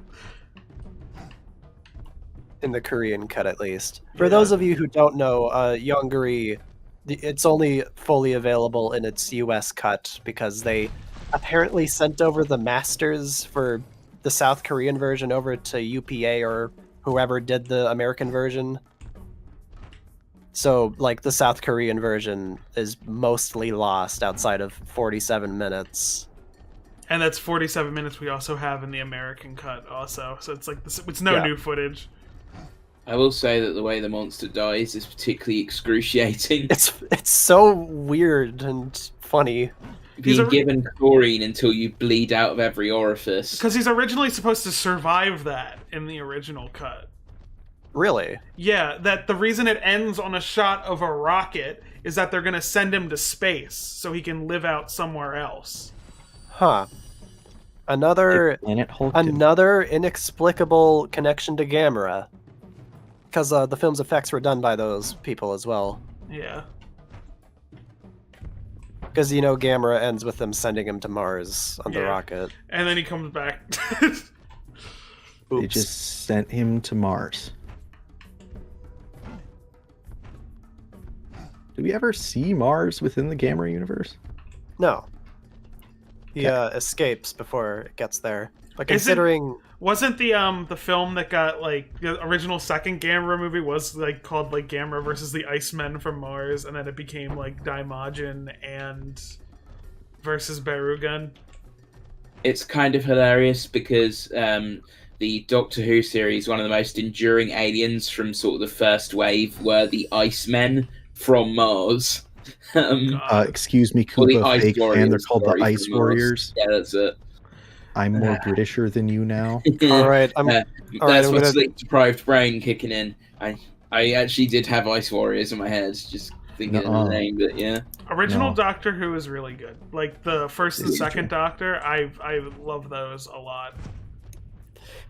In the Korean cut, at least. For those of you who don't know, Yongari, it's only fully available in its US cut because they apparently sent over the masters for the South Korean version over to UPA or whoever did the American version. So, like, the South Korean version is mostly lost outside of 47 minutes. And that's 47 minutes we also have in the American cut also. So it's like, it's no new footage. I will say that the way the monster dies is particularly excruciating. It's so weird and funny. Being given chlorine until you bleed out of every orifice. Because he's originally supposed to survive that in the original cut. Really? Yeah, that the reason it ends on a shot of a rocket is that they're going to send him to space so he can live out somewhere else. Huh. Another inexplicable connection to Gamera. Because the film's effects were done by those people as well. Yeah. Because, you know, Gamera ends with them sending him to Mars on the rocket. And then he comes back. They just sent him to Mars. Do we ever see Mars within the Gamera universe? No. He escapes before it gets there. But considering... Wasn't the film that got, like, the original second Gamera movie was, like, called, like, Gamera versus the Icemen from Mars, and then it became, like, Daimajin and versus Barugan? It's kind of hilarious because the Doctor Who series, one of the most enduring aliens from sort of the first wave were the Icemen from Mars. Excuse me, Koopa, fake fan. They're called the Ice Warriors. Yeah, that's it. I'm more Britisher than you now. All right, that's my sleep-deprived brain kicking in. I actually did have Ice Warriors in my head, just thinking of the name, but yeah. Original Doctor Who is really good. Like the first and second Doctor, I love those a lot.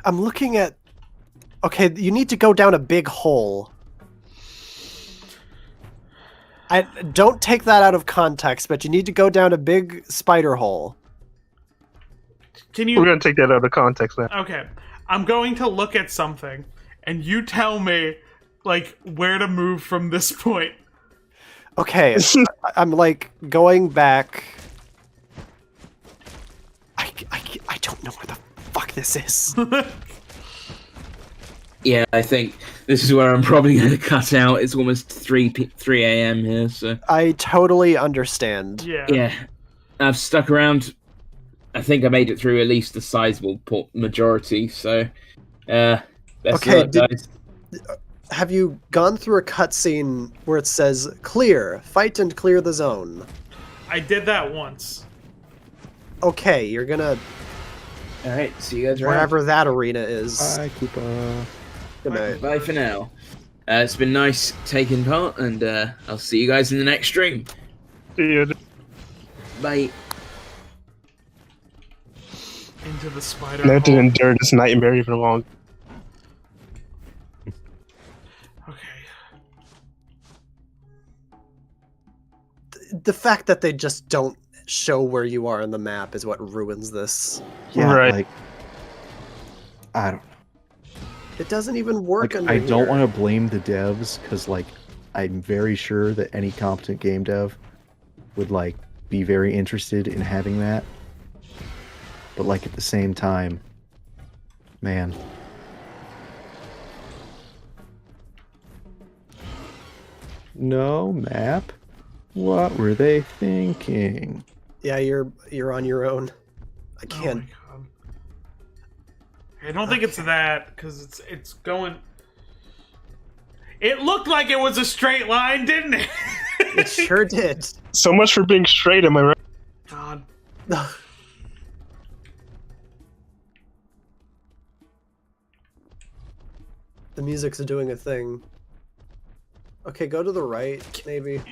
I'm looking at... Okay, you need to go down a big hole. I don't take that out of context, but you need to go down a big spider hole. Can you... We're going to take that out of context now. Okay. I'm going to look at something, and you tell me, like, where to move from this point. Okay, I'm, like, going back... I don't know where the fuck this is. Yeah, I think this is where I'm probably going to cut out. It's almost 3 a.m. here, so... I totally understand. Yeah. I've stuck around... I think I made it through at least the sizable majority, so... best of luck, guys. Have you gone through a cutscene where it says, clear, fight and clear the zone? I did that once. Okay, you're gonna... Alright, see you guys around. Wherever that arena is. Bye, Koopa. Good night. Bye for now. It's been nice taking part, and I'll see you guys in the next stream. See you. Bye. Into the spider I have to hole. endure this nightmare even long. Okay. The fact that they just don't show where you are on the map is what ruins this. Yeah, Right. like... I don't know. It doesn't even work Like, under I don't here. want to blame the devs, because, like, I'm very sure that any competent game dev would, like, be very interested in having that. But, like, at the same time, man. No map? What were they thinking? Yeah, you're on your own. I can't... Oh my god. I don't think it's that, because it's going... It looked like it was a straight line, didn't it? It sure did. So much for being straight, am I right? God. The music's doing a thing. Okay, go to the right, maybe.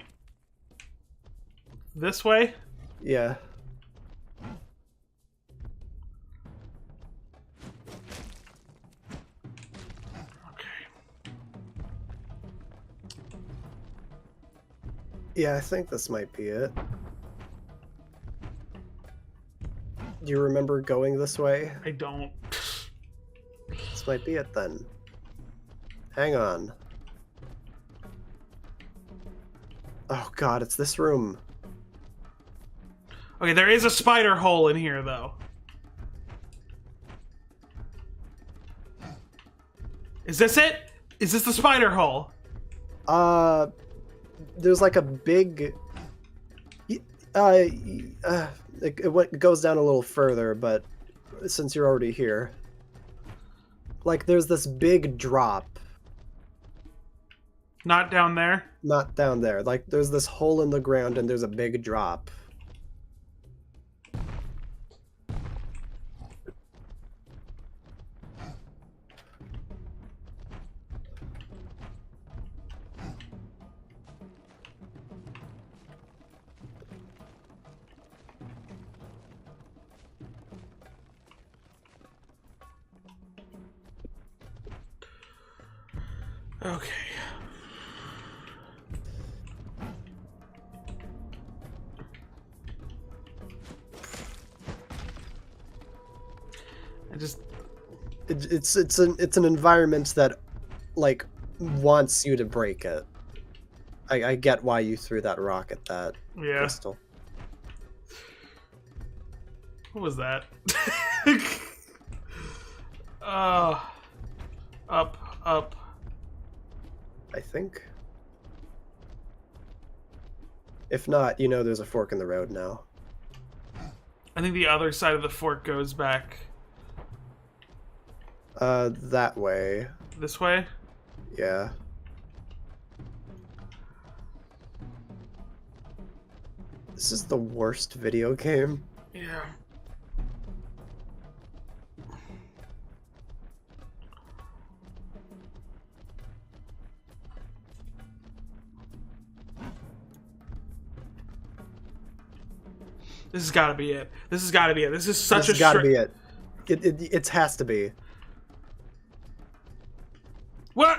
This way? Yeah. Yeah, I think this might be it. Do you remember going this way? I don't. This might be it then. Hang on. Oh god, it's this room. Okay, there is a spider hole in here, though. Is this it? Is this the spider hole? There's like a big... It goes down a little further, but since you're already here... Like, there's this big drop. Not down there? Not down there. Like, there's this hole in the ground and there's a big drop. Okay. I just... It's an environment that, like, wants you to break it. I get why you threw that rock at that crystal. What was that? Up. I think. If not, you know there's a fork in the road now. I think the other side of the fork goes back. That way. This way? Yeah. This is the worst video game. Yeah. This has got to be it. This has got to be it. This is such This has got to be it. It has to be. What?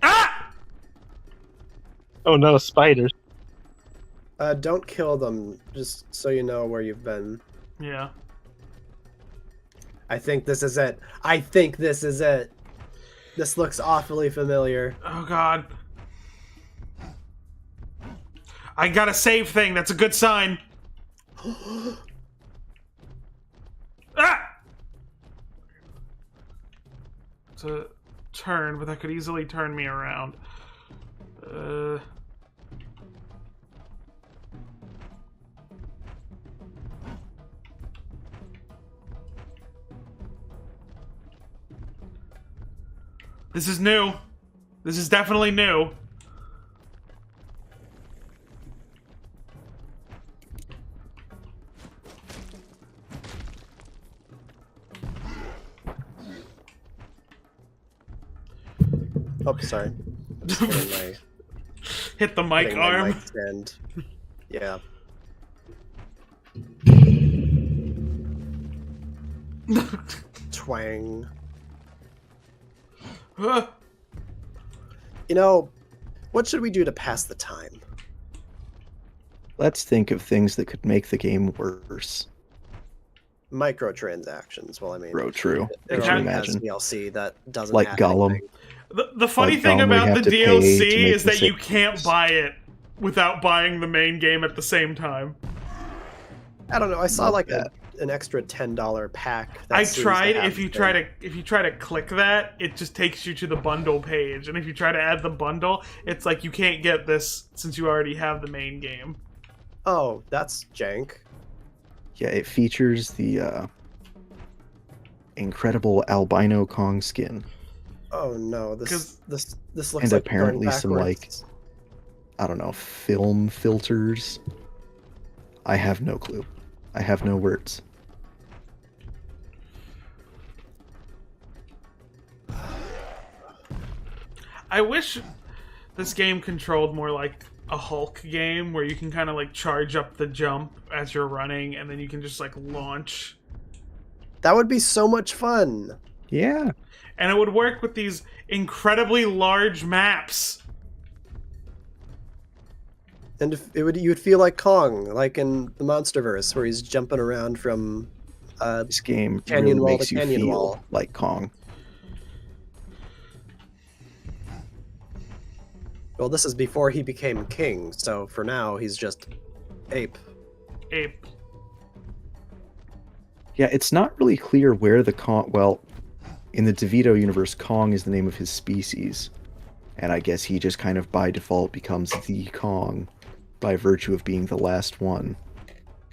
Ah! Oh no, spiders. Don't kill them, just so you know where you've been. Yeah. I think this is it. I think this is it. This looks awfully familiar. Oh god. I got a save thing. That's a good sign. Ah! It's a turn, but that could easily turn me around. This is new. This is definitely new. Oh, sorry. Hit the mic arm. Stand. Yeah. Twang. You know, what should we do to pass the time? Let's think of things that could make the game worse. Microtransactions. Well, I mean, True. It Could you already has imagine? DLC that doesn't Like have Gollum. anything. The funny Like thing Gollum, we about have the to pay to DLC make is the that you same can't games. buy it without buying the main game at the same time. I don't know. I saw Love like that. an extra $10 pack. That I seems to tried. have If you the try thing. to click that, it just takes you to the bundle page, and if you try to add the bundle, it's like you can't get this since you already have the main game. Oh, that's jank. Yeah, it features the incredible albino Kong skin. Oh no, 'Cause- this looks And like apparently going some, like, backwards. I don't know, film filters. I have no clue. I have no words. I wish this game controlled more like a Hulk game where you can kind of like charge up the jump as you're running, and then you can just like launch. That would be so much fun. Yeah. And it would work with these incredibly large maps. And if it would, you would feel like Kong, like in the Monsterverse, where he's jumping around from This game canyon really wall makes to you canyon feel wall. like Kong. Well, this is before he became king, so for now he's just ape. Ape. Yeah, it's not really clear where the Kong... Well, in the DeVito universe, Kong is the name of his species. And I guess he just kind of by default becomes the Kong by virtue of being the last one.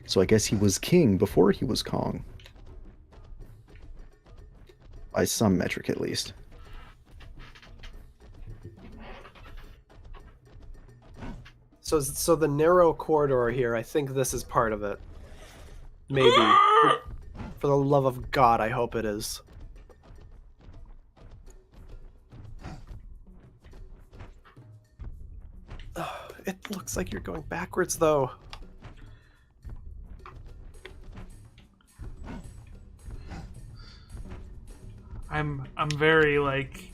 So I guess he was king before he was Kong. By some metric, at least. So the narrow corridor here, I think this is part of it. Maybe. For the love of God, I hope it is. It looks like you're going backwards, though. I'm very like...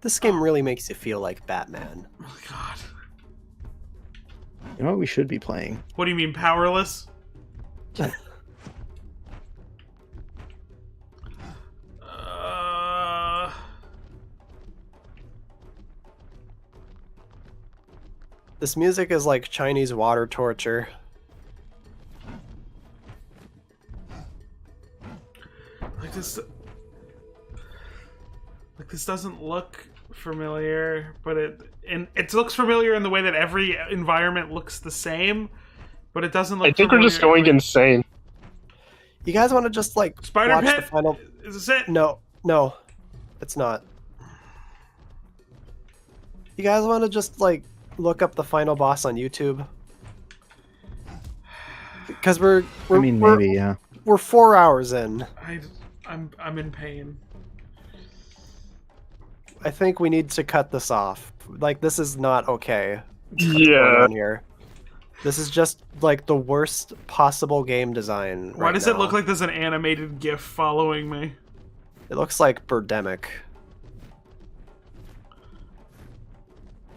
This game really makes you feel like Batman. Oh, God. You know what we should be playing? What do you mean, powerless? This music is like Chinese water torture. Like this doesn't look familiar, but it looks familiar in the way that every environment looks the same, but it doesn't look. I think we're just going insane. You guys want to just like Spider watch Pit? the final? Is this it? No, it's not. You guys want to just like look up the final boss on YouTube? Because we're I mean, maybe, yeah. We're 4 hours in. I'm in pain. I think we need to cut this off. Like, this is not okay. Yeah. Here. This is just like the worst possible game design. Why does it look like there's an animated GIF following me? It looks like Birdemic.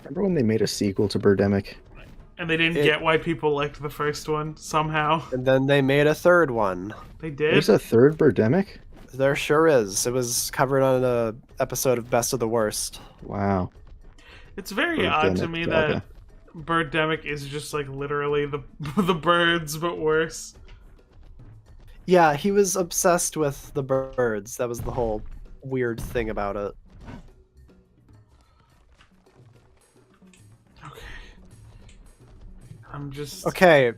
Remember when they made a sequel to Birdemic? And they didn't get why people liked the first one, somehow. And then they made a third one. They did? There's a third Birdemic? There sure is. It was covered on an episode of Best of the Worst. Wow. It's very odd to me that Birdemic is just like literally the birds, but worse. Yeah, he was obsessed with the birds. That was the whole weird thing about it. I'm just... Okay,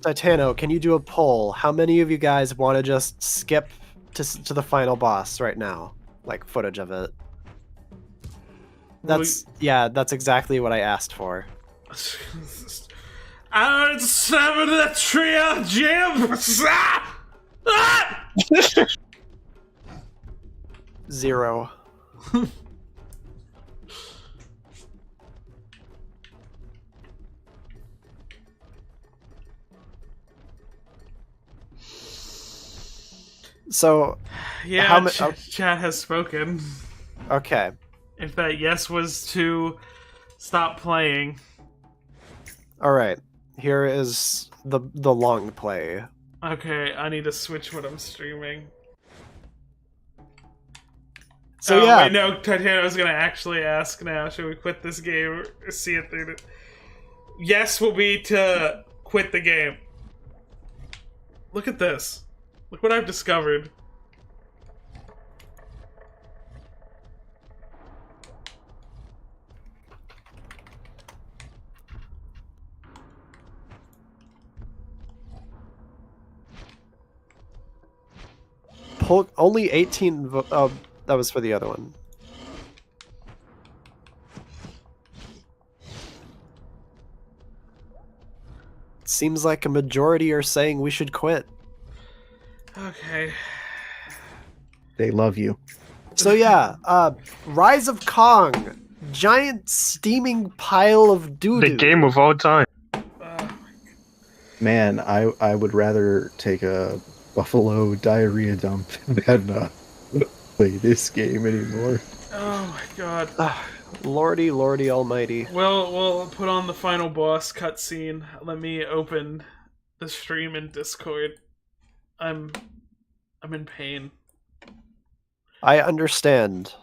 Titano, can you do a poll? How many of you guys want to just skip to the final boss right now? Like, footage of it. That's exactly what I asked for. I'm 7 the trio, Jim! 0. So, yeah, chat has spoken. Okay. If that yes was to stop playing. All right. Here is the long play. Okay, I need to switch what I'm streaming. So yeah. Wait, no, Titano's gonna actually ask now. Should we quit this game or see it through? Yes will be to quit the game. Look at this. Look what I've discovered. Only 18 oh, that was for the other one. Seems like a majority are saying we should quit. Okay. They love you. So yeah, Rise of Kong, giant steaming pile of doo-doo. The game of all time. Man, I would rather take a buffalo diarrhea dump than play this game anymore. Oh my god. Lordy almighty. Well, we'll put on the final boss cutscene. Let me open the stream in Discord. I'm in pain. I understand.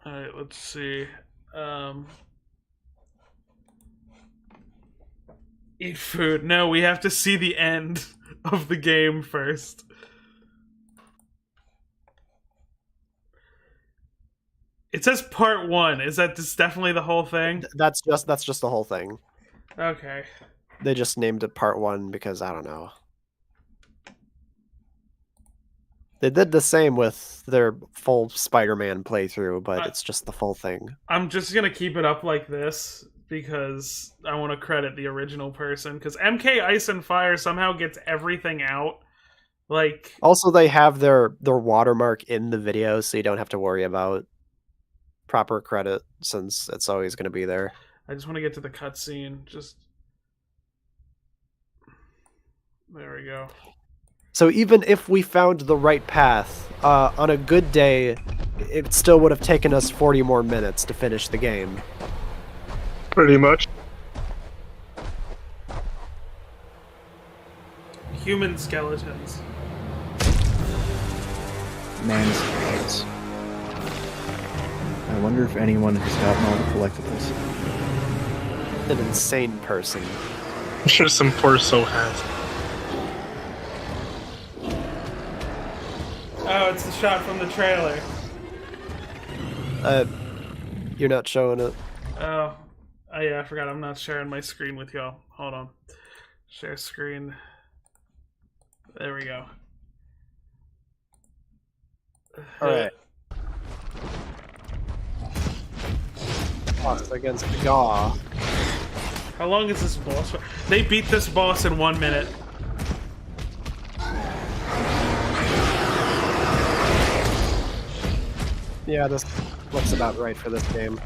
Alright, let's see. Eat food. No, we have to see the end of the game first. It says part 1. Is that just definitely the whole thing? That's just the whole thing. Okay. They just named it part 1 because I don't know. They did the same with their full Spider-Man playthrough, but it's just the full thing. I'm just gonna keep it up like this because I want to credit the original person. Because MK Ice and Fire somehow gets everything out. Like, also, they have their watermark in the video, so you don't have to worry about proper credit since it's always going to be there. I just want to get to the cutscene. Just there we go. So even if we found the right path, on a good day, it still would have taken us 40 more minutes to finish the game. Pretty much. Human skeletons. Man's heads. I wonder if anyone has gotten all the collectibles. An insane person. I'm sure some poor soul has. Oh, it's the shot from the trailer. You're not showing it. Oh, yeah, I forgot I'm not sharing my screen with y'all. Hold on. Share screen. There we go. Alright. Boss against Gaw. How long is this boss? They beat this boss in 1 minute. Yeah, this looks about right for this game.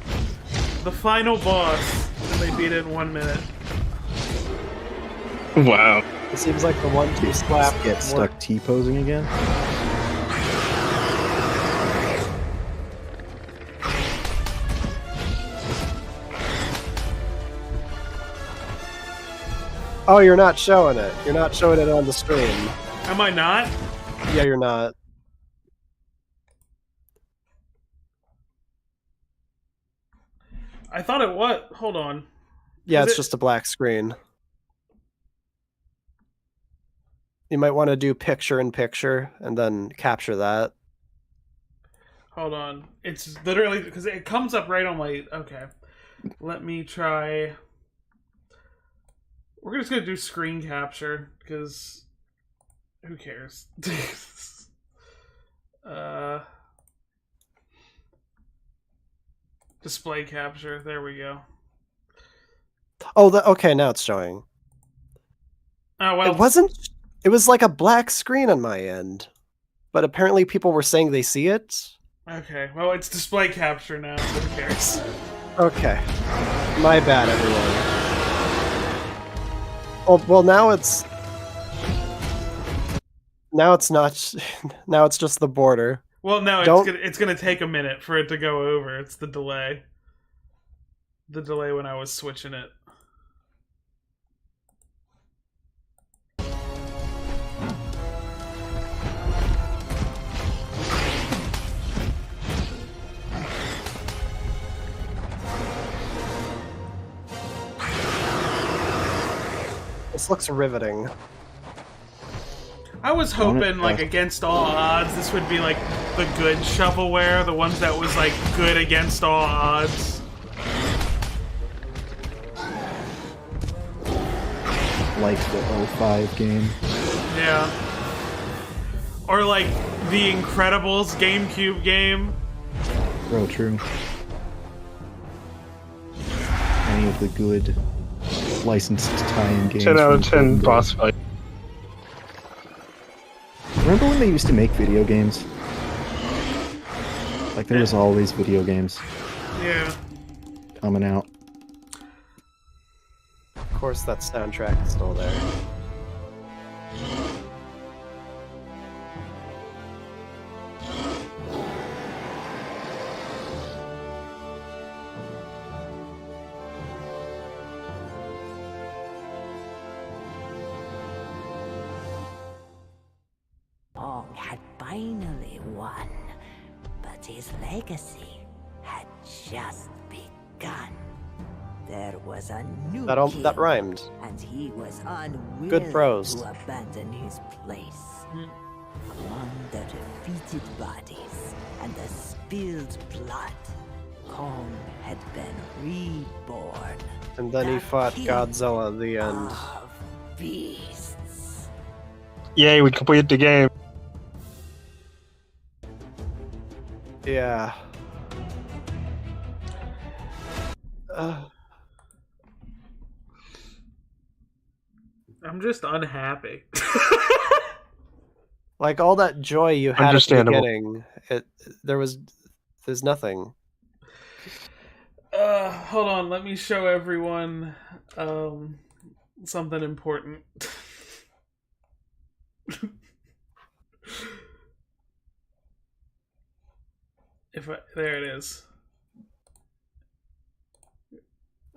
The final boss, and they beat it in 1 minute. Wow. It seems like the 1-2 slap Get stuck T-posing again? Oh, you're not showing it. You're not showing it on the stream. Am I not? Yeah, you're not. I thought it was. Hold on. Yeah, Is it's it- just a black screen. You might want to do picture-in-picture and then capture that. Hold on. It's literally because it comes up right on my. Okay. Let me try. We're just gonna do screen capture because who cares? Display capture. There we go. Oh, okay, now it's showing. Oh well. It wasn't. It was like a black screen on my end, but apparently people were saying they see it. Okay. Well, it's display capture now. So who cares? Okay, my bad, everyone. Oh well, now it's not. Now it's just the border. Well, no, Don't- it's gonna take a minute for it to go over. It's the delay. The delay when I was switching it. This looks riveting. I was hoping, like, against all odds, this would be, like, the good shovelware, the ones that was, like, good against all odds. Like the 05 game. Yeah. Or, like, the Incredibles GameCube game. Real true. Any of the good licensed tie-in games. 10 out of from 10 Nintendo. boss fight. Remember when they used to make video games? Like there was always video games Yeah. coming out. Of course, that soundtrack is still there. Kong had finally won, but his legacy had just begun. There was a new That king, rhymed. and he was unwilling Good prose. to abandon his place. Among the defeated bodies and the spilled blood, Kong had been reborn. And then he The fought king Godzilla at the end. of beasts. Yay, we completed the game. Yeah. I'm just unhappy. Like all that joy you had at the Understandable. beginning, there's nothing. Hold on, let me show everyone something important. There it is.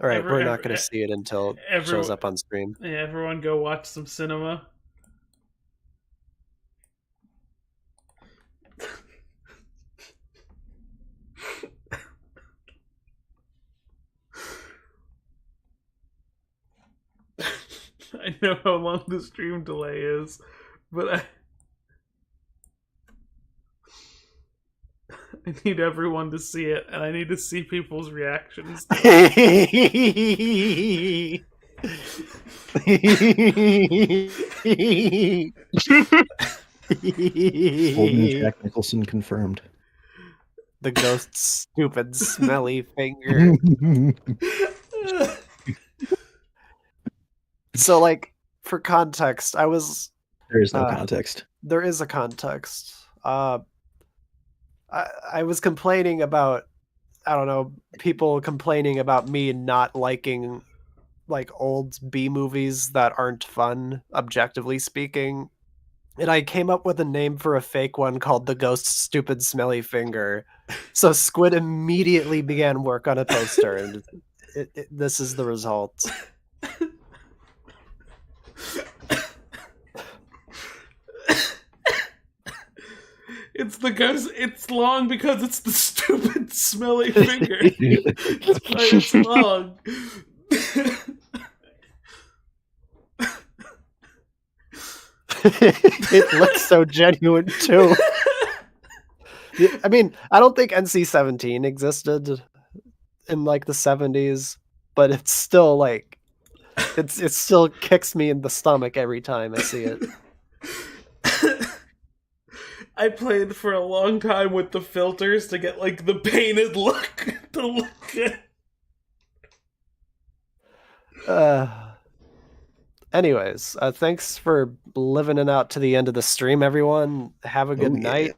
All right, we're not going to see it until it shows up on stream. Yeah, everyone go watch some cinema. I know how long the stream delay is, but I need everyone to see it, and I need to see people's reactions to it. Holden Jack Nicholson confirmed. The ghost's stupid, smelly finger. So, like, for context, There is no context. There is a context. I was complaining about, I don't know, people complaining about me not liking, like, old B movies that aren't fun, objectively speaking. And I came up with a name for a fake one called The Ghost's Stupid Smelly Finger. So Squid immediately began work on a poster, and this is the result. It's the ghost. It's long because it's the stupid, smelly finger. That's why it's long. It looks so genuine too. I mean, I don't think NC-17 existed in like the 70s, but it's still like it still kicks me in the stomach every time I see it. I played for a long time with the filters to get like the painted look to look good. Anyways, thanks for living it out to the end of the stream, everyone. Have a good night.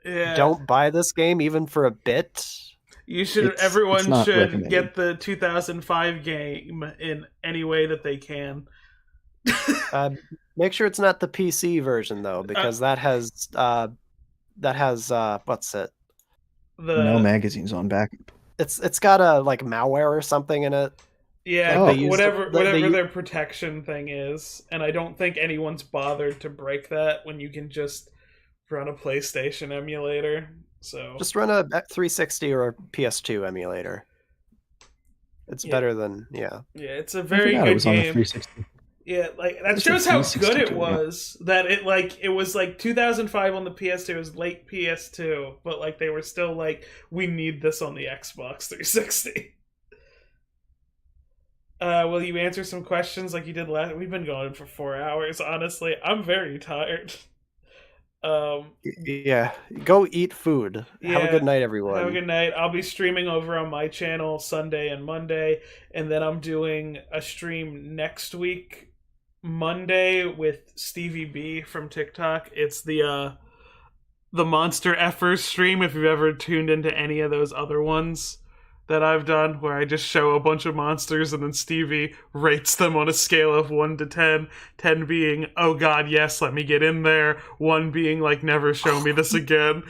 Yeah. Don't buy this game even for a bit. You should. Everyone should get the 2005 game in any way that they can. Make sure it's not the PC version though, because that has what's it? No magazines on back. It's got a like malware or something in it. Yeah, whatever their protection thing is, and I don't think anyone's bothered to break that when you can just run a PlayStation emulator. So just run a 360 or a PS2 emulator. It's better than Yeah, it's a very good it was game. On the 360. Yeah, like that shows how good it was. That it was like 2005 on the PS2. It was late PS2, but like they were still like, we need this on the Xbox 360. Will you answer some questions like you did last? We've been going for 4 hours. Honestly, I'm very tired. Yeah, go eat food. Have a good night, everyone. Have a good night. I'll be streaming over on my channel Sunday and Monday, and then I'm doing a stream next week Monday with Stevie B from TikTok. It's the Monster Effers stream, if you've ever tuned into any of those other ones that I've done, where I just show a bunch of monsters and then Stevie rates them on a scale of 1 to 10. 10 being, oh god, yes, let me get in there. 1 being like, never show me this again.